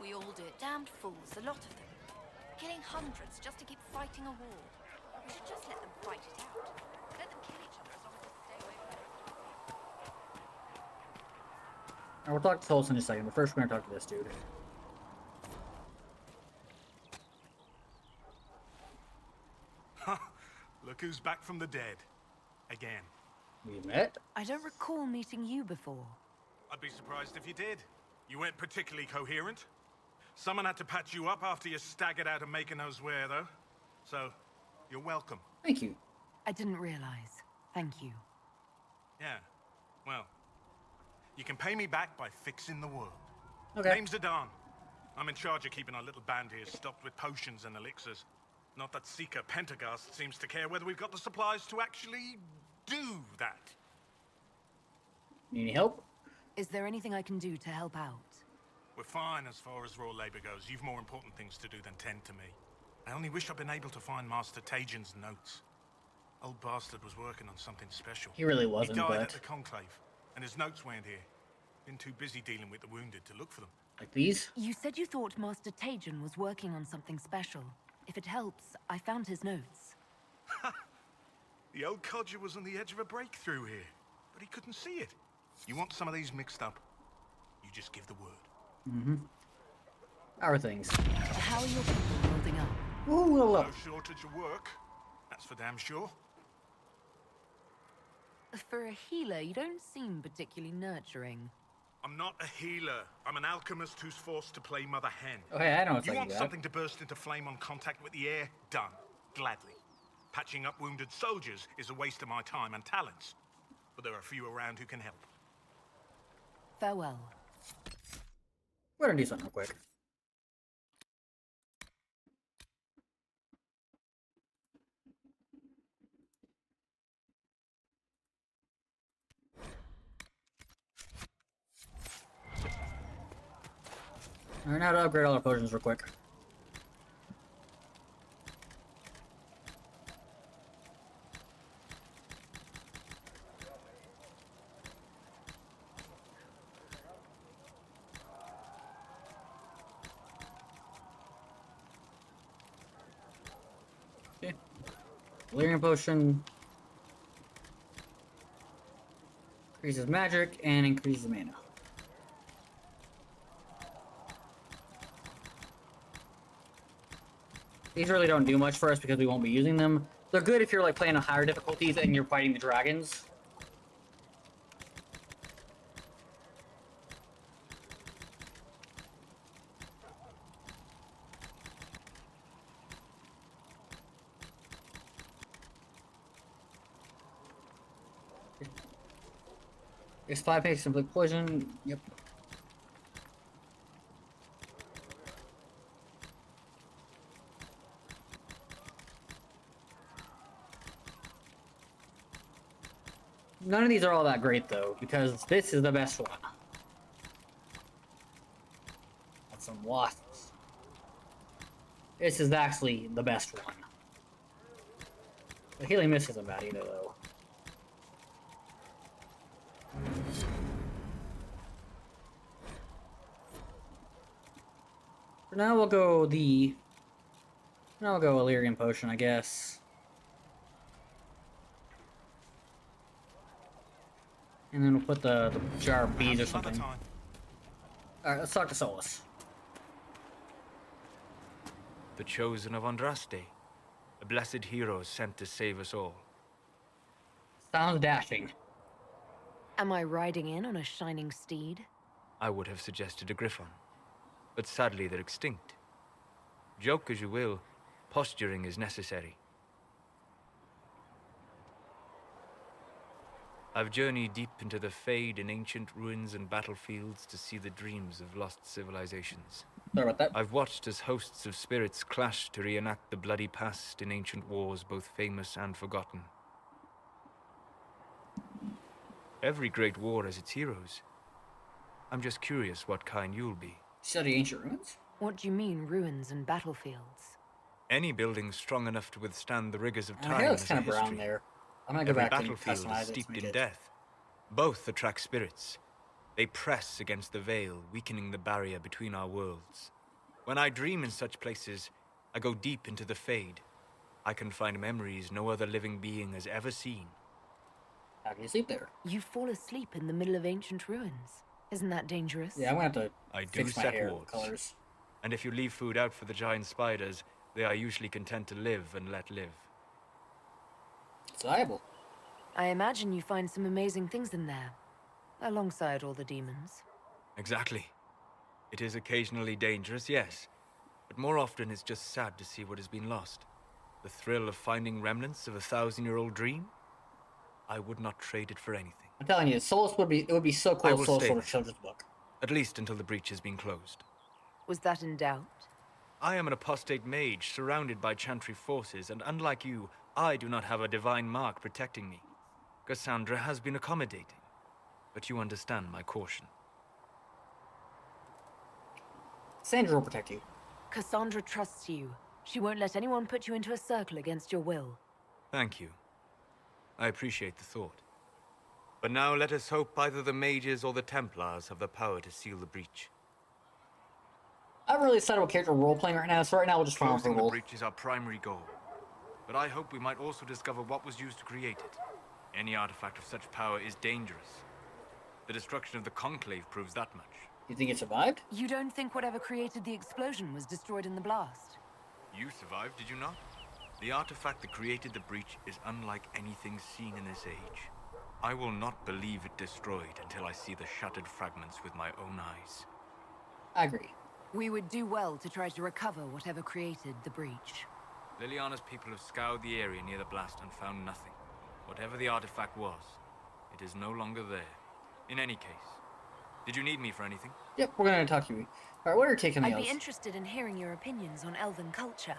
We all do it. Damned fools, a lot of them. Killing hundreds just to keep fighting a war. We should just let them fight it out. Let them kill each other as long as they stay away from it. Alright, we'll talk to Tulsa in a second, but first we're gonna talk to this dude. Look who's back from the dead. Again. We met? I don't recall meeting you before. I'd be surprised if you did. You weren't particularly coherent. Someone had to patch you up after you staggered out of making those wear, though. So, you're welcome. Thank you. I didn't realize. Thank you. Yeah. Well, you can pay me back by fixing the world. Okay. Name's Adan. I'm in charge of keeping our little band here stocked with potions and elixirs. Not that Seeker Pentagast seems to care whether we've got the supplies to actually do that. Need any help? Is there anything I can do to help out? We're fine as far as raw labor goes. You've more important things to do than tend to me. I only wish I'd been able to find Master Tajan's notes. Old bastard was working on something special. He really wasn't, He died but... at the Conclave, and his notes weren't here. Been too busy dealing with the wounded to look for them. Like these? You said you thought Master Tajan was working on something special. If it helps, I found his notes. The old codger was on the edge of a breakthrough here, but he couldn't see it. You want some of these mixed up, you just give the word. Mm-hmm. Our things. How are your people holding up? Ooh, No shortage of work, that's for damn sure. For a healer, you don't seem particularly nurturing. I'm not a healer. I'm an alchemist who's forced to play Mother Hen. Oh, hey, I know it's You like want that. something to burst into flame on contact with the air? Done. Gladly. Patching up wounded soldiers is a waste of my time and talents. But there are a few around who can help. Farewell. We're gonna do something real quick. Alright, now to upgrade all our potions real quick. Okay. Delirium potion increases magic and increases mana. These really don't do much for us because we won't be using them. They're good if you're like playing on higher difficulties and you're fighting the dragons. It's 5 pages simply poison. Yep. None of these are all that great though, because this is the best one. That's some wasps. This is actually the best one. The healing mist isn't bad either though. For now we'll go Illyrian potion, I guess. And then we'll put the jar of bees or something. Alright, let's talk to Solus. The chosen of Andraste. A blessed hero sent to save us all. Sounds dashing. Am I riding in on a shining steed? I would have suggested a griffon. But sadly they're extinct. Joke as you will, posturing is necessary. I've journeyed deep into the Fade in ancient ruins and battlefields to see the dreams of lost civilizations. Sorry about that. I've watched as hosts of spirits clash to reenact the bloody past in ancient wars, both famous and forgotten. Every great war has its heroes. I'm just curious what kind you'll be. Study ancient ruins? What do you mean, ruins and battlefields? Any building strong enough to withstand the rigors of time My hair looks has kind a of brown history. there. I'm gonna go Every back and battlefield customize is it. steeped in death. Both attract spirits. They press against the veil, weakening the barrier between our worlds. When I dream in such places, I go deep into the Fade. I can find memories no other living being has ever seen. How can you sleep there? You fall asleep in the middle of ancient ruins. Isn't that dangerous? Yeah, I'm gonna have to I do fix my set hair wards. colors. And if you leave food out for the giant spiders, they are usually content to live and let live. It's viable. I imagine you find some amazing things in there, alongside all the demons. Exactly. It is occasionally dangerous, yes. But more often it's just sad to see what has been lost. The thrill of finding remnants of a 1,000-year-old dream? I would not trade it for anything. I'm telling you, Solus would be so I cool will if Solus stay wrote a there. children's book. At least until the breach has been closed. Was that in doubt? I am an apostate mage, surrounded by Chantry forces, and unlike you, I do not have a divine mark protecting me. Cassandra has been accommodating, but you understand my caution. Sandra will protect you. Cassandra trusts you. She won't let anyone put you into a circle against your will. Thank you. I appreciate the thought. But now let us hope either the mages or the Templars have the power to seal the breach. I haven't really decided what character we're role-playing right now, so right now we'll just follow for Closing the role. breach is our primary goal. But I hope we might also discover what was used to create it. Any artifact of such power is dangerous. The destruction of the Conclave proves that much. You think it survived? You don't think whatever created the explosion was destroyed in the blast? You survived, did you not? The artifact that created the breach is unlike anything seen in this age. I will not believe it destroyed until I see the shattered fragments with my own eyes. I agree. We would do well to try to recover whatever created the breach. Liliana's people have scoured the area near the blast and found nothing. Whatever the artifact was, it is no longer there. In any case, did you need me for anything? Yep, we're gonna talk to you. Alright, what are you taking the I'd elves? be interested in hearing your opinions on elven culture.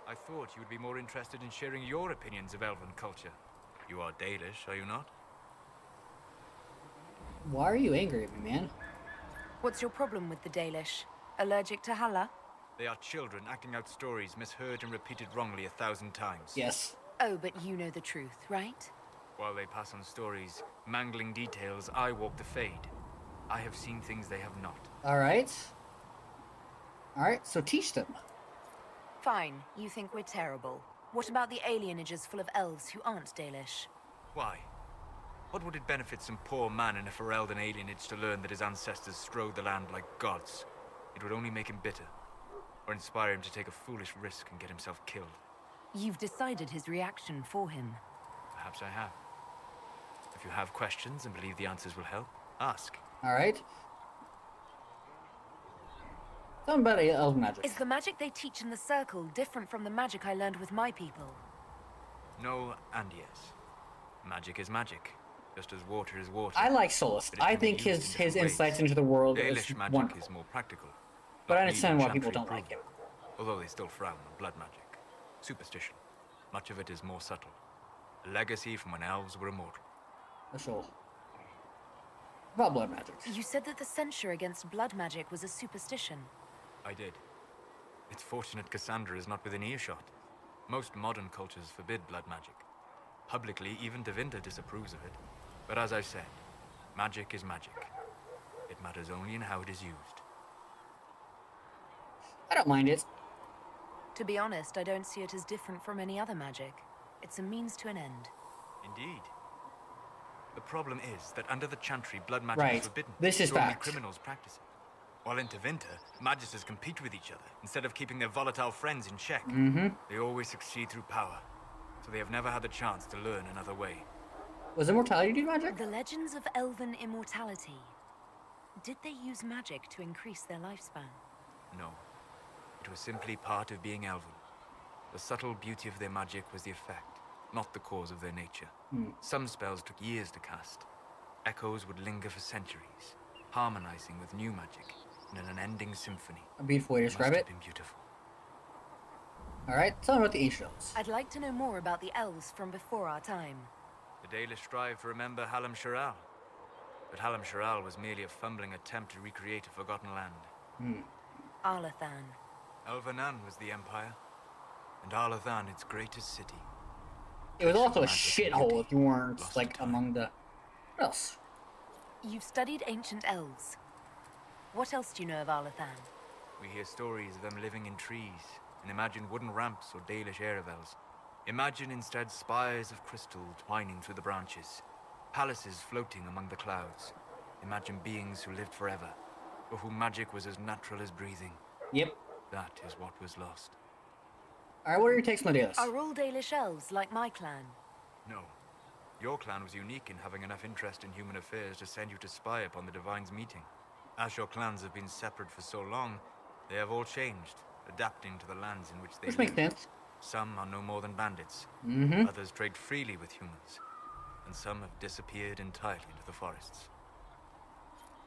I thought you would be more interested in sharing your opinions of elven culture. You are Dalish, are you not? Why are you angry at me, man? What's your problem with the Dalish? Allergic to Halla? They are children acting out stories misheard and repeated wrongly 1,000 times. Yes. Oh, but you know the truth, right? While they pass on stories, mangling details, I walk the Fade. I have seen things they have not. Alright. Alright, so teach them. Fine, you think we're terrible. What about the alienages full of elves who aren't Dalish? Why? What would it benefit some poor man in a Ferelden alienage to learn that his ancestors strode the land like gods? It would only make him bitter, or inspire him to take a foolish risk and get himself killed. You've decided his reaction for him. Perhaps I have. If you have questions and believe the answers will help, ask. Alright. Tell me about elven magic. Is the magic they teach in the Circle different from the magic I learned with my people? No and yes. Magic is magic, just as water is water. I like Solus. But it I can be think used his in different insights ways. into the world is Dalish magic wonderful. is more practical. But I not understand why needing people don't chantry like him. Although they still frown on blood magic. Superstition. Much of it is more subtle. A legacy from when elves were immortal. For sure. About blood magic. You said that the censure against blood magic was a superstition. I did. It's fortunate Cassandra is not within earshot. Most modern cultures forbid blood magic. Publicly, even Devinter disapproves of it. But as I said, magic is magic. It matters only in how it is used. I don't mind it. To be honest, I don't see it as different from any other magic. It's a means to an end. Indeed. The problem is that under the Chantry, blood magic Right. is forbidden. This is So only fact. criminals practice it. While in Tevinter, magisters compete with each other instead of keeping their volatile friends in check. Mm-hmm. They always succeed through power, so they have never had the chance to learn another way. Was immortality due to magic? The legends of elven immortality. Did they use magic to increase their lifespan? No. It was simply part of being elven. The subtle beauty of their magic was the effect, not the cause of their nature. Some spells took years to cast. Echoes would linger for centuries, harmonizing with new magic in an unending symphony. A beautiful way to describe Must it. have been beautiful. Alright, tell me about the ancient elves. I'd like to know more about the elves from before our time. The Dalish strive to remember Hallam Shiral. But Hallam Shiral was merely a fumbling attempt to recreate a forgotten land. Arlathan. Elvanan was the empire, and Arlathan its greatest city. It was also a Magic and shithole beauty. if you weren't, Lost like, to time. among the... What else? You've studied ancient elves. What else do you know of Arlathan? We hear stories of them living in trees, and imagine wooden ramps or Dalish Erebels. Imagine instead spires of crystal twining through the branches, palaces floating among the clouds. Imagine beings who lived forever, for whom magic was as natural as breathing. Yep. That is what was lost. Alright, what are your takes on the Dalish? Are all Dalish elves like my clan? No. Your clan was unique in having enough interest in human affairs to send you to spy upon the Divine's meeting. As your clans have been separate for so long, they have all changed, adapting to the lands in which they Which live. makes sense. Some are no more than bandits. Mm-hmm. Others trade freely with humans. And some have disappeared entirely into the forests.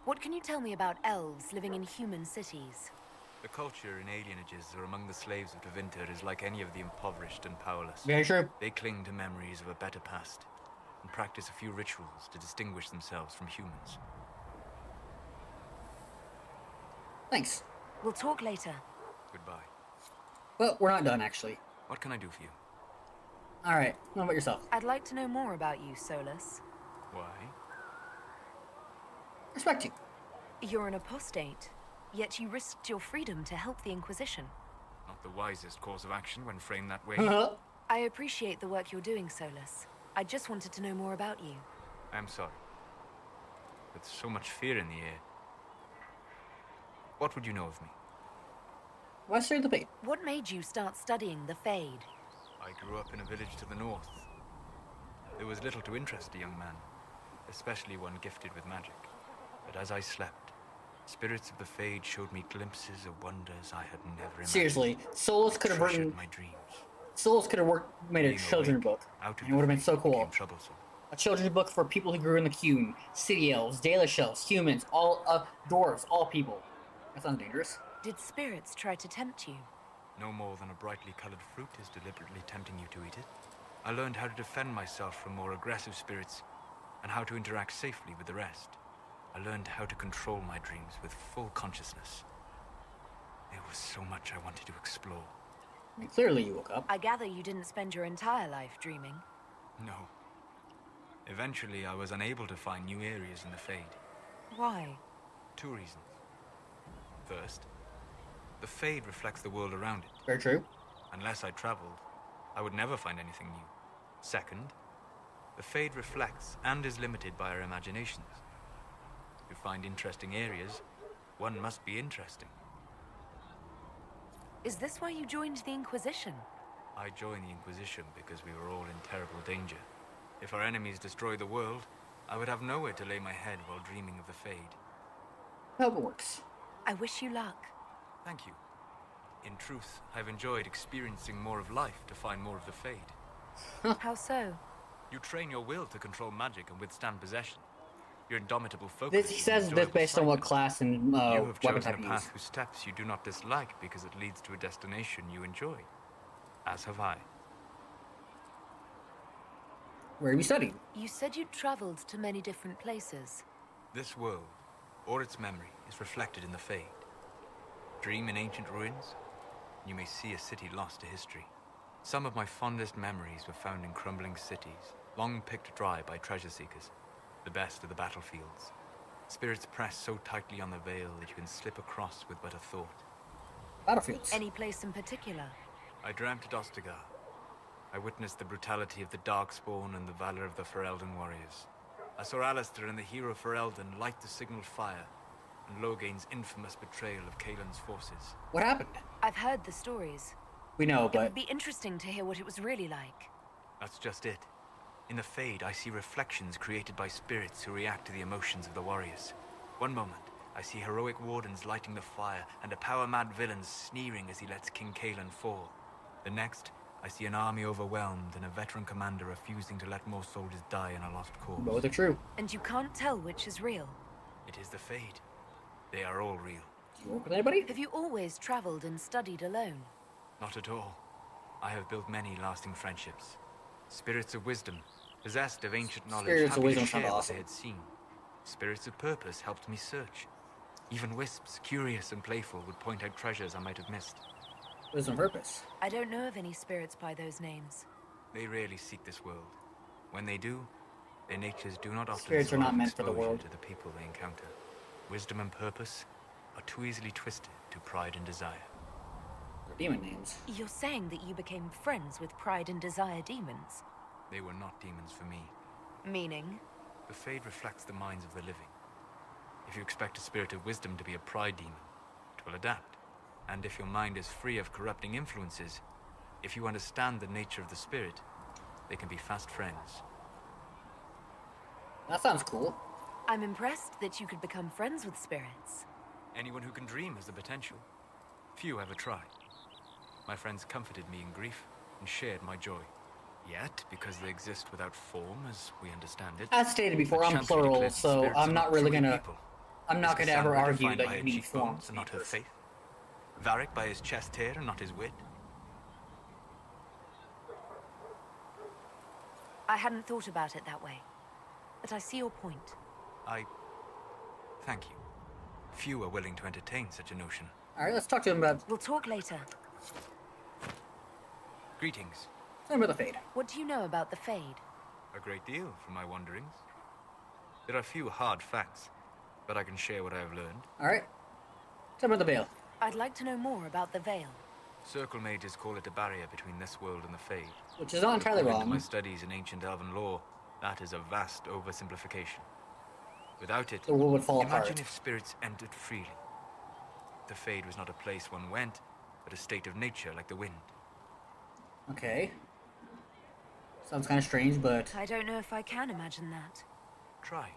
What can you tell me about elves living in human cities? The culture in alienages or among the slaves of Tevinter is like any of the impoverished and powerless. Very true. They cling to memories of a better past and practice a few rituals to distinguish themselves from humans. Thanks. We'll talk later. Goodbye. Well, we're not done, actually. What can I do for you? Alright, what about yourself? I'd like to know more about you, Solus. Why? Respect you. You're an apostate, yet you risked your freedom to help the Inquisition. Not the wisest course of action when framed that way. I appreciate the work you're doing, Solus. I just wanted to know more about you. I'm sorry. With so much fear in the air. What would you know of me? Why study the Fade? What made you start studying the Fade? I grew up in a village to the north. There was little to interest a young man. especially one gifted with magic. But as I slept, spirits of the Fade showed me glimpses of wonders I had never imagined. Seriously, Souls could have written. My dreams. Souls could have made a Being children's awake, book. out of And it would have been so cool. became troublesome. A children's book for people who grew in the Cune. City elves, Dalish elves, humans, all dwarves, all people. That sounds dangerous. Did spirits try to tempt you? No more than a brightly colored fruit is deliberately tempting you to eat it. I learned how to defend myself from more aggressive spirits, and how to interact safely with the rest. I learned how to control my dreams with full consciousness. There was so much I wanted to explore. I mean, clearly you woke up. I gather you didn't spend your entire life dreaming. No. Eventually, I was unable to find new areas in the Fade. Why? 2 reasons. First, the Fade reflects the world around it. Very true. Unless I traveled, I would never find anything new. Second, the Fade reflects and is limited by our imaginations. To find interesting areas, one must be interesting. Is this why you joined the Inquisition? I joined the Inquisition because we were all in terrible danger. If our enemies destroy the world, I would have nowhere to lay my head while dreaming of the Fade. Hope it works. I wish you luck. Thank you. In truth, I've enjoyed experiencing more of life to find more of the Fade. How so? You train your will to control magic and withstand possession. Your indomitable focus. He says this based on what class and you have weapon chosen type a you path use. whose steps you do not dislike because it leads to a destination you enjoy. As have I. Where have you studied? You said you'd traveled to many different places. This world, or its memory, is reflected in the Fade. Dream in ancient ruins, you may see a city lost to history. Some of my fondest memories were found in crumbling cities, long picked dry by treasure seekers. The best of the battlefields. Spirits press so tightly on the veil that you can slip across with but a thought. Battlefields. Any place in particular? I dreamt at Ostagar. I witnessed the brutality of the Darkspawn and the valor of the Ferelden warriors. I saw Alistair and the hero Ferelden light the signal fire, and Logain's infamous betrayal of Kaelin's forces. What happened? I've heard the stories. We know, It but would be interesting to hear what it was really like. That's just it. In the Fade, I see reflections created by spirits who react to the emotions of the warriors. One moment, I see heroic wardens lighting the fire, and a power-mad villain sneering as he lets King Kaelin fall. The next, I see an army overwhelmed and a veteran commander refusing to let more soldiers die in a lost cause. both are true. And you can't tell which is real. It is the Fade. They are all real. Do you work with anybody? Have you always traveled and studied alone? Not at all. I have built many lasting friendships. Spirits of wisdom, possessed of ancient knowledge, Spirits of happy wisdom to share sound what awesome. they had seen. Spirits of purpose helped me search. Even wisps, curious and playful, would point out treasures I might have missed. Wisdom purpose. I don't know of any spirits by those names. They rarely seek this world. When they do, their natures do not often Spirits are not survive meant for the exposure world. to the people they encounter. Wisdom and purpose are too easily twisted to pride and desire. They're demon names. You're saying that you became friends with Pride and Desire demons? They were not demons for me. Meaning? The Fade reflects the minds of the living. If you expect a spirit of wisdom to be a pride demon, it will adapt. And if your mind is free of corrupting influences, if you understand the nature of the spirit, they can be fast friends. That sounds cool. I'm impressed that you could become friends with spirits. Anyone who can dream has the potential. Few ever try. My friends comforted me in grief and shared my joy. Yet, because they exist without form, as we understand it... As stated before, I'm plural, so I'm not really gonna... I'm not gonna ever argue that you need form and not her faith. Varric by his chest hair and not his wit. I hadn't thought about it that way, but I see your point. Thank you. Few are willing to entertain such a notion. Alright, let's talk to him about... We'll talk later. Greetings. Tell me about the Fade. What do you know about the Fade? A great deal from my wanderings. There are few hard facts, but I can share what I have learned. Alright. Tell me about the Veil. I'd like to know more about the Veil. Circle mages call it a barrier between this world and the Fade. Which is not entirely According to wrong. my studies in ancient elven lore, that is a vast oversimplification. Without it, The world would fall imagine apart. if spirits entered freely. The Fade was not a place one went, but a state of nature like the wind. Okay. Sounds kind of strange, but... I don't know if I can imagine that. Try.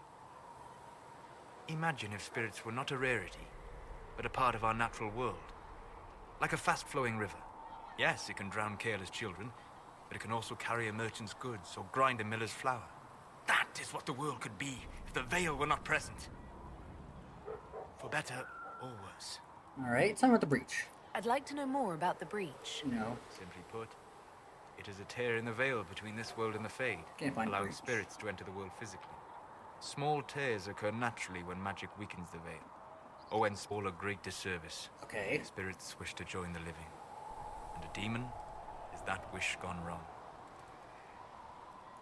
Imagine if spirits were not a rarity, but a part of our natural world. Like a fast-flowing river. Yes, it can drown careless children, but it can also carry a merchant's goods or grind a miller's flour. That is what the world could be if the Veil were not present. For better or worse. Alright, tell me about the breach. I'd like to know more about the breach. No. Simply put, it is a tear in the veil between this world and the Fade, allowing spirits to enter the world physically. Small tears occur naturally when magic weakens the veil, or when all a great disservice. Okay. Spirits wish to join the living, and a demon is that wish gone wrong.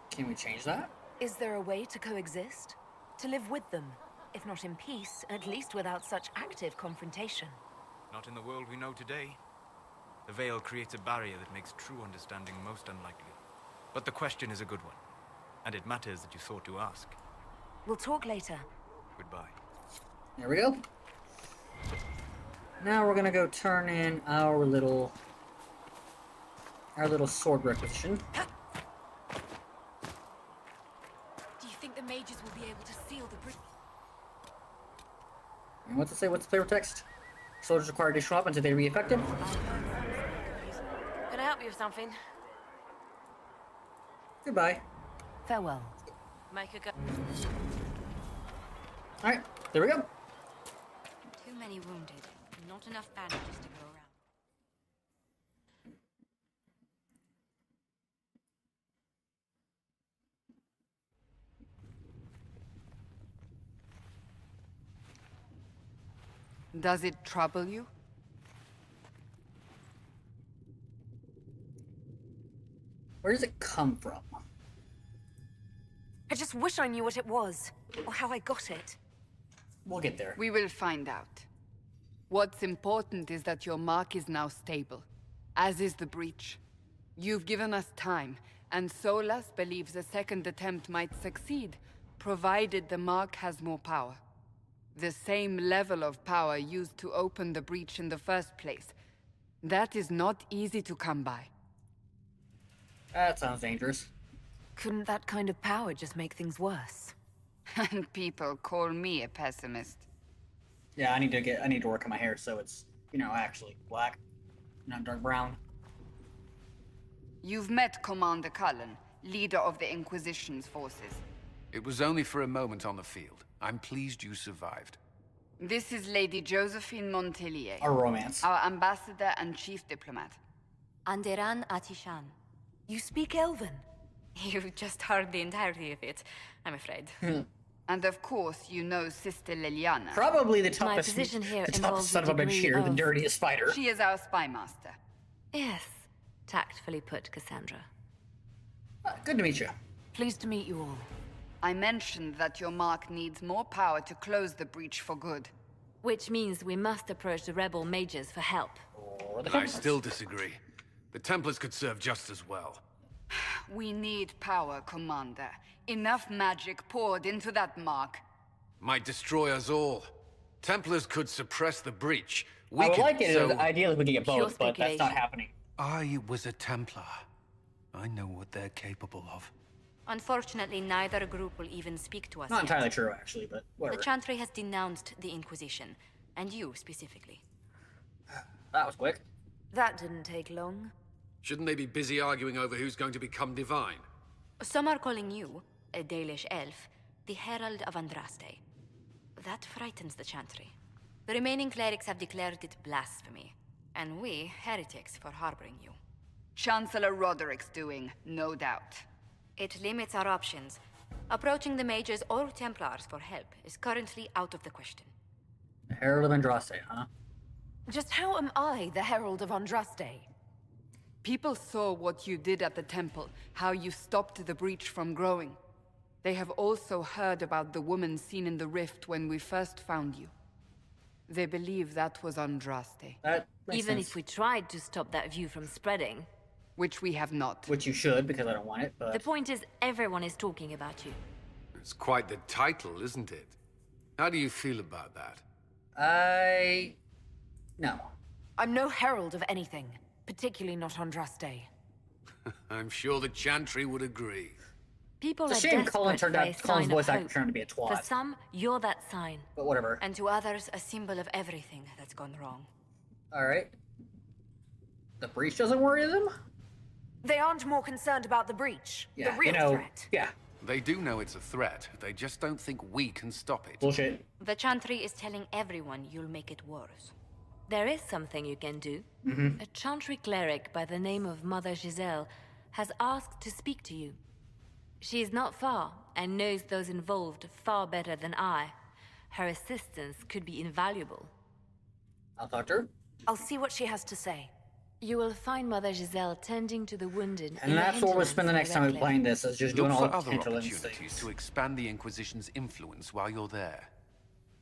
Can we change that? Is there a way to coexist? To live with them? If not in peace, at least without such active confrontation. Not in the world we know today. The veil creates a barrier that makes true understanding most unlikely. But the question is a good one, and it matters that you thought to ask. We'll talk later. Goodbye. There we go. Now we're gonna go turn in our little sword requisition. Do you think the mages will be able to seal the bridge? And what's it say? What's the flavor text? Soldiers require additional weapons until they be effective. Can I help you with something? Goodbye. Farewell. Make a go. Alright, there we go. Too many wounded. Not enough bandages to go around. Does it trouble you? Where does it come from? I just wish I knew what it was, or how I got it. We'll get there. We will find out. What's important is that your mark is now stable, as is the breach. You've given us time, and Solas believes a second attempt might succeed, provided the mark has more power. The same level of power used to open the breach in the first place. That is not easy to come by. That sounds dangerous. Couldn't that kind of power just make things worse? And people call me a pessimist. Yeah, I need to work on my hair so it's, actually black, not dark brown. You've met Commander Cullen, leader of the Inquisition's forces. It was only for a moment on the field. I'm pleased you survived. This is Lady Josephine Montelier. Our romance. Our ambassador and chief diplomat. Anderan Atishan. You speak Elven? You've just heard the entirety of it, I'm afraid. And of course, you know Sister Liliana. Probably the toughest, My position here the toughest involves son of a bitch here, the dirtiest fighter. She is our spy master. Yes, tactfully put, Cassandra. Good to meet you. Pleased to meet you all. I mentioned that your mark needs more power to close the breach for good. Which means we must approach the rebel mages for help. I still disagree. The Templars could serve just as well. We need power, Commander. Enough magic poured into that mark. Might destroy us all. Templars could suppress the breach. I would like it ideally we could get both, but that's not happening. I was a Templar. I know what they're capable of. Unfortunately, neither group will even speak to us Not yet. entirely true, actually, but whatever. The Chantry has denounced the Inquisition, and you specifically. That was quick. That didn't take long. Shouldn't they be busy arguing over who's going to become divine? Some are calling you, a Dalish elf, the Herald of Andraste. That frightens the Chantry. The remaining clerics have declared it blasphemy, and we, heretics, for harboring you. Chancellor Roderick's doing, no doubt. It limits our options. Approaching the mages or Templars for help is currently out of the question. The Herald of Andraste, huh? Just how am I the Herald of Andraste? People saw what you did at the temple, how you stopped the breach from growing. They have also heard about the woman seen in the rift when we first found you. They believe that was Andraste. That makes Even sense. if we tried to stop that view from spreading. Which we have not. Which you should, because I don't want it, but... The point is, everyone is talking about you. It's quite the title, isn't it? How do you feel about that? No. I'm no herald of anything, particularly not Andraste. I'm sure the Chantry would agree. People It's a are shame desperate for a Colin's sign voice of actor hope. turned to be a twat. For some, you're that sign. But whatever. And to others, a symbol of everything that's gone wrong. Alright. The breach doesn't worry them? They aren't more concerned about the breach. Yeah, the real threat. Yeah. They do know it's a threat. They just don't think we can stop it. Bullshit. The Chantry is telling everyone you'll make it worse. There is something you can do. A Chantry cleric by the name of Mother Giselle has asked to speak to you. She is not far and knows those involved far better than I. Her assistance could be invaluable. I'll talk to her. I'll see what she has to say. You will find Mother Giselle tending to the wounded. And that's where we'll spend the next time we playing this, is just doing Look all for the other hinterlands opportunities things. to expand the Inquisition's influence while you're there.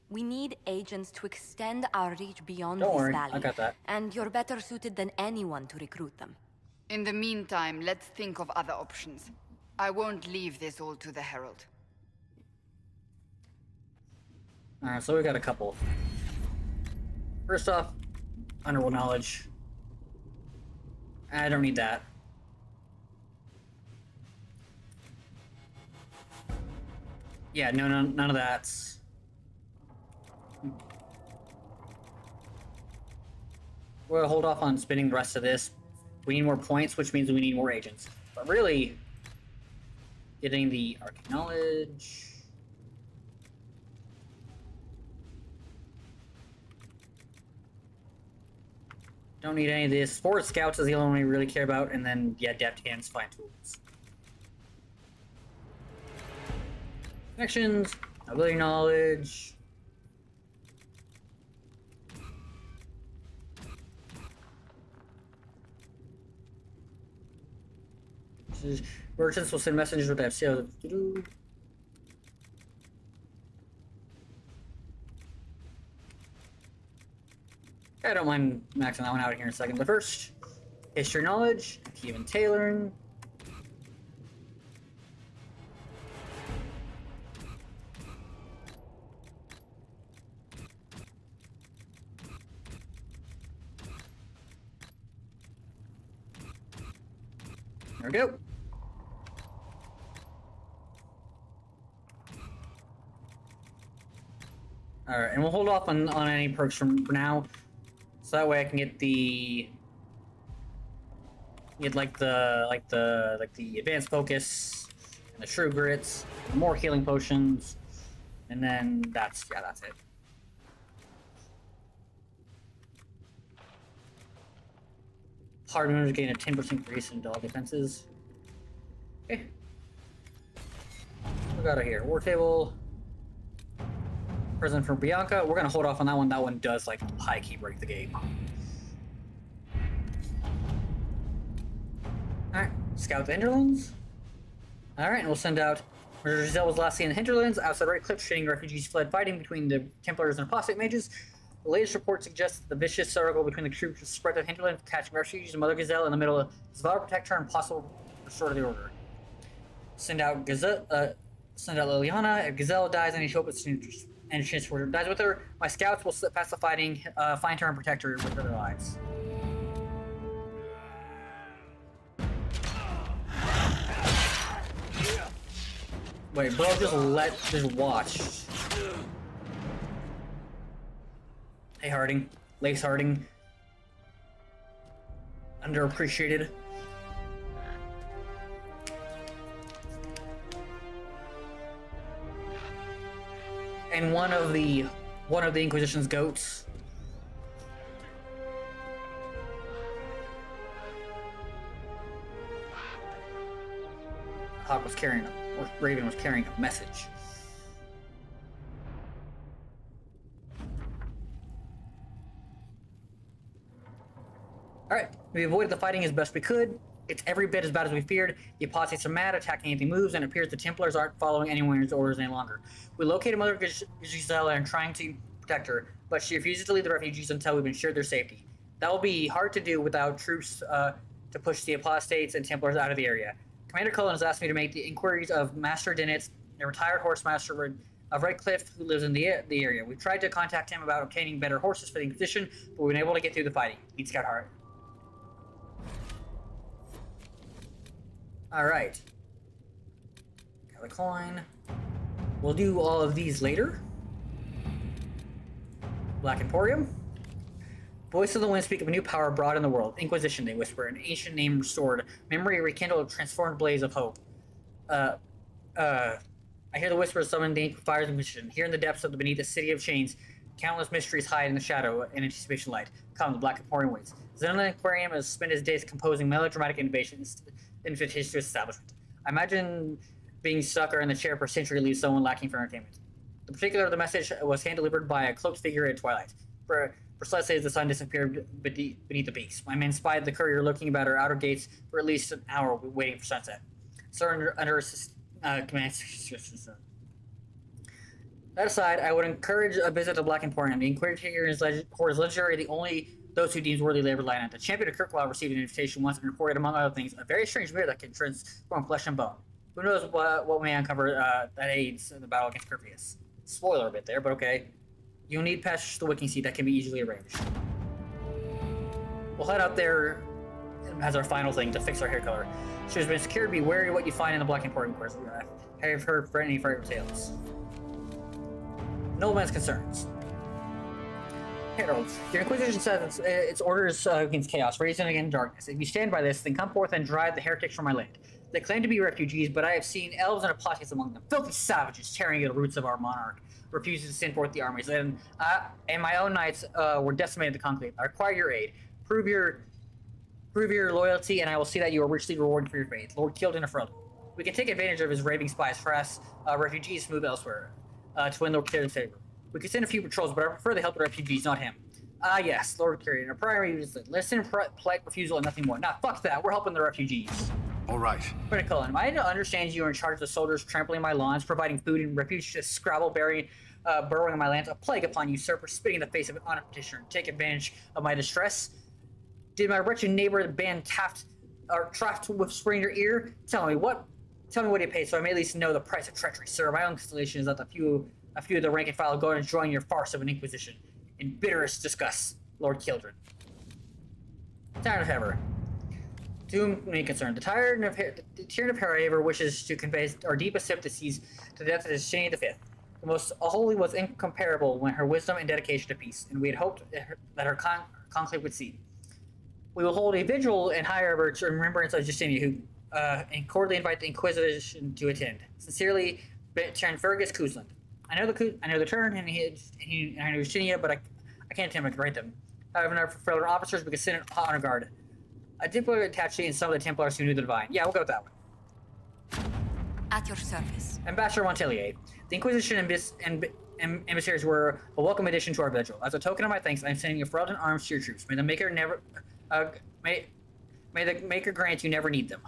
We need agents to extend our reach beyond Don't this worry, valley. I got that. And you're better suited than anyone to recruit them. In the meantime, let's think of other options. I won't leave this all to the Herald. Alright, so we got a couple. First off, underworld knowledge. I don't need that. Yeah, no, none of that. We'll hold off on spending the rest of this. We need more points, which means we need more agents. But really, getting the arcane knowledge. Don't need any of this. Forward scouts is the only one we really care about, and then, yeah, deft hands, fine tools. Connections, ability knowledge. Merchants will send messengers with FCO. I don't mind maxing that one out here in a second, but first, history knowledge, Kevin Taylor. There we go. Alright, and we'll hold off on any perks for now. So that way I can get the the advanced focus and the true grits, more healing potions, and then that's it. Hard gain a 10% increase in dog defenses. Okay. What we got here? War table. Present from Bianca. We're gonna hold off on that one. That one does like high key break the game. Alright, scout the hinterlands. Alright, and we'll send out Giselle was last seen in the hinterlands. Outside Right Cliff, shooting refugees fled fighting between the Templars and apostate mages. The latest report suggests that the vicious struggle between the troops spread to the hinterlands, catching refugees and Mother Gazelle in the middle of Zvar protect her and possible restore to the order. Send out Liliana. If Gazelle dies, any hope and chance for her dies with her, my scouts will slip past the fighting, find her and protect her with their lives. Wait, bro, just watch. Hey, Harding. Lace Harding. Underappreciated. And one of the Inquisition's goats. Hawk was carrying or Raven was carrying a message. Alright, we avoided the fighting as best we could. It's every bit as bad as we feared. The apostates are mad, attacking anything moves, and it appears the Templars aren't following anyone's orders any longer. We located Mother Giselle and are trying to protect her, but she refuses to leave the refugees until we've ensured their safety. That will be hard to do without troops to push the apostates and Templars out of the area. Commander Cullen has asked me to make the inquiries of Master Dennett, a retired horse master of Red Cliff who lives in the area. We've tried to contact him about obtaining better horses for the Inquisition, but we've been able to get through the fighting. Need Scout Heart. Alright. Got a coin. We'll do all of these later. Black Emporium. Voice of the Wind speak of a new power brought in the world. Inquisition, they whisper. An ancient name restored. Memory rekindled, transformed blaze of hope. I hear the whispers summon the ancient fires of Inquisition. Here in the depths of the beneath the city of chains, countless mysteries hide in the shadow and anticipation light. Come, the Black Emporium waits. Zenland Aquarium has spent his days composing melodramatic innovations in fictitious establishment. I imagine being stuck or in the chair for a century leaves someone lacking for entertainment. The particular of the message was hand-delivered by a cloaked figure at twilight. Precisely as the sun disappeared beneath the peaks. My men spied the courier looking about our outer gates for at least an hour waiting for sunset. Sir, under command. That aside, I would encourage a visit to Black Emporium. The Inquisitor is legendary, the only those who deems worthy labor line. The champion of Kirkwall received an invitation once and reported, among other things, a very strange mirror that can transform flesh and bone. Who knows what may uncover that aids in the battle against Curpius. Spoiler a bit there, but okay. You'll need past the wicking seat that can be easily arranged. We'll head out there as our final thing to fix our hair color. She has been secured. Be wary of what you find in the Black Emporium course. I have heard for any fairy tales. No man's concerns. Herald, your Inquisition says its orders against chaos, raising against darkness. If you stand by this, then come forth and drive the heretics from my land. They claim to be refugees, but I have seen elves and Apotheos among them. Filthy savages tearing at the roots of our monarch. Refuses to send forth the armies, and my own knights were decimated at the conclave. I require your aid. Prove your loyalty, and I will see that you are richly rewarded for your faith. Lord Kilden of Ferelden. We can take advantage of his raving spies, harass refugees to move elsewhere, to win Lord Kilden's favor. We could send a few patrols, but I prefer the help of the refugees, not him. Yes, Lord Kilden. Our primary is listen, polite refusal, and nothing more. Nah, fuck that. We're helping the refugees. All right. Brenda Cullen, I understand you are in charge of the soldiers trampling my lawns, providing food and refuge to Scrabble, burrowing in my lands. A plague upon you, sir, for spitting in the face of an honest petitioner. Take advantage of my distress. Did my wretched neighbor band trapped whisper in your ear? Tell me what you paid, so I may at least know the price of treachery, sir. My own consolation is that a few of the rank and file go and join your farce of an Inquisition. In bitterest disgust, Lord Kildren. Tired of ever. To whom may concern. The tyrant of Heraever wishes to convey our deepest sympathies to the death of Shani V. The most holy was incomparable when her wisdom and dedication to peace, and we had hoped that her conclave would see. We will hold a vigil in Heraever to remembrance of Justinia, who and cordially invite the Inquisition to attend. Sincerely, Baron Fergus Kuzland. I know the turn, and I know Justinia, but I can't tell him to write them. However, for other officers, we can send an honor guard. A Templar attaché and some of the Templars who knew the Divine. Yeah, we'll go with that one. At your service. Ambassador Montelier. The Inquisition and emissaries were a welcome addition to our vigil. As a token of my thanks, I am sending a Ferelden arms to your troops. May the Maker grant you never need them.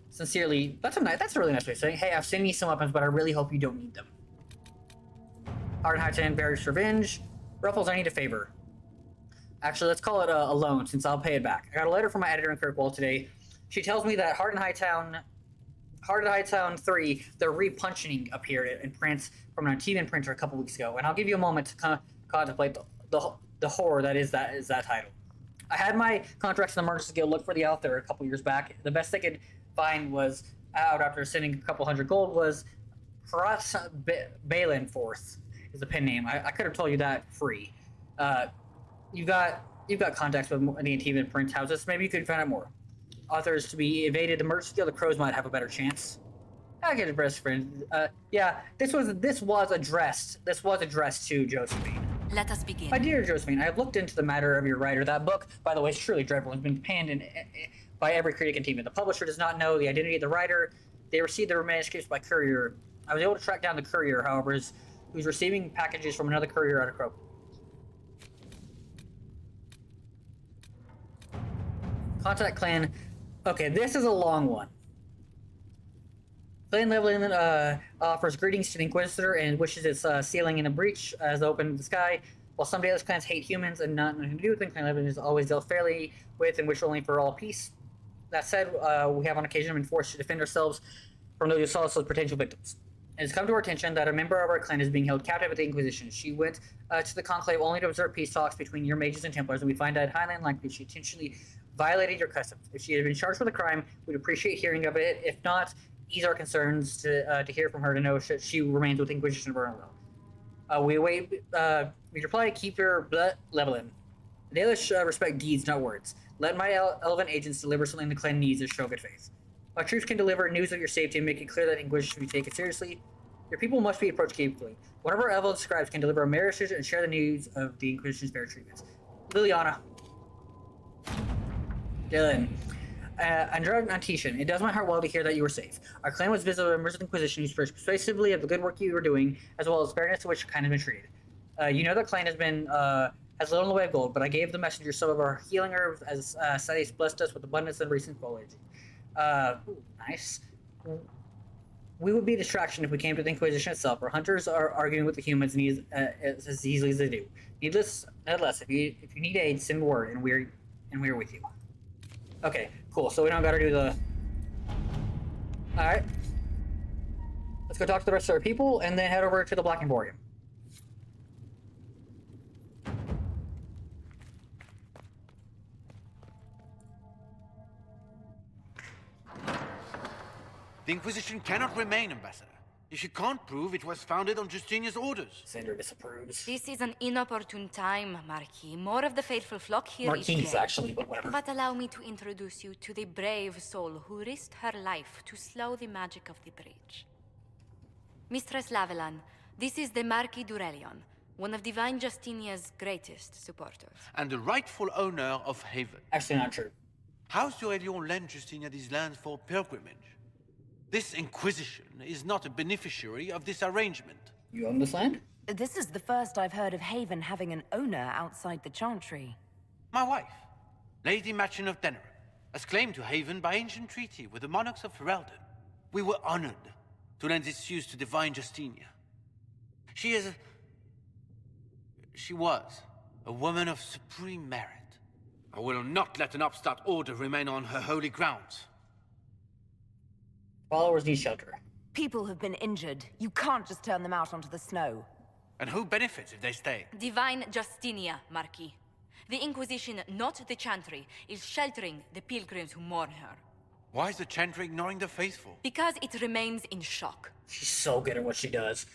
Sincerely, that's a really nice way of saying, hey, I'm sending you some weapons, but I really hope you don't need them. Hardenheighton bears revenge. Ruffles, I need a favor. Actually, let's call it a loan, since I'll pay it back. I got a letter from my editor in Kirkwall today. She tells me that Hardenheightown 3, the repunching appeared in print from an Antivan printer a couple weeks ago, and I'll give you a moment to contemplate the horror that is that title. I had my contracts in the Merchants Guild look for the author a couple years back. The best they could find was out after sending a couple hundred gold was Paras Balenforth is the pen name. I could have told you that free. You've got contacts with the Antivan print houses. Maybe you could find out more. Authors to be evaded. The Merchants Guild, the Crows might have a better chance. I get a best friend. Yeah, this was addressed to Josephine. Let us begin. My dear Josephine, I have looked into the matter of your writer. That book, by the way, is truly dreadful and has been panned by every critic and team. The publisher does not know the identity of the writer. They received their manuscripts by courier. I was able to track down the courier, however, who's receiving packages from another courier out of Crow. Contact Clan. Okay, this is a long one. Clan Leveling offers greetings to the Inquisitor and wishes its sealing in a breach as open to the sky. While some Daedalus clans hate humans and nothing to do with them, Clan Leveling is always dealt fairly with and wish only for all peace. That said, we have on occasion been forced to defend ourselves from those who saw us as potential victims. It has come to our attention that a member of our clan is being held captive at the Inquisition. She went to the Conclave only to observe peace talks between your mages and Templars, and we find that highly unlikely she intentionally violated your customs. If she had been charged with a crime, we'd appreciate hearing of it. If not, ease our concerns to hear from her to know that she remains with Inquisition of her own will. We await. We reply. Keep your blood leveling. The others respect deeds, not words. Let my elven agents deliver something the clan needs to show good faith. My troops can deliver news of your safety and make it clear that Inquisition should be taken seriously. Your people must be approached capably. One of our elven scribes can deliver a message and share the news of the Inquisition's fair treatment. Liliana. Dylan. Andrea Nantishan, it does my heart well to hear that you were safe. Our clan was visited by members of the Inquisition who spoke persuasively of the good work you were doing, as well as fairness to which your kind has been treated. You know the clan has little in the way of gold, but I gave the messenger some of our healing herbs as Sadius blessed us with abundance and recent foliage. Nice. We would be a distraction if we came to the Inquisition itself. Our hunters are arguing with the humans as easily as they do. Needless, if you need aid, send word, and we're with you. Okay, cool. So we don't gotta do the. All right. Let's go talk to the rest of our people, and then head over to the Black Emporium. The Inquisition cannot remain, Ambassador, if you can't prove it was founded on Justinia's orders. Sandra disapproves. This is an inopportune time, Marquis. More of the faithful flock here Marquis, is dead. actually, but whatever. But allow me to introduce you to the brave soul who risked her life to slow the magic of the breach. Mistress Lavelan, this is the Marquis d'Aurelion, one of Divine Justinia's greatest supporters. And the rightful owner of Haven. Actually not true. How's d'Aurelion lend Justinia these lands for pilgrimage? This Inquisition is not a beneficiary of this arrangement. You own this land? This is the first I've heard of Haven having an owner outside the Chantry. My wife, Lady Machin of Denerim, has claimed to Haven by ancient treaty with the monarchs of Ferelden. We were honored to lend its use to Divine Justinia. She was a woman of supreme merit. I will not let an upstart order remain on her holy grounds. Followers need shelter. People have been injured. You can't just turn them out onto the snow. And who benefits if they stay? Divine Justinia, Marquis. The Inquisition, not the Chantry, is sheltering the pilgrims who mourn her. Why is the Chantry ignoring the faithful? Because it remains in shock. She's so good at what she does.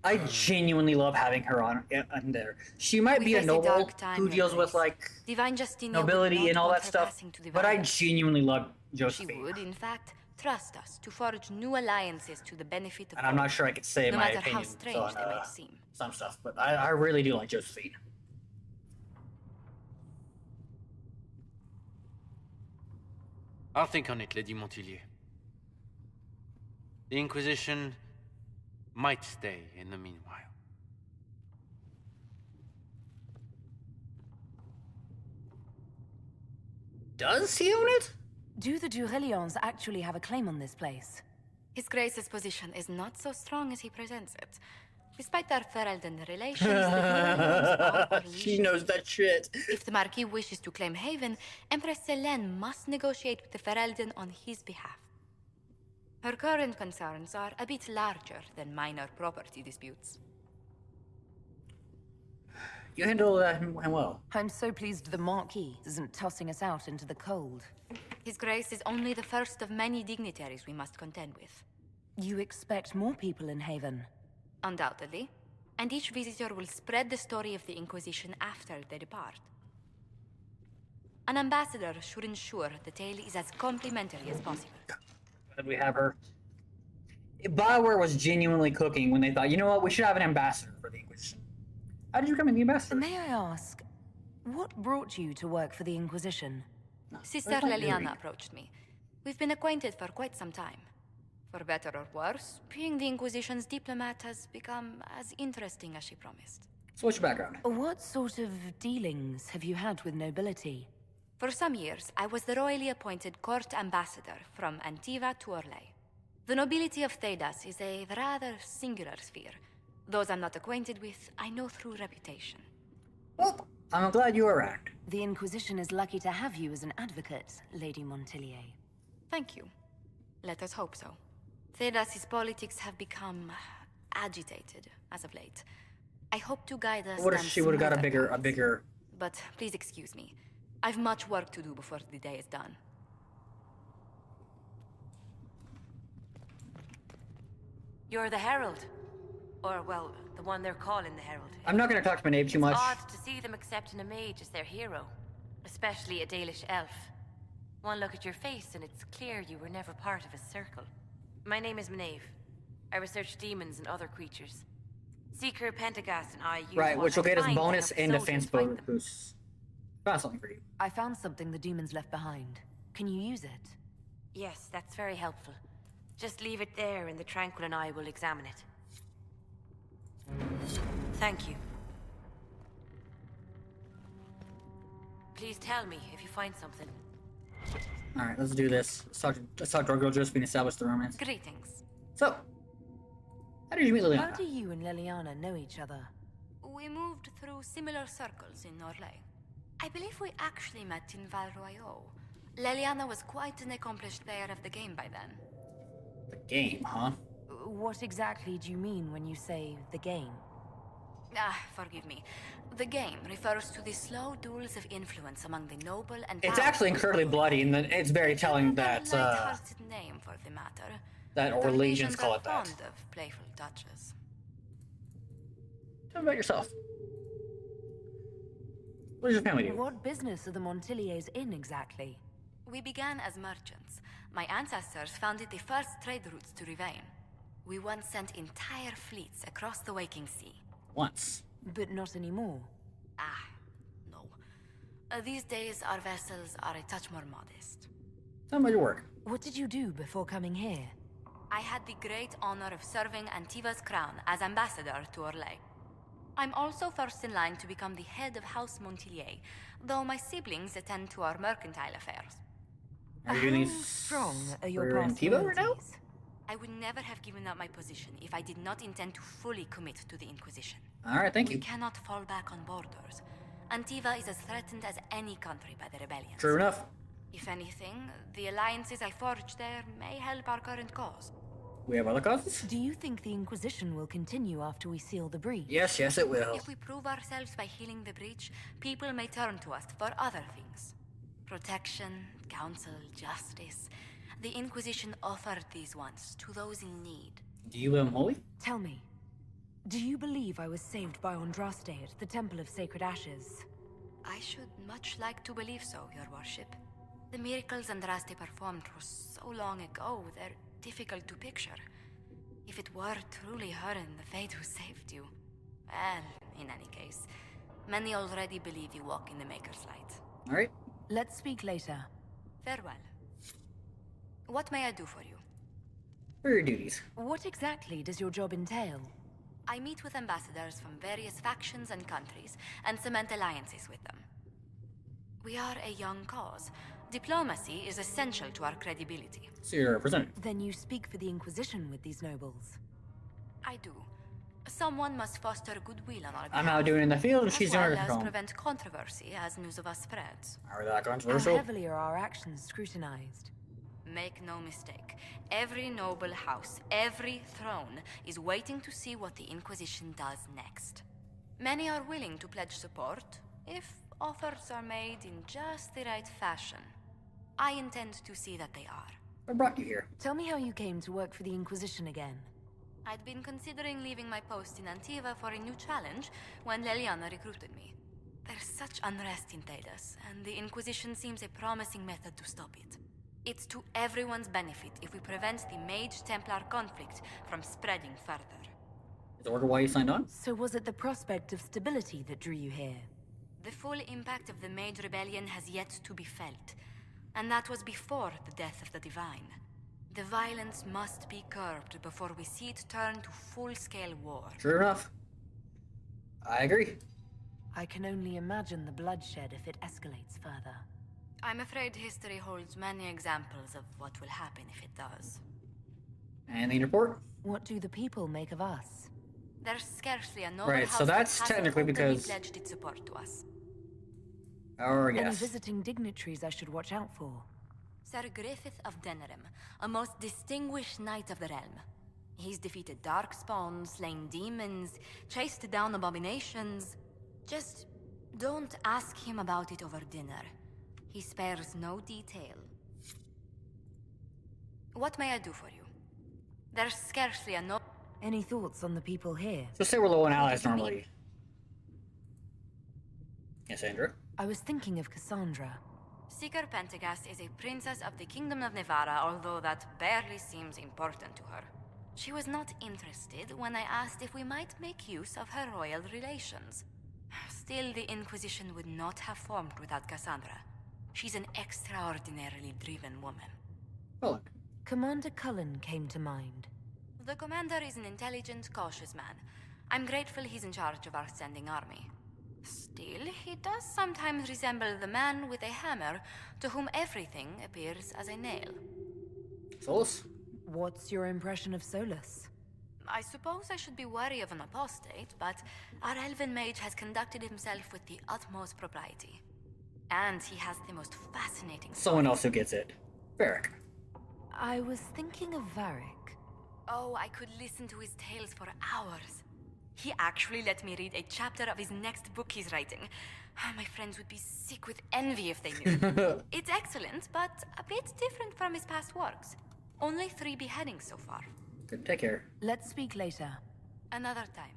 I genuinely love having her on there. She might be a noble who deals with like Divine Justinia nobility and all that stuff, but I genuinely love Josephine. She would, in fact, trust us to forge new alliances to the benefit of And I'm not sure I could say no my matter opinion how strange on they may seem. some stuff, but I really do like Josephine. I'll think on it, Lady Montillier. The Inquisition might stay in the meanwhile. Does he own it? Do the d'Aurelions actually have a claim on this place? His Grace's position is not so strong as he presents it. Despite our Ferelden relations, the d'Aurelions are our She knows that shit. If the Marquis wishes to claim Haven, Empress Selene must negotiate with the Ferelden on his behalf. Her current concerns are a bit larger than minor property disputes. You handle that well. I'm so pleased the Marquis isn't tossing us out into the cold. His Grace is only the first of many dignitaries we must contend with. You expect more people in Haven? Undoubtedly. And each visitor will spread the story of the Inquisition after they depart. An ambassador should ensure the tale is as complimentary as possible. Glad we have her. BioWare was genuinely cooking when they thought, you know what, we should have an ambassador for the Inquisition. How did you become the ambassador? May I ask, what brought you to work for the Inquisition? Sister Liliana approached me. We've been acquainted for quite some time. For better or worse, being the Inquisition's diplomat has become as interesting as she promised. So what's your background? What sort of dealings have you had with nobility? For some years, I was the royally appointed court ambassador from Antiva to Orlais. The nobility of Thedas is a rather singular sphere. Those I'm not acquainted with, I know through reputation. Well, I'm glad you're around. The Inquisition is lucky to have you as an advocate, Lady Montillier. Thank you. Let us hope so. Thedas' politics have become agitated as of late. I hope to guide us. What if she would have got a bigger... But please excuse me. I've much work to do before the day is done. You're the Herald. Or, well, the one they're calling the Herald. I'm not going to talk to Maeve too much. It's odd to see them accepting a mage as their hero. Especially a Dalish elf. One look at your face and it's clear you were never part of a circle. My name is Maeve. I research demons and other creatures. Seeker, Pentagast, and I use Right, what which will I get us find to bonus help and soldiers defense fight them. boosts. Found something for you. I found something the demons left behind. Can you use it? Yes, that's very helpful. Just leave it there and the Tranquil and I will examine it. Thank you. Please tell me if you find something. Alright, let's do this. Let's talk Drug Girl Josephine, establish the romance. Greetings. So, how did you meet How Liliana? do you and Liliana know each other? We moved through similar circles in Orlais. I believe we actually met in Val Royeaux. Leliana was quite an accomplished player of the game by then. The game, huh? What exactly do you mean when you say the game? Forgive me. The game refers to the slow duels of influence among the noble and It's powerful. actually incredibly bloody, and then it's very telling that Light-hearted name for the matter. that The Orlesians Orlesians call are it that. fond of playful touches. Tell me about yourself. What does your family do? What business are the Montiliers in exactly? We began as merchants. My ancestors founded the first trade routes to Rivain. We once sent entire fleets across the Waking Sea. Once. But not anymore. No. These days, our vessels are a touch more modest. Tell me about your work. What did you do before coming here? I had the great honor of serving Antiva's crown as ambassador to Orlais. I'm also first in line to become the head of House Montilier, though my siblings attend to our mercantile affairs. Are you doing How these strong are your for past Antiva right now? loyalties? I would never have given up my position if I did not intend to fully commit to the Inquisition. Alright, thank We you. cannot fall back on borders. Antiva is as threatened as any country by the rebellions. True enough. If anything, the alliances I forged there may help our current cause. We have other causes? Do you think the Inquisition will continue after we seal the breach? Yes, yes, it will. If we prove ourselves by healing the breach, people may turn to us for other things. Protection, counsel, justice. The Inquisition offered these once to those in need. Do you live holy? Tell me, do you believe I was saved by Andraste at the Temple of Sacred Ashes? I should much like to believe so, Your Worship. The miracles Andraste performed were so long ago, they're difficult to picture. If it were truly her and the Fate who saved you... Well, in any case, many already believe you walk in the Maker's light. Alright. Let's speak later. Farewell. What may I do for you? For your duties. What exactly does your job entail? I meet with ambassadors from various factions and countries and cement alliances with them. We are a young cause. Diplomacy is essential to our credibility. So you're a representative. Then you speak for the Inquisition with these nobles. I do. Someone must foster goodwill on our I'm behalf, out doing it in the field, as she's doing well it at as home. prevent controversy as news of us spreads. Are that How controversial? heavily are our actions scrutinized? Make no mistake. Every noble house, every throne, is waiting to see what the Inquisition does next. Many are willing to pledge support, if offers are made in just the right fashion. I intend to see that they are. What brought you here? Tell me how you came to work for the Inquisition again. I'd been considering leaving my post in Antiva for a new challenge when Leliana recruited me. There's such unrest in Thedas, and the Inquisition seems a promising method to stop it. It's to everyone's benefit if we prevent the Mage-Templar conflict from spreading further. Is the order why you signed on? So was it the prospect of stability that drew you here? The full impact of the Mage Rebellion has yet to be felt, and that was before the death of the Divine. The violence must be curbed before we see it turn to full-scale war. True enough. I agree. I can only imagine the bloodshed if it escalates further. I'm afraid history holds many examples of what will happen if it does. Anything to report? What do the people make of us? There's scarcely a noble Right, house so that's that hasn't technically openly because- pledged its support to us. Or Any yes. visiting dignitaries I should watch out for? Sir Griffith of Denerim, a most distinguished knight of the realm. He's defeated darkspawn, slain demons, chased down abominations. Just don't ask him about it over dinner. He spares no detail. What may I do for you? There's scarcely a Any thoughts on the people here? So say we're low on allies normally. Yes, Andrew? I was thinking of Cassandra. Seeker Pentagast is a princess of the Kingdom of Nevada, although that barely seems important to her. She was not interested when I asked if we might make use of her royal relations. Still, the Inquisition would not have formed without Cassandra. She's an extraordinarily driven woman. Oh. Commander Cullen came to mind. The commander is an intelligent, cautious man. I'm grateful he's in charge of our standing army. Still, he does sometimes resemble the man with a hammer to whom everything appears as a nail. Solus? What's your impression of Solus? I suppose I should be wary of an apostate, but our elven mage has conducted himself with the utmost propriety. And he has the most fascinating... Someone else who gets it. Varric. I was thinking of Varric. Oh, I could listen to his tales for hours. He actually let me read a chapter of his next book he's writing. My friends would be sick with envy if they knew. It's excellent, but a bit different from his past works. Only 3 beheadings so far. Good, take care. Let's speak later. Another time.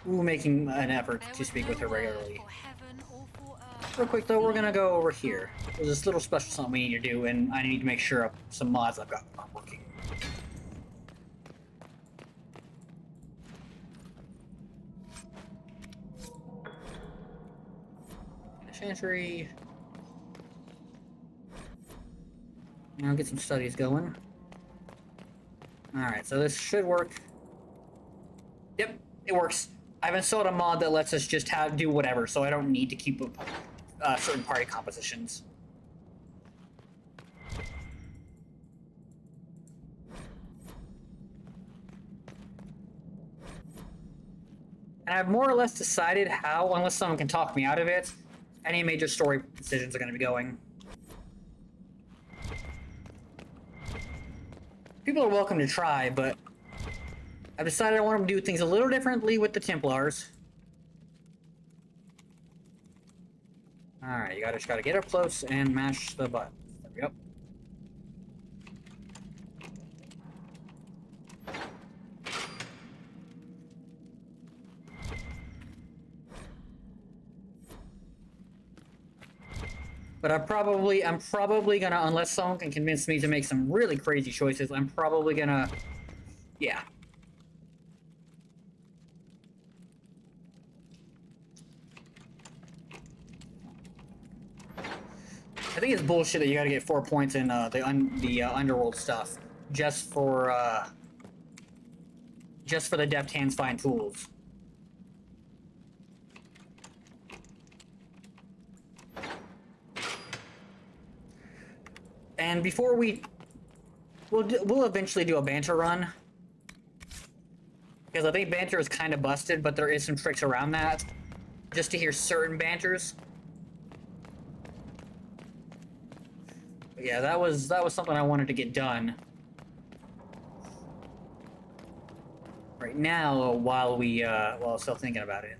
Ooh, making an effort to speak with her regularly. Real quick though, we're gonna go over here. There's this little special something we need to do, and I need to make sure some mods I've got are working. Chantry. Now get some studies going. Alright, so this should work. Yep, it works. I've installed a mod that lets us just do whatever, so I don't need to keep certain party compositions. And I've more or less decided how, unless someone can talk me out of it, any major story decisions are going to be going. People are welcome to try, but I've decided I want them to do things a little differently with the Templars. Alright, you just gotta get up close and mash the button. There we go. But I'm probably gonna, unless someone can convince me to make some really crazy choices, I'm probably gonna, yeah. I think it's bullshit that you gotta get 4 points in the underworld stuff just for the deft hands find tools. And before we'll eventually do a banter run, because I think banter is kind of busted, but there is some tricks around that, just to hear certain banters. But yeah, that was something I wanted to get done right now while I'm still thinking about it.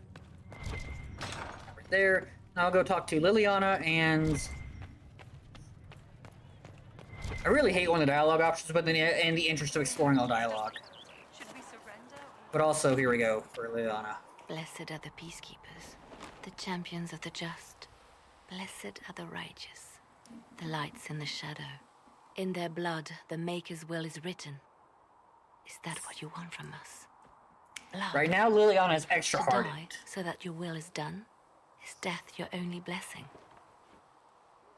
Right there. I'll go talk to Liliana, and I really hate one of the dialogue options, but then in the interest of exploring all dialogue. Should we surrender? But also, here we go for Liliana. Blessed are the peacekeepers, the champions of the just. Blessed are the righteous, the lights in the shadow. In their blood, the Maker's will is written. Is that what you want from us? Blood. Right now, Liliana is extra-hearted. Die so that your will is done? Is death your only blessing?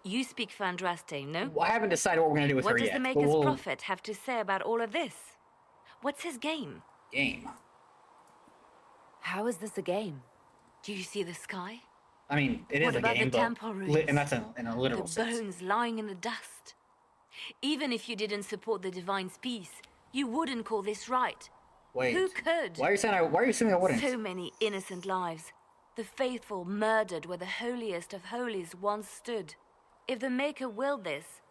You speak for Andraste, no? Well, I haven't decided what we're gonna do with her yet. What does the Maker's prophet have to say about all of this? What's his game? Game? How is this a game? Do you see the sky? I mean, it is a game, What about the temple ruins? and that's in a literal sense. The bones lying in the dust. Even if you didn't support the Divine's peace, you wouldn't call this right. Wait. Who could? Why are you assuming I wouldn't? So many innocent lives. The faithful murdered where the holiest of holies once stood. If the Maker willed this,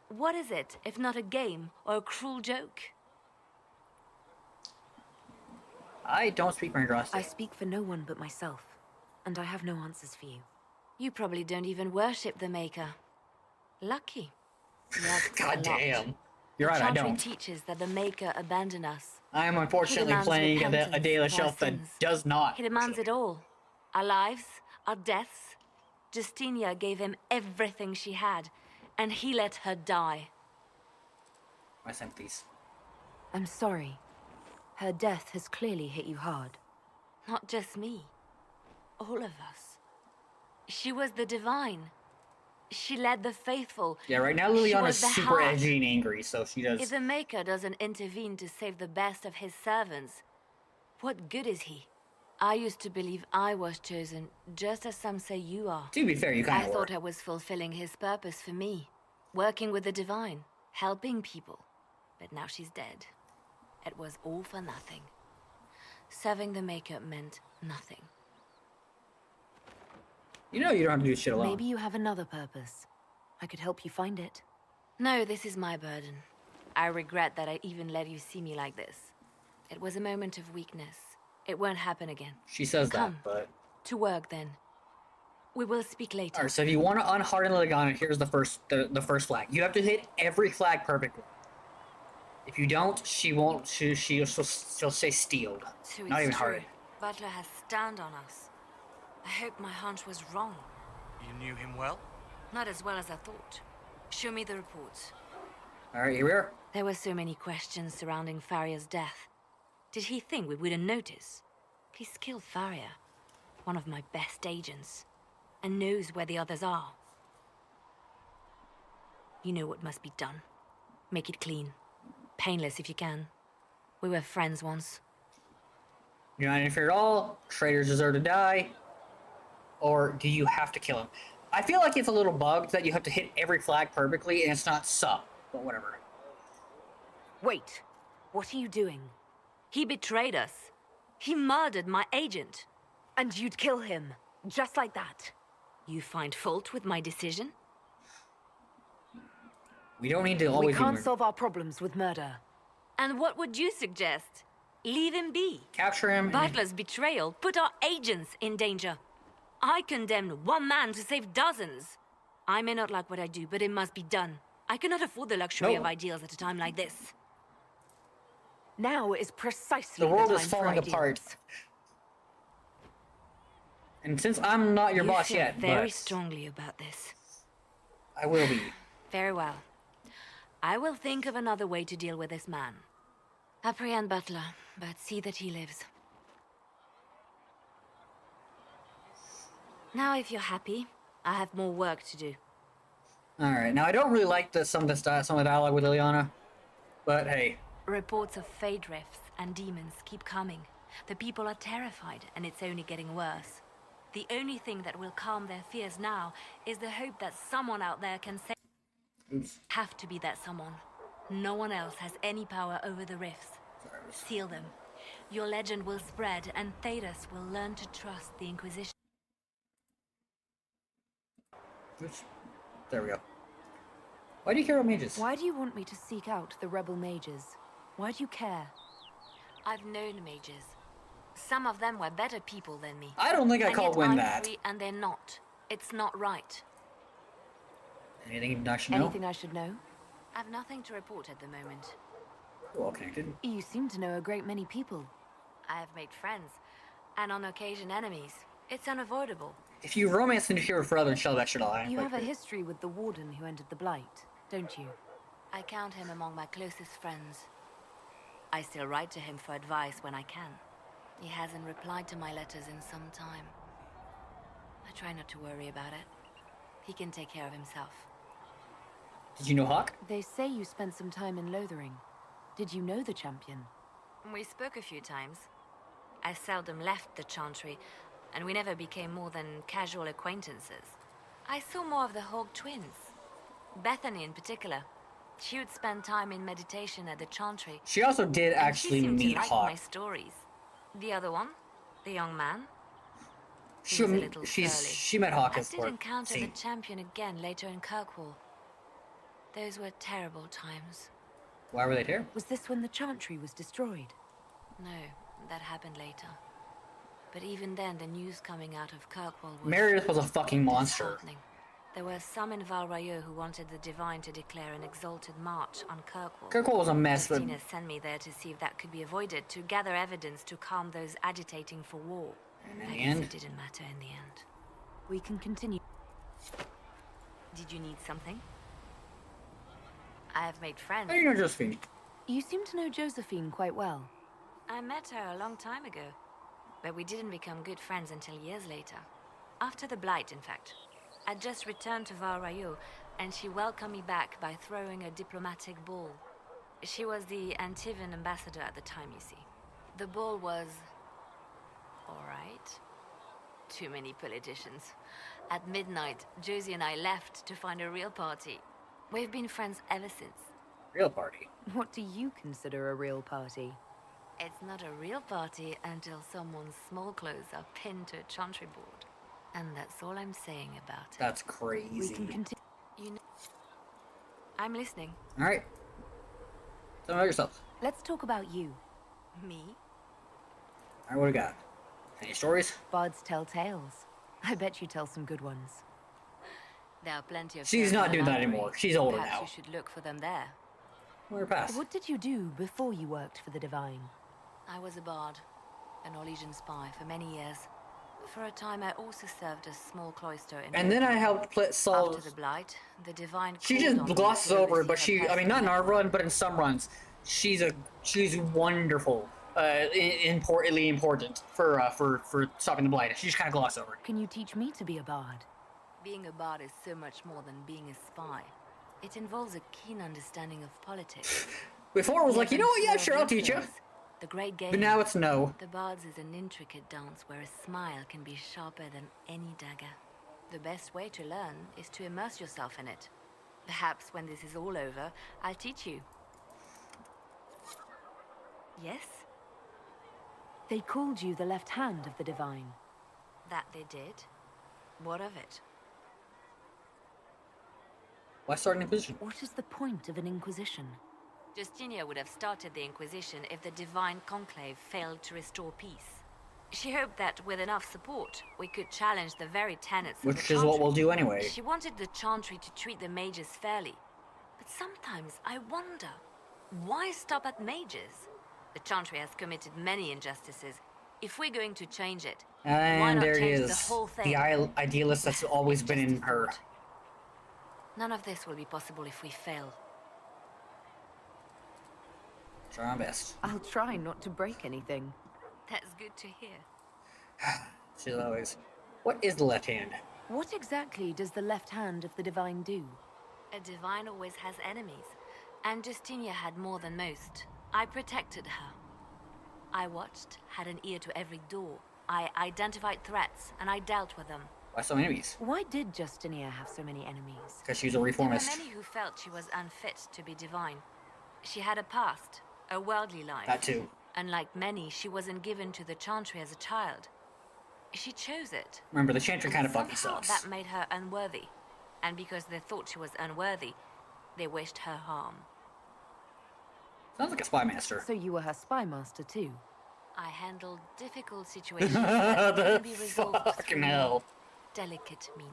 what is it if not a game or a cruel joke? I don't speak for Andraste. I speak for no one but myself, and I have no answers for you. You probably don't even worship the Maker. Lucky. God damn. You're right, I Chantry don't. teaches that the Maker abandoned us. I am He unfortunately demands playing a repentance daily for our shelf that sins. does not. He demands it all. Our lives, our deaths. Justinia gave him everything she had, and he let her die. My sympathies. I'm sorry. Her death has clearly hit you hard. Not just me. All of us. She was the divine. She led the faithful. Yeah, right now She Liliana's was the super heart. edgy and angry, so she does. If the Maker doesn't intervene to save the best of his servants, what good is he? I used to believe I was chosen, just as some say you are. To be fair, you kind I of thought I was fulfilling his purpose for me, working with the divine, helping people. But now she's dead. It was all for nothing. Serving the Maker meant nothing. You know you don't have to do shit alone. Maybe you have another purpose. I could help you find it. No, this is my burden. I regret that I even let you see me like this. It was a moment of weakness. It won't happen again. She says Come. that, but... To work, then. We will speak later. Alright, so if you want to unharden Liliana, here's the first flag. You have to hit every flag perfectly. If you don't, she won't. She'll say stealed. So Not it's even true. hardened. Butler has stand on us. I hope my hunch was wrong. You knew him well? Not as well as I thought. Show me the reports. Alright, here we are. There were so many questions surrounding Faria's death. Did he think we wouldn't notice? He's killed Faria, one of my best agents, and knows where the others are. You know what must be done. Make it clean. Painless if you can. We were friends once. You're not interfere at all. Traitors deserve to die. Or do you have to kill him? I feel like it's a little bugged that you have to hit every flag perfectly and it's not sub, but whatever. Wait. What are you doing? He betrayed us. He murdered my agent. And you'd kill him, just like that. You find fault with my decision? We don't need to always... We can't solve our problems with murder. And what would you suggest? Leave him be. Capture him. Butler's betrayal put our agents in danger. I condemned one man to save dozens. I may not like what I do, but it must be done. I cannot afford the luxury of ideals at a time like this. Now is precisely the world time is falling for apart. And since I'm not your boss feel yet, very but strongly about this. I will be. Very well. I will think of another way to deal with this man. Apprehend Butler, but see that he lives. Now, if you're happy, I have more work to do. Alright, now I don't really like some of the dialogue with Liliana, but hey. Reports of fade rifts and demons keep coming. The people are terrified, and it's only getting worse. The only thing that will calm their fears now is the hope that someone out there can say... Oops. Have to be that someone. No one else has any power over the rifts. Seal them. Your legend will spread, and Thedas will learn to trust the Inquisition. Oops. There we go. Why do you care about mages? Why do you want me to seek out the rebel mages? Why do you care? I've known mages. Some of them were better people than me. I don't think I called Win that. Free and they're not. It's not right. Anything I should know? Anything I should know? I've nothing to report at the moment. We're all connected. You seem to know a great many people. I have made friends, and on occasion enemies. It's unavoidable. If you romance interfere with Brother and Shellback should I? You have a history with the Warden who entered the Blight, don't you? I count him among my closest friends. I still write to him for advice when I can. He hasn't replied to my letters in some time. I try not to worry about it. He can take care of himself. Did you know Hawk? They say you spent some time in Lothering. Did you know the champion? We spoke a few times. I seldom left the Chantry, and we never became more than casual acquaintances. I saw more of the Hawk twins. Bethany in particular. She would spend time in meditation at the Chantry. She also did actually she seemed meet to like Hawk. my stories. The other one, the young man. She met Hawk as I did encounter the champion again later in Kirkwall. Those were terrible times. Why were they terrible? Was this when the Chantry was destroyed? No, that happened later. But even then, the news coming out of Kirkwall was... Meredith was a fucking monster. disheartening. There were some in Val Rayo who wanted the Divine to declare an exalted march on Kirkwall. Kirkwall was a mess, but... Justina sent me there to see if that could be avoided, to gather evidence to calm those agitating for war. And in I the guess end? it didn't matter in the end. We can continue. Did you need something? I have made friends. How do you know Josephine? You seem to know Josephine quite well. I met her a long time ago, but we didn't become good friends until years later. After the Blight, in fact. I'd just returned to Val Rayo, and she welcomed me back by throwing a diplomatic ball. She was the Antivan ambassador at the time, you see. The ball was... alright. Too many politicians. At midnight, Josie and I left to find a real party. We've been friends ever since. Real party? What do you consider a real party? It's not a real party until someone's small clothes are pinned to a chantry board. And that's all I'm saying about it. That's crazy. We can continue. You know... I'm listening. Alright. Tell me about yourself. Let's talk about you. Me? Alright, what do we got? Any stories? Bards tell tales. I bet you tell some good ones. There are plenty of... She's not doing that anymore. She's older Perhaps now. you should look for them there. We're past. What did you do before you worked for the Divine? I was a bard, an Orlesian spy for many years. For a time, I also served a small cloister in... And then I helped solve... After the Blight, the Divine... She just called on me glosses to over it, but oversee her I mean, not in personal our run, but in some runs, she's wonderful. Importantly important for stopping the Blight. She just kind of gloss over it. Can you teach me to be a bard? Being a bard is so much more than being a spy. It involves a keen understanding of politics. Before it was like, you know what, yeah, sure, I'll teach you. The great game. But now it's no. The Bards is an intricate dance where a smile can be sharper than any dagger. The best way to learn is to immerse yourself in it. Perhaps when this is all over, I'll teach you. Yes? They called you the left hand of the Divine. That they did. What of it? Why start an Inquisition? What is the point of an Inquisition? Justinia would have started the Inquisition if the Divine Conclave failed to restore peace. She hoped that with enough support, we could challenge the very tenets of the Which is what we'll do anyway. She wanted the Chantry to treat the mages fairly. But sometimes I wonder, why stop at mages? The Chantry has committed many injustices. If we're going to change it, why And not there it change is. the whole thing? The idealist that's always been in her. None of this will be possible if we fail. Try our best. I'll try not to break anything. That's good to hear. She's always... What is the left hand? What exactly does the left hand of the Divine do? A Divine always has enemies, and Justinia had more than most. I protected her. I watched, had an ear to every door. I identified threats, and I dealt with them. Why so many enemies? Why did Justinia have so many enemies? Because she's a There reformist. were many who felt she was unfit to be divine. She had a past, a worldly life. That too. Unlike many, she wasn't given to the Chantry as a child. She chose it. Remember, the Chantry kind of fucking Somehow sucks. that made her unworthy. And because they thought she was unworthy, they wished her harm. Sounds like a spy master. So you were her spy master too? I handled difficult situations that The can be resolved fucking through hell. delicate means.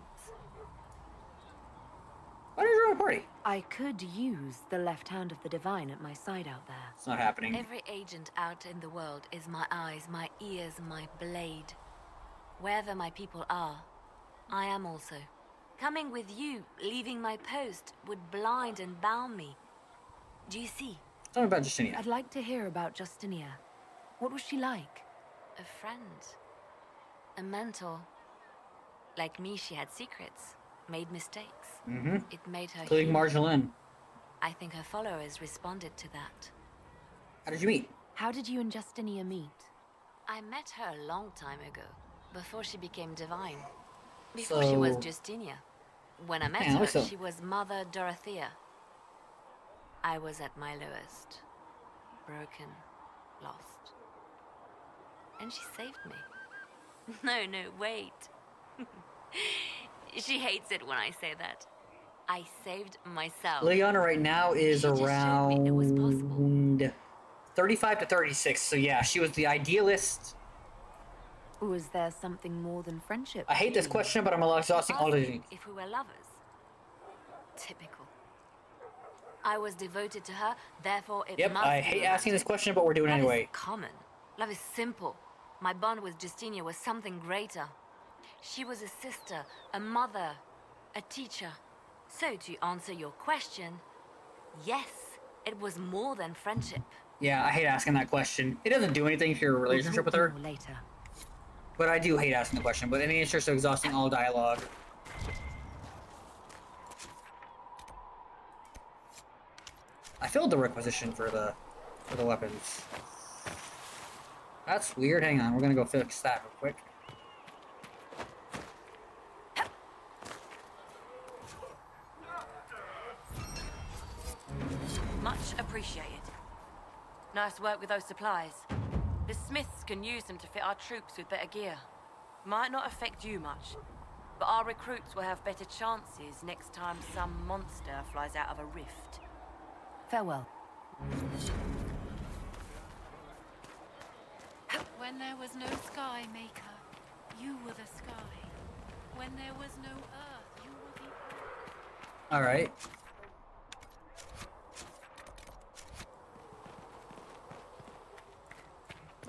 Why did you join a party? I could use the left hand of the Divine at my side out there. It's not happening. Every agent out in the world is my eyes, my ears, my blade. Wherever my people are, I am also. Coming with you, leaving my post, would blind and bound me. Do you see? Tell me about Justinia. I'd like to hear about Justinia. What was she like? A friend. A mentor. Like me, she had secrets, made mistakes. Mm-hmm. It made her Including human. Marjolaine. I think her followers responded to that. How did you meet? How did you and Justinia meet? I met her a long time ago, before she became divine. Before she was So- Justinia. When I met Yeah, her, so- she was Mother Dorothea. I was at my lowest. Broken, lost. And she saved me. No, wait. She hates it when I say that. I saved myself. Liliana right now is She just showed me it was around 35 to 36. So yeah, she was the idealist. Was there something more than friendship? I hate this question, but I'm exhausting all of Asked you. if we were lovers. Typical. I was devoted to her, therefore it Yep, must I be hate romantic. asking this question, but we're doing it Love anyway. is common. Love is simple. My bond with Justinia was something greater. She was a sister, a mother, a teacher. So to answer your question, yes, it was more than friendship. Yeah, I hate asking that question. It doesn't do anything for your relationship with her. More later. But I do hate asking the question, but I mean, it's just exhausting all dialogue. I filled the requisition for the weapons. That's weird. Hang on, we're gonna go fix that real quick. Much appreciated. Nice work with those supplies. The Smiths can use them to fit our troops with better gear. Might not affect you much, but our recruits will have better chances next time some monster flies out of a rift. Farewell. When there was no sky, Maker, you were the sky. When there was no earth, you were the earth. Alright.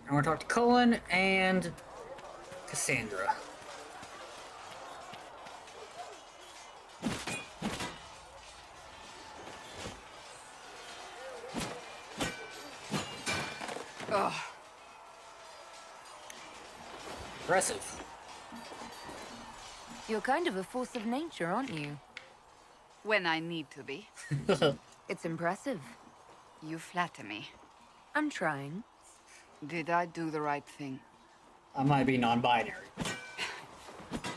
I want to talk to Cullen and Cassandra. Ugh. Impressive. You're kind of a force of nature, aren't you? When I need to be. It's impressive. You flatter me. I'm trying. Did I do the right thing? I might be non-binary.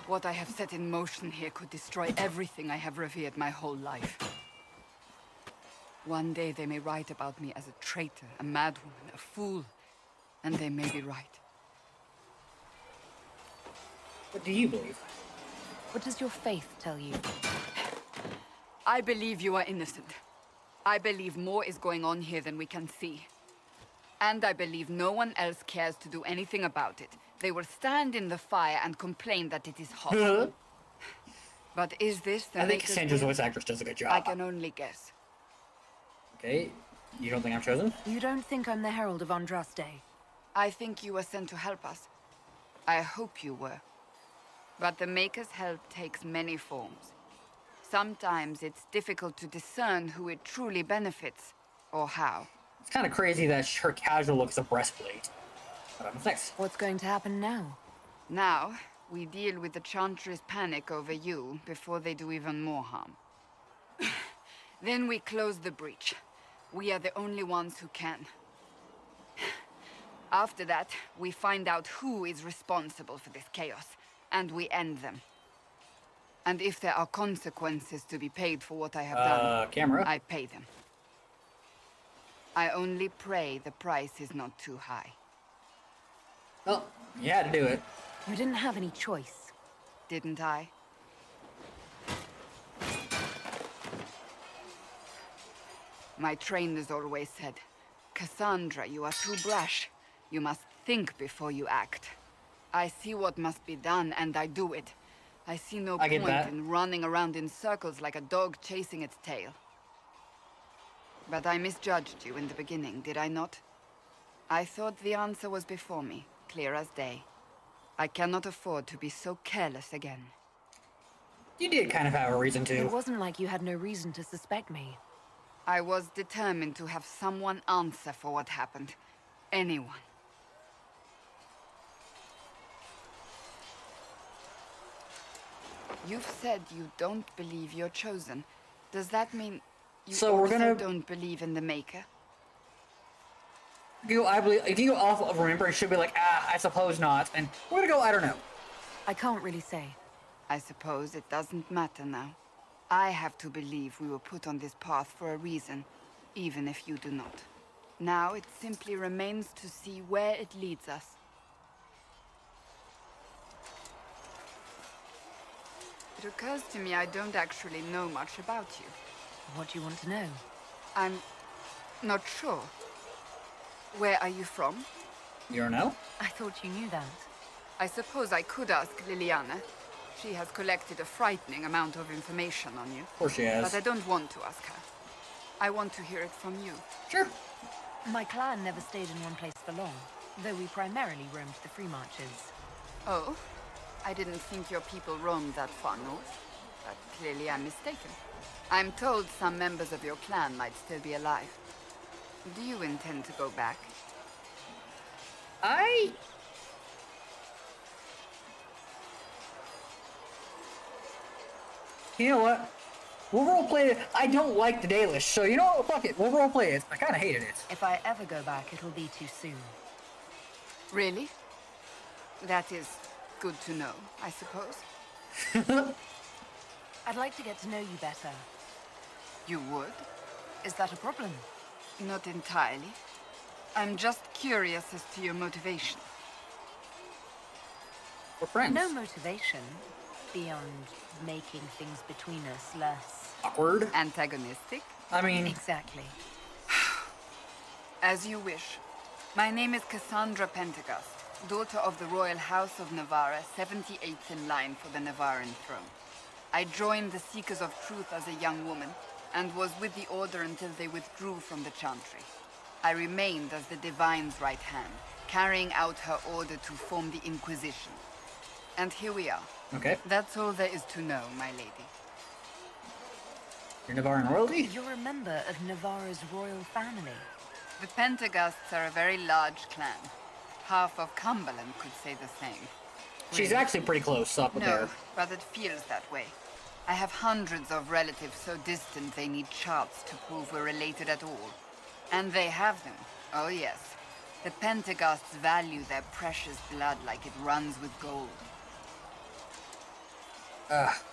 What I have set in motion here could destroy everything I have revered my whole life. One day they may write about me as a traitor, a madwoman, a fool, and they may be right. What do you believe? What does your faith tell you? I believe you are innocent. I believe more is going on here than we can see. And I believe no one else cares to do anything about it. They will stand in the fire and complain that it is hot. But is this the I think Maker's Cassandra's will? voice actress does a good job. I can only guess. Okay, you don't think I'm chosen? You don't think I'm the Herald of Andraste? I think you were sent to help us. I hope you were. But the Maker's help takes many forms. Sometimes it's difficult to discern who it truly benefits, or how. It's kind of crazy that her casual looks a breastplate. What happens next? What's going to happen now? Now, we deal with the Chantry's panic over you before they do even more harm. Then we close the breach. We are the only ones who can. After that, we find out who is responsible for this chaos, and we end them. And if there are consequences to be paid for what I have done, camera. I pay them. I only pray the price is not too high. Well, you had to do it. You didn't have any choice. Didn't I? My trainers always said, Cassandra, you are too brash. You must think before you act. I see what must be done, and I do it. I see no point in running around in circles like a dog chasing its tail. But I misjudged you in the beginning, did I not? I thought the answer was before me, clear as day. I cannot afford to be so careless again. You did kind of have a reason to. It wasn't like you had no reason to suspect me. I was determined to have someone answer for what happened. Anyone. You've said you don't believe you're chosen. Does that mean you also don't believe in the Maker? I believe, if you go off of remember, it should be like, I suppose not. And we're gonna go, I don't know. I can't really say. I suppose it doesn't matter now. I have to believe we were put on this path for a reason, even if you do not. Now it simply remains to see where it leads us. It occurs to me I don't actually know much about you. What do you want to know? I'm not sure. Where are you from? You don't know? I thought you knew that. I suppose I could ask Liliana. She has collected a frightening amount of information on you. Of course she has. But I don't want to ask her. I want to hear it from you. Sure. My clan never stayed in one place for long, though we primarily roamed the free marches. Oh? I didn't think your people roamed that far north. But clearly I'm mistaken. I'm told some members of your clan might still be alive. Do you intend to go back? You know what? We'll roleplay it. I don't like the Dalish, so you know what? Fuck it. We'll roleplay it. I kind of hated it. If I ever go back, it'll be too soon. Really? That is good to know, I suppose. I'd like to get to know you better. You would? Is that a problem? Not entirely. I'm just curious as to your motivation. We're friends. No motivation beyond making things between us less... awkward? Antagonistic? I mean... Exactly. As you wish. My name is Cassandra Pentegast, daughter of the Royal House of Navarra, 78th in line for the Navarran throne. I joined the Seekers of Truth as a young woman, and was with the Order until they withdrew from the Chantry. I remained as the Divine's right hand, carrying out her order to form the Inquisition. And here we are. Okay. That's all there is to know, my lady. You're Navarran royalty? You're a member of Navarra's royal family. The Pentegasts are a very large clan. Half of Cumberland could say the same. She's actually pretty close up with No, her. but it feels that way. I have hundreds of relatives so distant they need charts to prove we're related at all. And they have them. Oh yes. The Pentegasts value their precious blood like it runs with gold.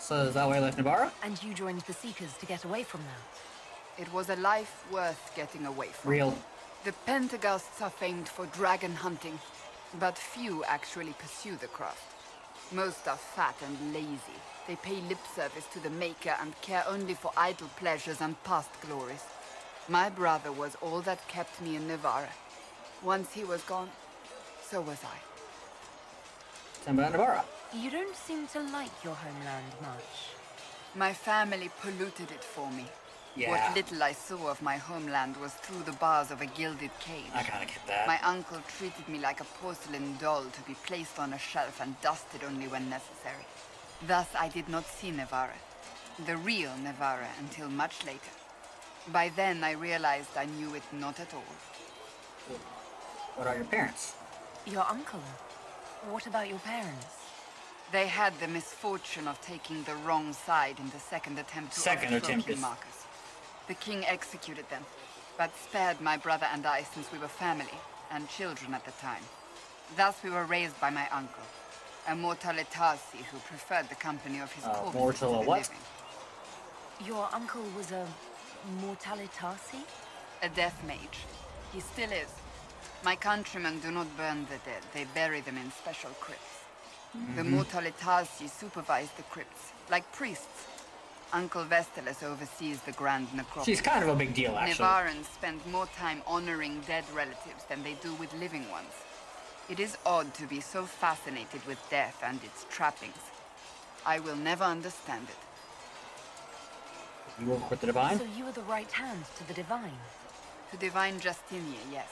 So is that why you left Navarra? And you joined the Seekers to get away from that? It was a life worth getting away from. Real. The Pentegasts are famed for dragon hunting, but few actually pursue the craft. Most are fat and lazy. They pay lip service to the Maker and care only for idle pleasures and past glories. My brother was all that kept me in Navarra. Once he was gone, so was I. Tell me about Navarra. You don't seem to like your homeland much. My family polluted it for me. Yeah. What little I saw of my homeland was through the bars of a gilded cage. I kinda get that. My uncle treated me like a porcelain doll to be placed on a shelf and dusted only when necessary. Thus I did not see Navarra, the real Navarra, until much later. By then I realized I knew it not at all. What are your parents? Your uncle? What about your parents? They had the misfortune of taking the wrong side in the second attempt to overthrow King Marcus. The king executed them, but spared my brother and I since we were family, and children at the time. Thus we were raised by my uncle, a Mortale Tarsi who preferred the company of his corpse to the living. Your uncle was a Mortale Tarsi? A death mage. He still is. My countrymen do not burn the dead, they bury them in special crypts. The Mortale Tarsi supervise the crypts, like priests. Uncle Vestalis oversees the grand necropolis. She's kind of a big deal, actually. Navarrans spend more time honoring dead relatives than they do with living ones. It is odd to be so fascinated with death and its trappings. I will never understand it. You work with the Divine? So you were the right hand to the Divine? To Divine Justinia, yes.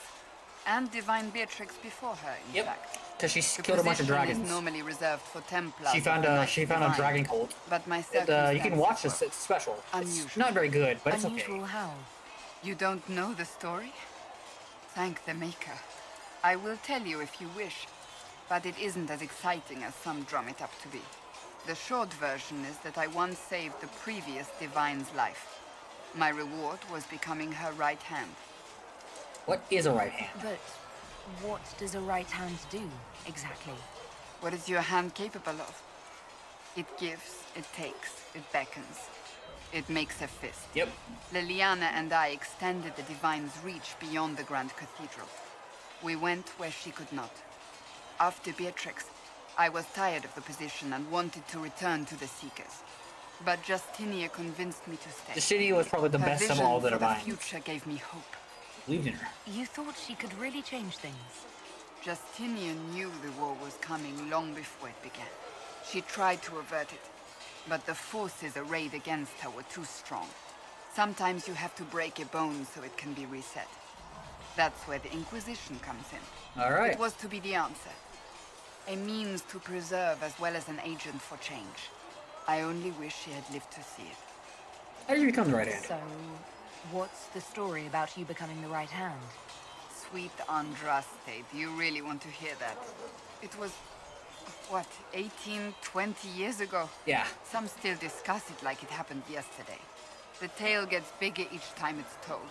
And Divine Beatrix before her, in fact. Because she killed a bunch of dragons. Is normally reserved for Templars. She found a dragon cult. But my you can watch this. It's special. Unusual. It's not very good, but it's okay. Unusual how? You don't know the story? Thank the Maker. I will tell you if you wish, but it isn't as exciting as some drum it up to be. The short version is that I once saved the previous Divine's life. My reward was becoming her right hand. What is a right hand? But what does a right hand do, exactly? What is your hand capable of? It gives, it takes, it beckons. It makes a fist. Yep. Liliana and I extended the Divine's reach beyond the Grand Cathedral. We went where she could not. After Beatrix, I was tired of the position and wanted to return to the Seekers. But Justinia convinced me to stay. Justinia was probably the Her best of all the vision for Divines. the future gave me hope. Believed in her. You thought she could really change things? Justinia knew the war was coming long before it began. She tried to avert it, but the forces arrayed against her were too strong. Sometimes you have to break a bone so it can be reset. That's where the Inquisition comes in. All right. It was to be the answer. A means to preserve as well as an agent for change. I only wish she had lived to see it. How did you become the right hand? So, what's the story about you becoming the right hand? Sweet Andraste, do you really want to hear that? It was, what, 18, 20 years ago? Yeah. Some still discuss it like it happened yesterday. The tale gets bigger each time it's told.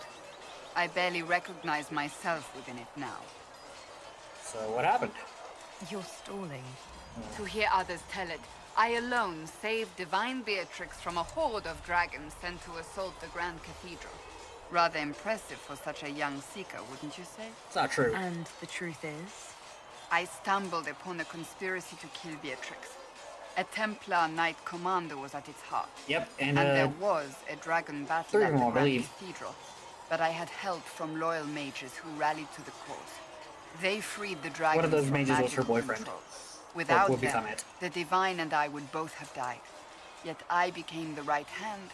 I barely recognize myself within it now. So what happened? You're stalling. To hear others tell it, I alone saved Divine Beatrix from a horde of dragons sent to assault the Grand Cathedral. Rather impressive for such a young seeker, wouldn't you say? It's not true. And the truth is? I stumbled upon a conspiracy to kill Beatrix. A Templar Knight Commander was at its heart. Yep, And there was a dragon battle at the Grand Cathedral. But I had help from loyal mages who rallied to the cause. They freed the dragons. One of those from mages was her magical boyfriend. control. Without would them, become it. the Divine and I would both have died. Yet I became the right hand,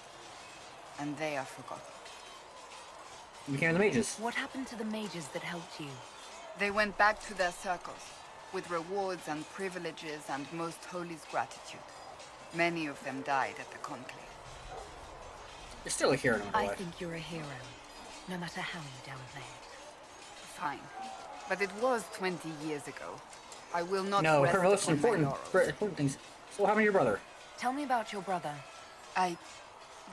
and they are forgotten. You became the mages. What happened to the mages that helped you? They went back to their circles, with rewards and privileges and Most Holy's gratitude. Many of them died at the Conclave. You're still a hero, no matter I what. think you're a hero, no matter how you downplay it. Fine. But it was 20 years ago. I will not No, rest her most upon my important laurels. things. So what happened to your brother? Tell me about your brother. I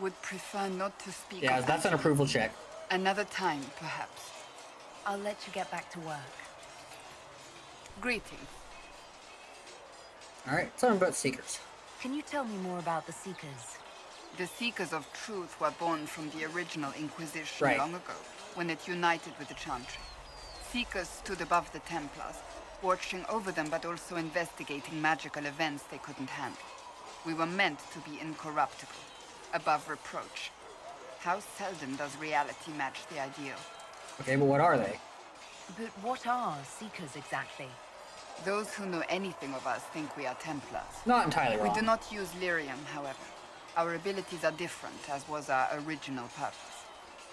would prefer not to speak Yeah, of that's an Anthony. approval check. Another time, perhaps. I'll let you get back to work. Greetings. Alright, tell me about Seekers. Can you tell me more about the Seekers? The Seekers of Truth were born from the original Inquisition Right. long ago, when it united with the Chantry. Seekers stood above the Templars, watching over them but also investigating magical events they couldn't handle. We were meant to be incorruptible, above reproach. How seldom does reality match the ideal? Okay, but what are they? But what are Seekers exactly? Those who know anything of us think we are Templars. Not entirely wrong. We do not use lyrium, however. Our abilities are different, as was our original purpose.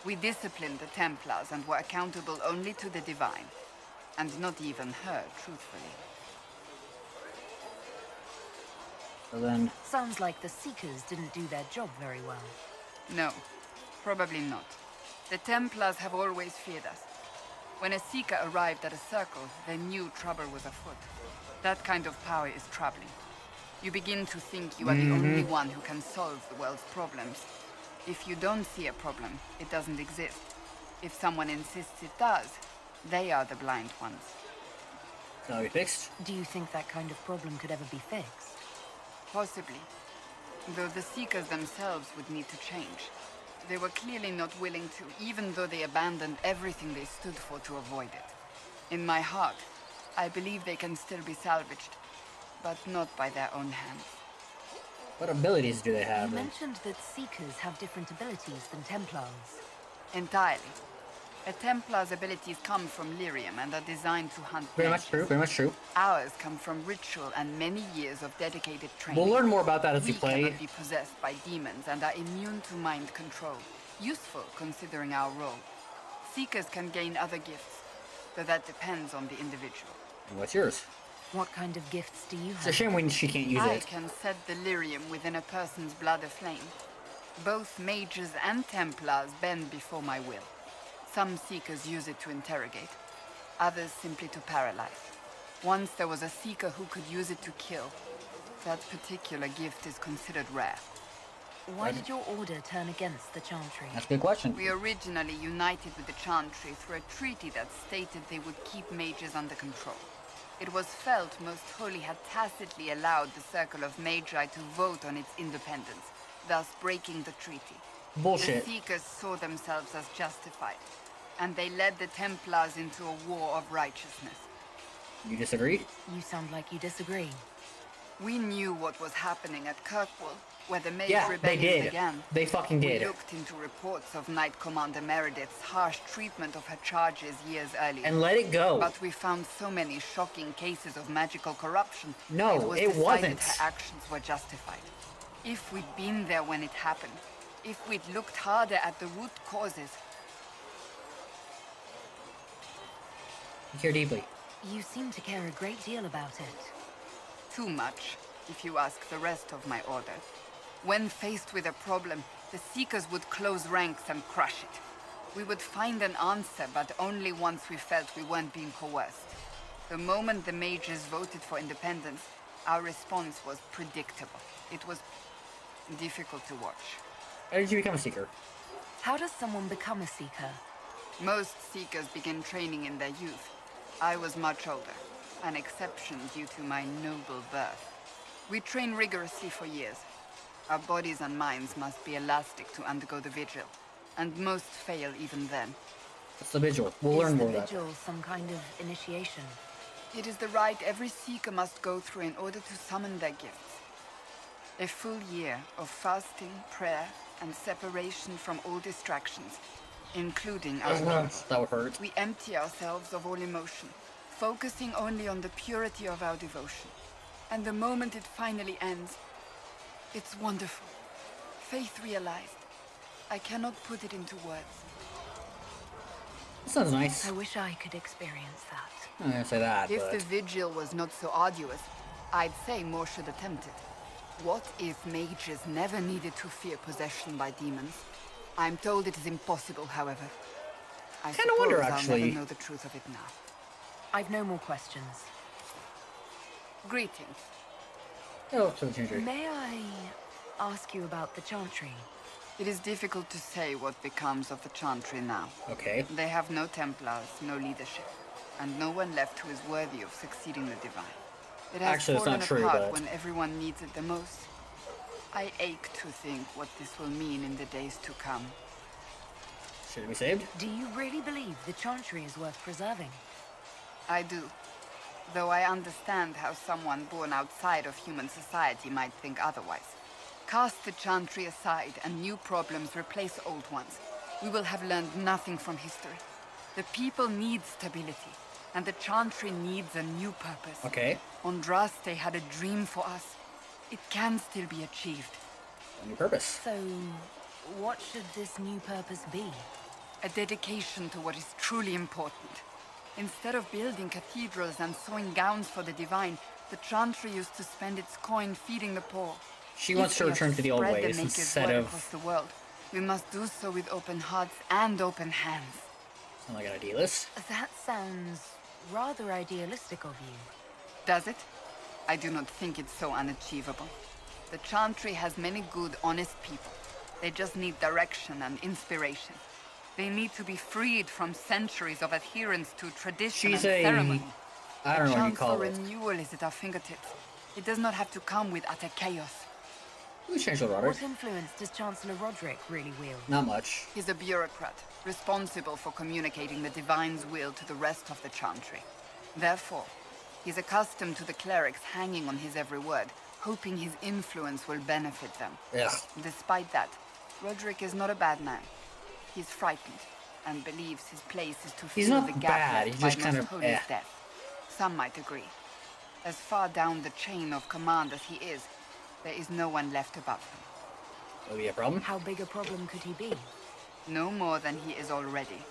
We disciplined the Templars and were accountable only to the Divine. And not even her, truthfully. So then... Sounds like the Seekers didn't do their job very well. No, probably not. The Templars have always feared us. When a Seeker arrived at a circle, they knew trouble was afoot. That kind of power is troubling. You begin to think you are the only one who can solve the world's problems. If you don't see a problem, it doesn't exist. If someone insists it does, they are the blind ones. So we fixed? Do you think that kind of problem could ever be fixed? Possibly. Though the Seekers themselves would need to change. They were clearly not willing to, even though they abandoned everything they stood for to avoid it. In my heart, I believe they can still be salvaged, but not by their own hands. What abilities do they have? You then? mentioned that Seekers have different abilities than Templars. Entirely. A Templar's abilities come from lyrium and are designed to hunt Very mages. much true, very much true. Ours come from ritual and many years of dedicated training. We'll learn more about that as we We play. cannot be possessed by demons and are immune to mind control. Useful considering our role. Seekers can gain other gifts, though that depends on the individual. What's yours? What kind of gifts do you have? It's a shame when she can't use I it. can set the lyrium within a person's blood aflame. Both mages and Templars bend before my will. Some Seekers use it to interrogate, others simply to paralyze. Once there was a Seeker who could use it to kill. That particular gift is considered rare. Why did your order turn against the Chantry? That's a good question. We originally united with the Chantry through a treaty that stated they would keep mages under control. It was felt Most Holy had tacitly allowed the Circle of Magi to vote on its independence, thus breaking the treaty. Bullshit. The Seekers saw themselves as justified, and they led the Templars into a war of righteousness. You disagree? You sound like you disagree. We knew what was happening at Kirkwall, where the Mage Yeah, they Rebellion did. began. They fucking did. We looked into reports of Knight Commander Meredith's harsh treatment of her charges years earlier. And let it go. But we found so many shocking cases of magical corruption. No, it was it decided wasn't. her actions were justified. If we'd been there when it happened, if we'd looked harder at the root causes. I care deeply. You seem to care a great deal about it. Too much, if you ask the rest of my order. When faced with a problem, the Seekers would close ranks and crush it. We would find an answer, but only once we felt we weren't being coerced. The moment the mages voted for independence, our response was predictable. It was difficult to watch. How did you become a Seeker? How does someone become a Seeker? Most Seekers begin training in their youth. I was much older, an exception due to my noble birth. We train rigorously for years. Our bodies and minds must be elastic to undergo the vigil, and most fail even then. What's the vigil? We'll learn more Is the about that. vigil some kind of initiation? It is the rite every Seeker must go through in order to summon their gifts. A full year of fasting, prayer, and separation from all distractions, including our That would hurt. We empty ourselves of all emotion, focusing only on the purity of our devotion. And the moment it finally ends, it's wonderful. Faith realized. I cannot put it into words. That sounds nice. I wish I could experience that. I'm not gonna say that, If but... the vigil was not so arduous, I'd say more should attempt it. What if mages never needed to fear possession by demons? I'm told it is impossible, however. I Kinda wonder, suppose actually. I'll never know the truth of it now. I've no more questions. Greetings. Oh, so Ginger. May I ask you about the Chantry? It is difficult to say what becomes of the Chantry now. Okay. They have no Templars, no leadership, and no one left who is worthy of succeeding the Divine. It has Actually, that's fallen not true, apart but... when everyone needs it the most. I ache to think what this will mean in the days to come. Should it be saved? Do you really believe the Chantry is worth preserving? I do. Though I understand how someone born outside of human society might think otherwise. Cast the Chantry aside and new problems replace old ones. We will have learned nothing from history. The people need stability, and the Chantry needs a new purpose. Okay. Andraste had a dream for us. It can still be achieved. A new purpose. So, what should this new purpose be? A dedication to what is truly important. Instead of building cathedrals and sewing gowns for the Divine, the Chantry used to spend its coin feeding the poor. She wants to return to the old Spread ways the Maker's instead word of... across the world. We must do so with open hearts and open hands. Sound like an idealist? That sounds rather idealistic of you. Does it? I do not think it's so unachievable. The Chantry has many good, honest people. They just need direction and inspiration. They need to be freed from centuries of adherence to tradition She's and a... ceremony. I don't know what you call The it. chance for renewal is at our fingertips. It does not have to come with utter chaos. Who's Chancellor Roderick? What influence does Chancellor Roderick really wield? Not much. He's a bureaucrat, responsible for communicating the Divine's will to the rest of the Chantry. Therefore, he's accustomed to the clerics hanging on his every word, hoping his influence will benefit them. Ugh. Despite that, Roderick is not a bad man. He's frightened, and believes his place is to He's fill not the gap bad, left he's by just kind Most of, Holy's eh. death. Some might agree. As far down the chain of command as he is, there is no one left above him. Will be a problem? How big a problem could he be? No more than he is already.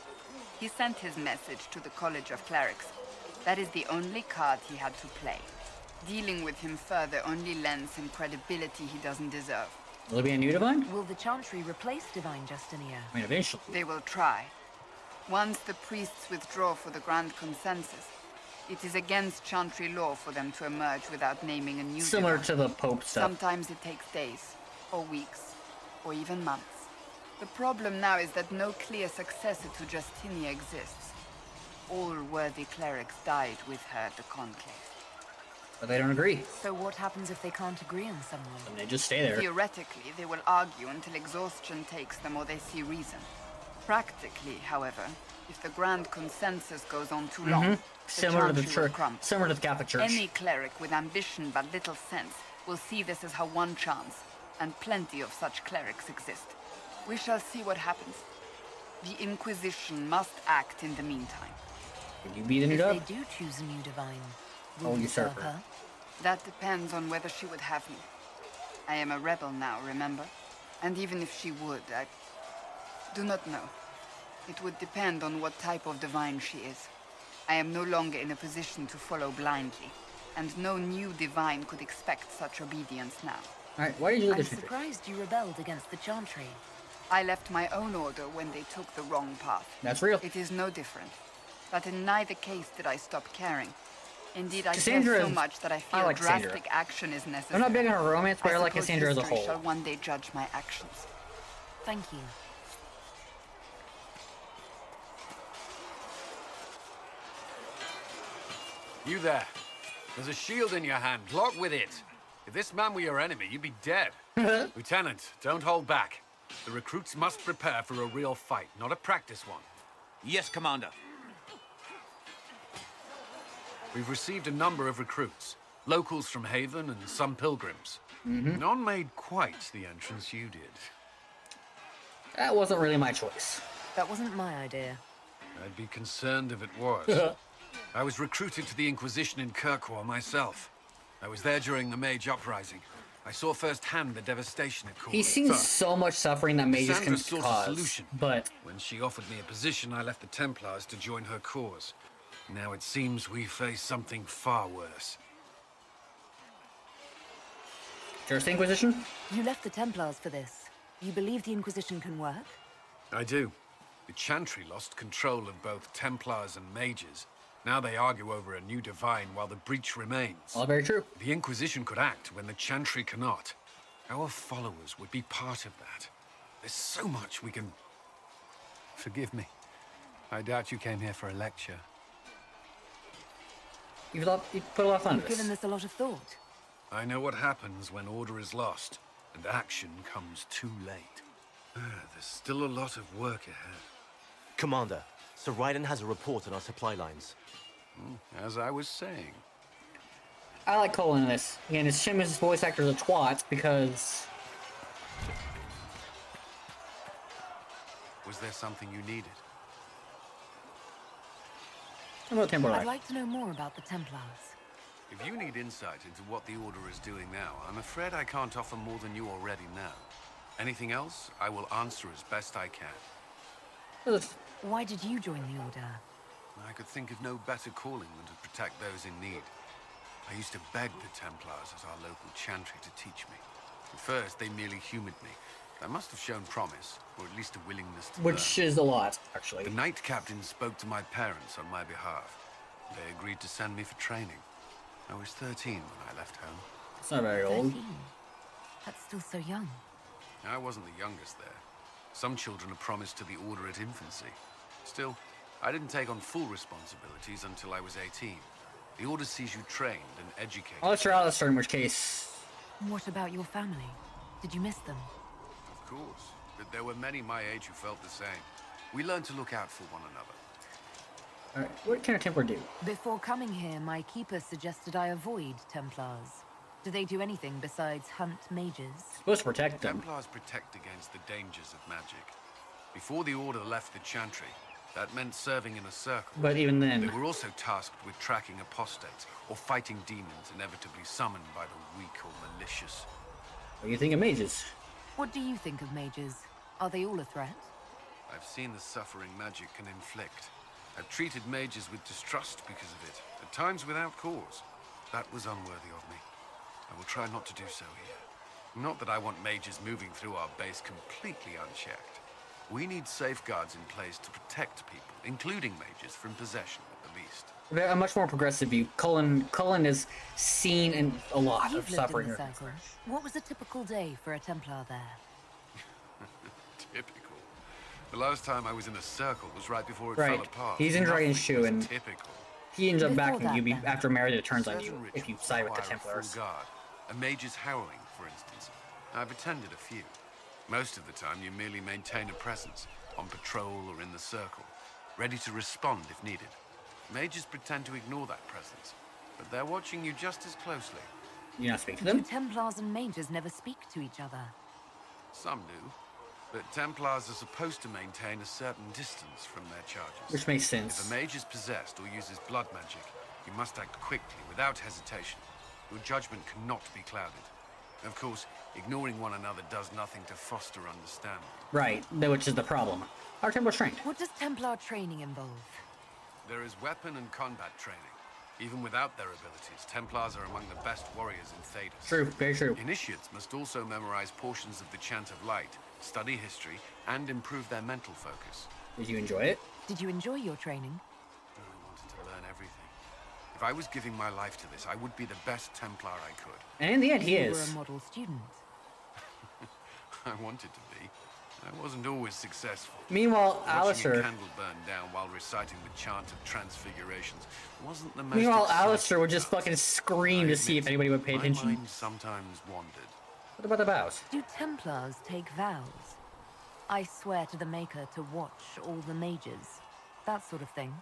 He sent his message to the College of Clerics. That is the only card he had to play. Dealing with him further only lends him credibility he doesn't deserve. Will it be a new Divine? Will the Chantry replace Divine Justinia? I mean, eventually. They will try. Once the priests withdraw for the Grand Consensus, it is against Chantry law for them to emerge without naming a new Similar Divine. to the Pope stuff. Sometimes it takes days, or weeks, or even months. The problem now is that no clear successor to Justinia exists. All worthy clerics died with her at the Conclave. But they don't agree. So what happens if they can't agree on someone? And they just stay there. Theoretically, they will argue until exhaustion takes them or they see reason. Practically, however, if the grand consensus goes on too long, the Similar to the Chantry will church, crumble. similar to the Catholic Church. Any cleric with ambition but little sense will see this as her one chance, and plenty of such clerics exist. We shall see what happens. The Inquisition must act in the meantime. Would you beat it If up? they do choose a new divine, Oh, will you usurper. serve her? That depends on whether she would have me. I am a rebel now, remember? And even if she would, I do not know. It would depend on what type of divine she is. I am no longer in a position to follow blindly, and no new divine could expect such obedience now. Alright, why did you do I'm this? surprised you rebelled against the Chantry. I left my own order when they took the wrong path. That's real. It is no different. But in neither case did I stop caring. Indeed, I care Cassandra so is- much that I I feel like Cassandra. drastic action is necessary. I'm not big on her romance, but I like suppose Cassandra as a history whole. shall one day judge my actions. Thank you. You there. There's a shield in your hand. Lock with it. If this man were your enemy, you'd be dead. Lieutenant, don't hold back. The recruits must prepare for a real fight, not a practice one. Yes, Commander. We've received a number of recruits. Locals from Haven and some pilgrims. None made quite the entrance you did. That wasn't really my choice. That wasn't my idea. I'd be concerned if it was. I was recruited to the Inquisition in Kirkwall myself. I was there during the Mage Uprising. I saw firsthand the devastation it caused. He's seen so much suffering that mages can Cassandra sought a cause, solution. but When she offered me a position, I left the Templars to join her cause. Now it seems we face something far worse. Just Inquisition? You left the Templars for this. You believe the Inquisition can work? I do. The Chantry lost control of both Templars and mages. Now they argue over a new divine while the breach remains. All very true. The Inquisition could act when the Chantry cannot. Our followers would be part of that. There's so much we can... Forgive me. I doubt you came here for a lecture. You put a lot of fun You've into this. given this a lot of thought. I know what happens when order is lost, and action comes too late. There's still a lot of work ahead. Commander, Sir Raiden has a report on our supply lines. As I was saying. I like Colin in this. Again, it's shame his voice actor is a twat because... Was there something you needed? How about Temple I'd Life? like to know more about the Templars. If you need insight into what the Order is doing now, I'm afraid I can't offer more than you already know. Anything else, I will answer as best I can. Why did you join the Order? I could think of no better calling than to protect those in need. I used to beg the Templars at our local chantry to teach me. At first, they merely humored me. I must have shown promise, or at least a willingness to Which learn. is a lot, actually. The Knight Captain spoke to my parents on my behalf. They agreed to send me for training. I was 13 when I left home. It's not very old. 13? That's still so young. I wasn't the youngest there. Some children are promised to the Order at infancy. Still, I didn't take on full responsibilities until I was 18. The Order sees you trained and educated. I'll let you out of this, in which case... What about your family? Did you miss them? Of course, but there were many my age who felt the same. We learned to look out for one another. Alright, what can a Templar do? Before coming here, my keeper suggested I avoid Templars. Do they do anything besides hunt mages? Supposed to protect them. Templars protect against the dangers of magic. Before the Order left the Chantry, that meant serving in a circle. But even then... They were also tasked with tracking apostates, or fighting demons inevitably summoned by the weak or malicious. What do you think of mages? What do you think of mages? Are they all a threat? I've seen the suffering magic can inflict. I've treated mages with distrust because of it, at times without cause. That was unworthy of me. I will try not to do so here. Not that I want mages moving through our base completely unchecked. We need safeguards in place to protect people, including mages, from possession at the least. A much more progressive view. Cullen is seen in a lot You've of lived suffering. in the circle. What was a typical day for a Templar there? Typical. The last time I was in a circle was right before it Right. fell apart. He's in Dragon's Nothing Shoe, was and typical. he ends up Before backing that, you then. after marriage it turns on Certain you if you rituals side with the require a full Templars. guard. A mage's harrowing, for instance. I've attended a few. Most of the time, you merely maintain a presence, on patrol or in the circle, ready to respond if needed. Mages pretend to ignore that presence, but they're watching you just as closely. You not speak to Do them? Templars and mages never speak to each other? Some do, but Templars are supposed to maintain a certain distance from their charges. Which makes sense. If a mage is possessed or uses blood magic, you must act quickly, without hesitation. Your judgment cannot be clouded. Of course, ignoring one another does nothing to foster understanding. Right, which is the problem. Our Templar's trained. What does Templar training involve? There is weapon and combat training. Even without their abilities, Templars are among the best warriors in Thedas. True, very true. Initiates must also memorize portions of the Chant of Light, study history, and improve their mental focus. Did you enjoy it? Did you enjoy your training? I wanted to learn everything. If I was giving my life to this, I would be the best Templar I could. And in the end, he You is. were a model student. I wanted to be. I wasn't always successful. Meanwhile, Watching Alistair. a candle burn down while reciting the chant of transfigurations wasn't the most Meanwhile, exciting Alistair would just task. fucking scream to see if anybody would pay My attention. mind sometimes wandered. What about the vows? Do Templars take vows? I swear to the Maker to watch all the mages. That sort of thing.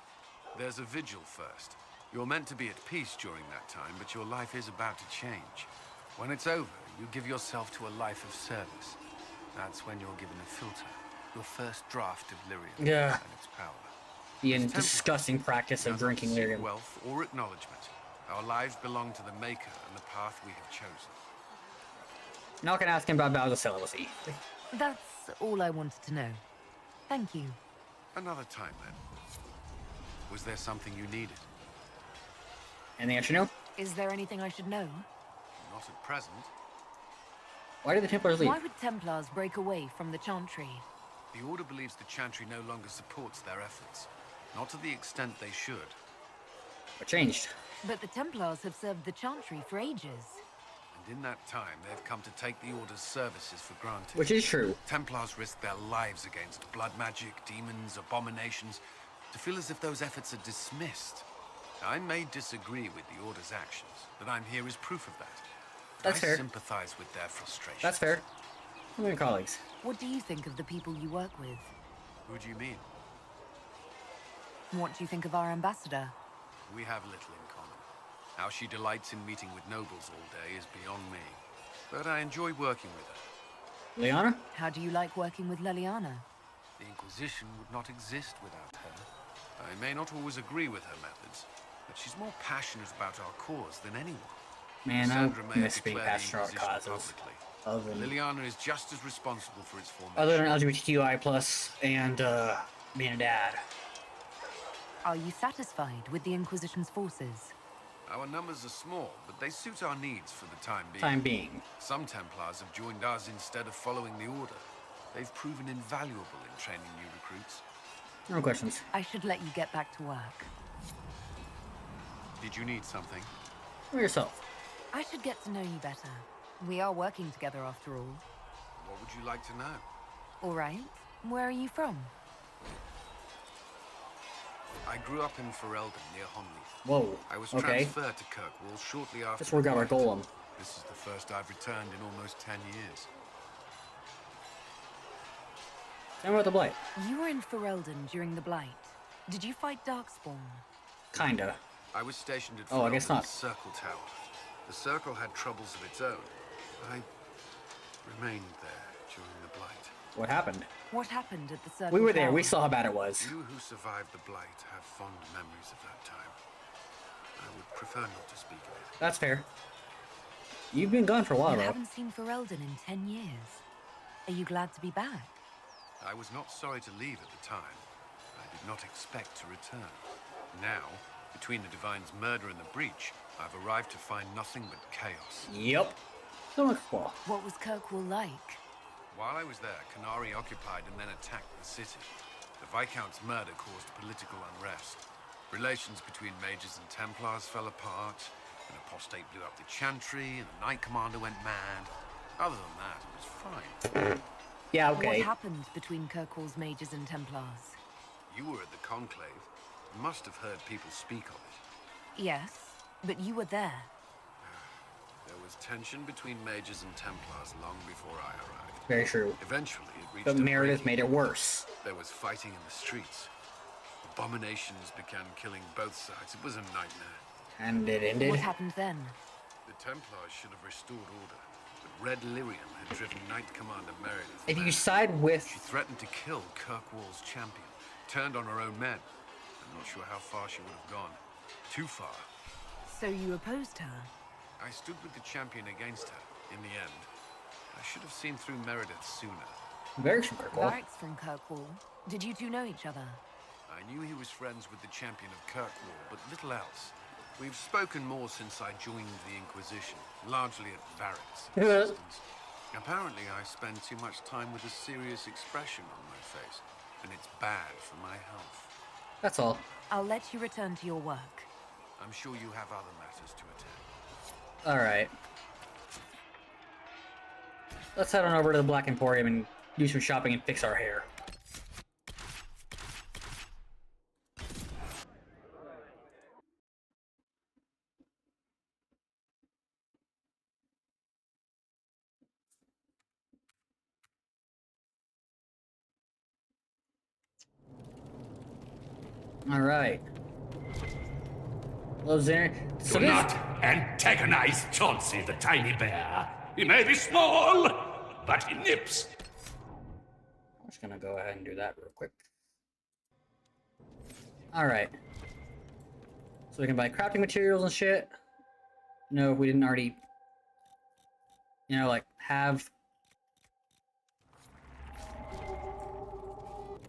There's a vigil first. You're meant to be at peace during that time, but your life is about to change. When it's over, you give yourself to a life of service. That's when you're given a filter. Your first draft of lyrium Yeah. and its power. The As Templars, disgusting practice we of do not drinking seek lyrium. wealth or acknowledgement. Our lives belong to the Maker and the path we have chosen. Not gonna ask him about vows of celibacy. That's all I wanted to know. Thank you. Another time, then. Was there something you needed? Anything I should know? Is there anything I should know? Not at present. Why did the Templars leave? Why would Templars break away from the Chantry? The Order believes the Chantry no longer supports their efforts. Not to the extent they should. What changed? But the Templars have served the Chantry for ages. And in that time, they've come to take the Order's services for granted. Which is true. Templars risk their lives against blood magic, demons, abominations, to feel as if those efforts are dismissed. I may disagree with the Order's actions, but I'm here as proof of that. That's I fair. sympathize with their frustration. That's fair. We're your colleagues. What do you think of the people you work with? Who do you mean? What do you think of our ambassador? We have little in common. How she delights in meeting with nobles all day is beyond me. But I enjoy working with her. Liana? How do you like working with Leliana? The Inquisition would not exist without her. I may not always agree with her methods, but she's more passionate about our cause than anyone. Man, I Sandra may have miss being declared the passionate about Inquisition causes. publicly. Other than, Liliana is just as responsible for its formation. other than LGBTQI plus and being a dad. Are you satisfied with the Inquisition's forces? Our numbers are small, but they suit our needs for the time being. Time being. Some Templars have joined us instead of following the Order. They've proven invaluable in training new recruits. No questions. I should let you get back to work. Did you need something? For yourself. I should get to know you better. We are working together after all. What would you like to know? All right. Where are you from? I grew up in Ferelden, near Honleaf. Whoa. I was Okay. transferred to Kirkwall shortly after. That's where we got our the Blight. golem. This is the first I've returned in almost 10 years. Tell me about the Blight. You were in Ferelden during the Blight. Did you fight Darkspawn? Kinda. I was stationed at Oh, I guess Ferelden's not. Circle Tower. The Circle had troubles of its own. I remained there during the Blight. What happened? What happened at the Circle We were there. Tower? We saw how bad it was. You who survived the Blight have fond memories of that time. I would prefer not to speak of it. That's fair. You've been gone for a while, You though. haven't seen Ferelden in 10 years. Are you glad to be back? I was not sorry to leave at the time. I did not expect to return. Now, between the Divine's murder and the breach, I've arrived to find nothing but chaos. Yep. So much for. What was Kirkwall like? While I was there, Canary occupied and then attacked the city. The Viscount's murder caused political unrest. Relations between mages and Templars fell apart. An apostate blew up the Chantry, and the Knight Commander went mad. Other than that, it was fine. Yeah, okay. What happened between Kirkwall's mages and Templars? You were at the Conclave. You must have heard people speak of it. Yes, but you were there. There was was tension between mages and Templars long before I arrived. Very true. Eventually, it reached But a Meredith made breaking it worse. There was fighting in the streets. Abominations began killing both sides. It was a nightmare. And it ended. What happened then? The Templars should have restored order, but Red Lyrium had driven Knight Commander Meredith. If you side with... She threatened to kill Kirkwall's champion, turned on her own men. I'm not sure how far she would have gone. Too far. So you opposed her? I stood with the champion against her, in the end. I should have seen through Meredith sooner. Varric's from Kirkwall. Varric's from Kirkwall. Did you two know each other? I knew he was friends with the champion of Kirkwall, but little else. We've spoken more since I joined the Inquisition, largely at Varric's insistence. Apparently, I spend too much time with a serious expression on my face, and it's bad for my health. That's all. I'll let you return to your work. I'm sure you have other matters to attend. Alright. Let's head on over to the Black Emporium and do some shopping and fix our hair. Alright. Hello, Zen. Do not antagonize Chauncey the tiny bear. He may be small, but he nips. I'm just gonna go ahead and do that real quick. Alright. So we can buy crafting materials and shit. No, if we didn't already, you know, like, have...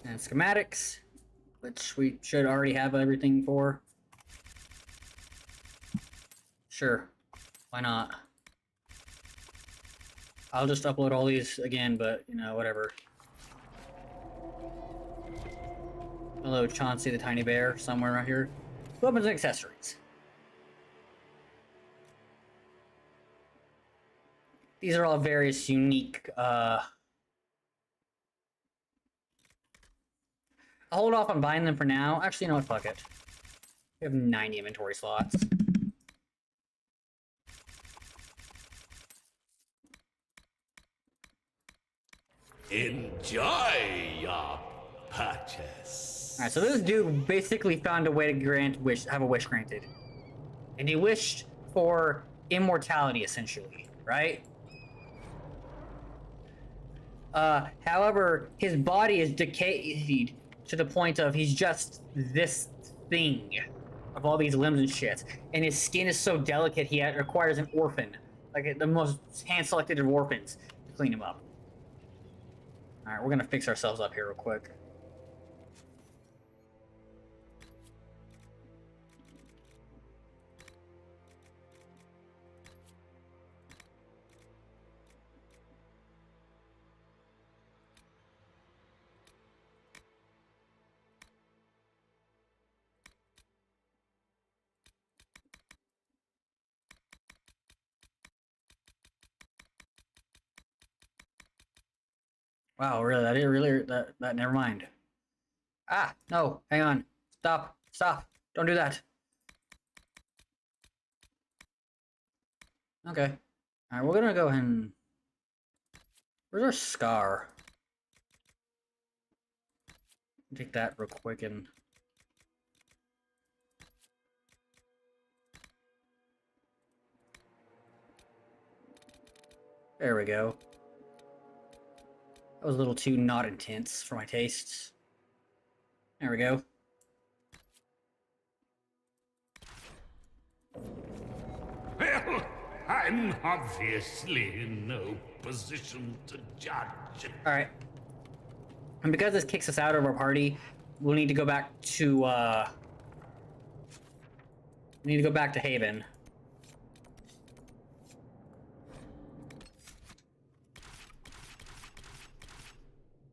And schematics, which we should already have everything for. Sure. Why not? I'll just upload all these again, but, you know, whatever. Hello, Chauncey the tiny bear, somewhere around here. Weapons and accessories. These are all various unique, I'll hold off on buying them for now. Actually, you know what? Fuck it. We have 90 inventory slots. Enjoy your purchase. Alright, so this dude basically found a way to have a wish granted. And he wished for immortality, essentially, right? However, his body is decayed to the point of he's just this thing of all these limbs and shit. And his skin is so delicate he requires an orphan, like the most hand-selected of orphans, to clean him up. Alright, we're gonna fix ourselves up here real quick. Wow, really? That didn't really... That never mind. Ah, no, hang on. Stop, stop. Don't do that. Okay. Alright, we're gonna go ahead and... Where's our scar? Take that real quick and... There we go. That was a little too not intense for my tastes. There we go. Well, I'm obviously in no position to judge. Alright. And because this kicks us out of our party, we'll need to go back to, we need to go back to Haven.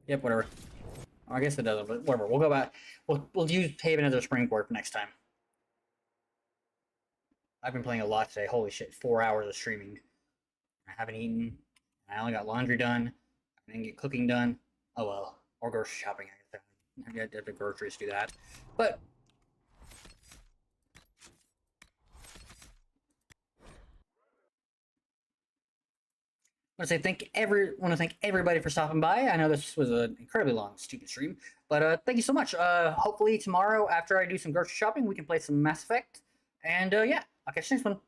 Yep, whatever. Oh, I guess it doesn't, but whatever. We'll go back. We'll use Haven as a springboard for next time. I've been playing a lot today. Holy shit, 4 hours of streaming. I haven't eaten. I only got laundry done. I didn't get cooking done. Oh well. Or grocery shopping. I got the groceries to do that. But want to thank everybody for stopping by. I know this was an incredibly long, stupid stream, but thank you so much. Hopefully tomorrow after I do some grocery shopping, we can play some Mass Effect. And yeah, I'll catch you next one.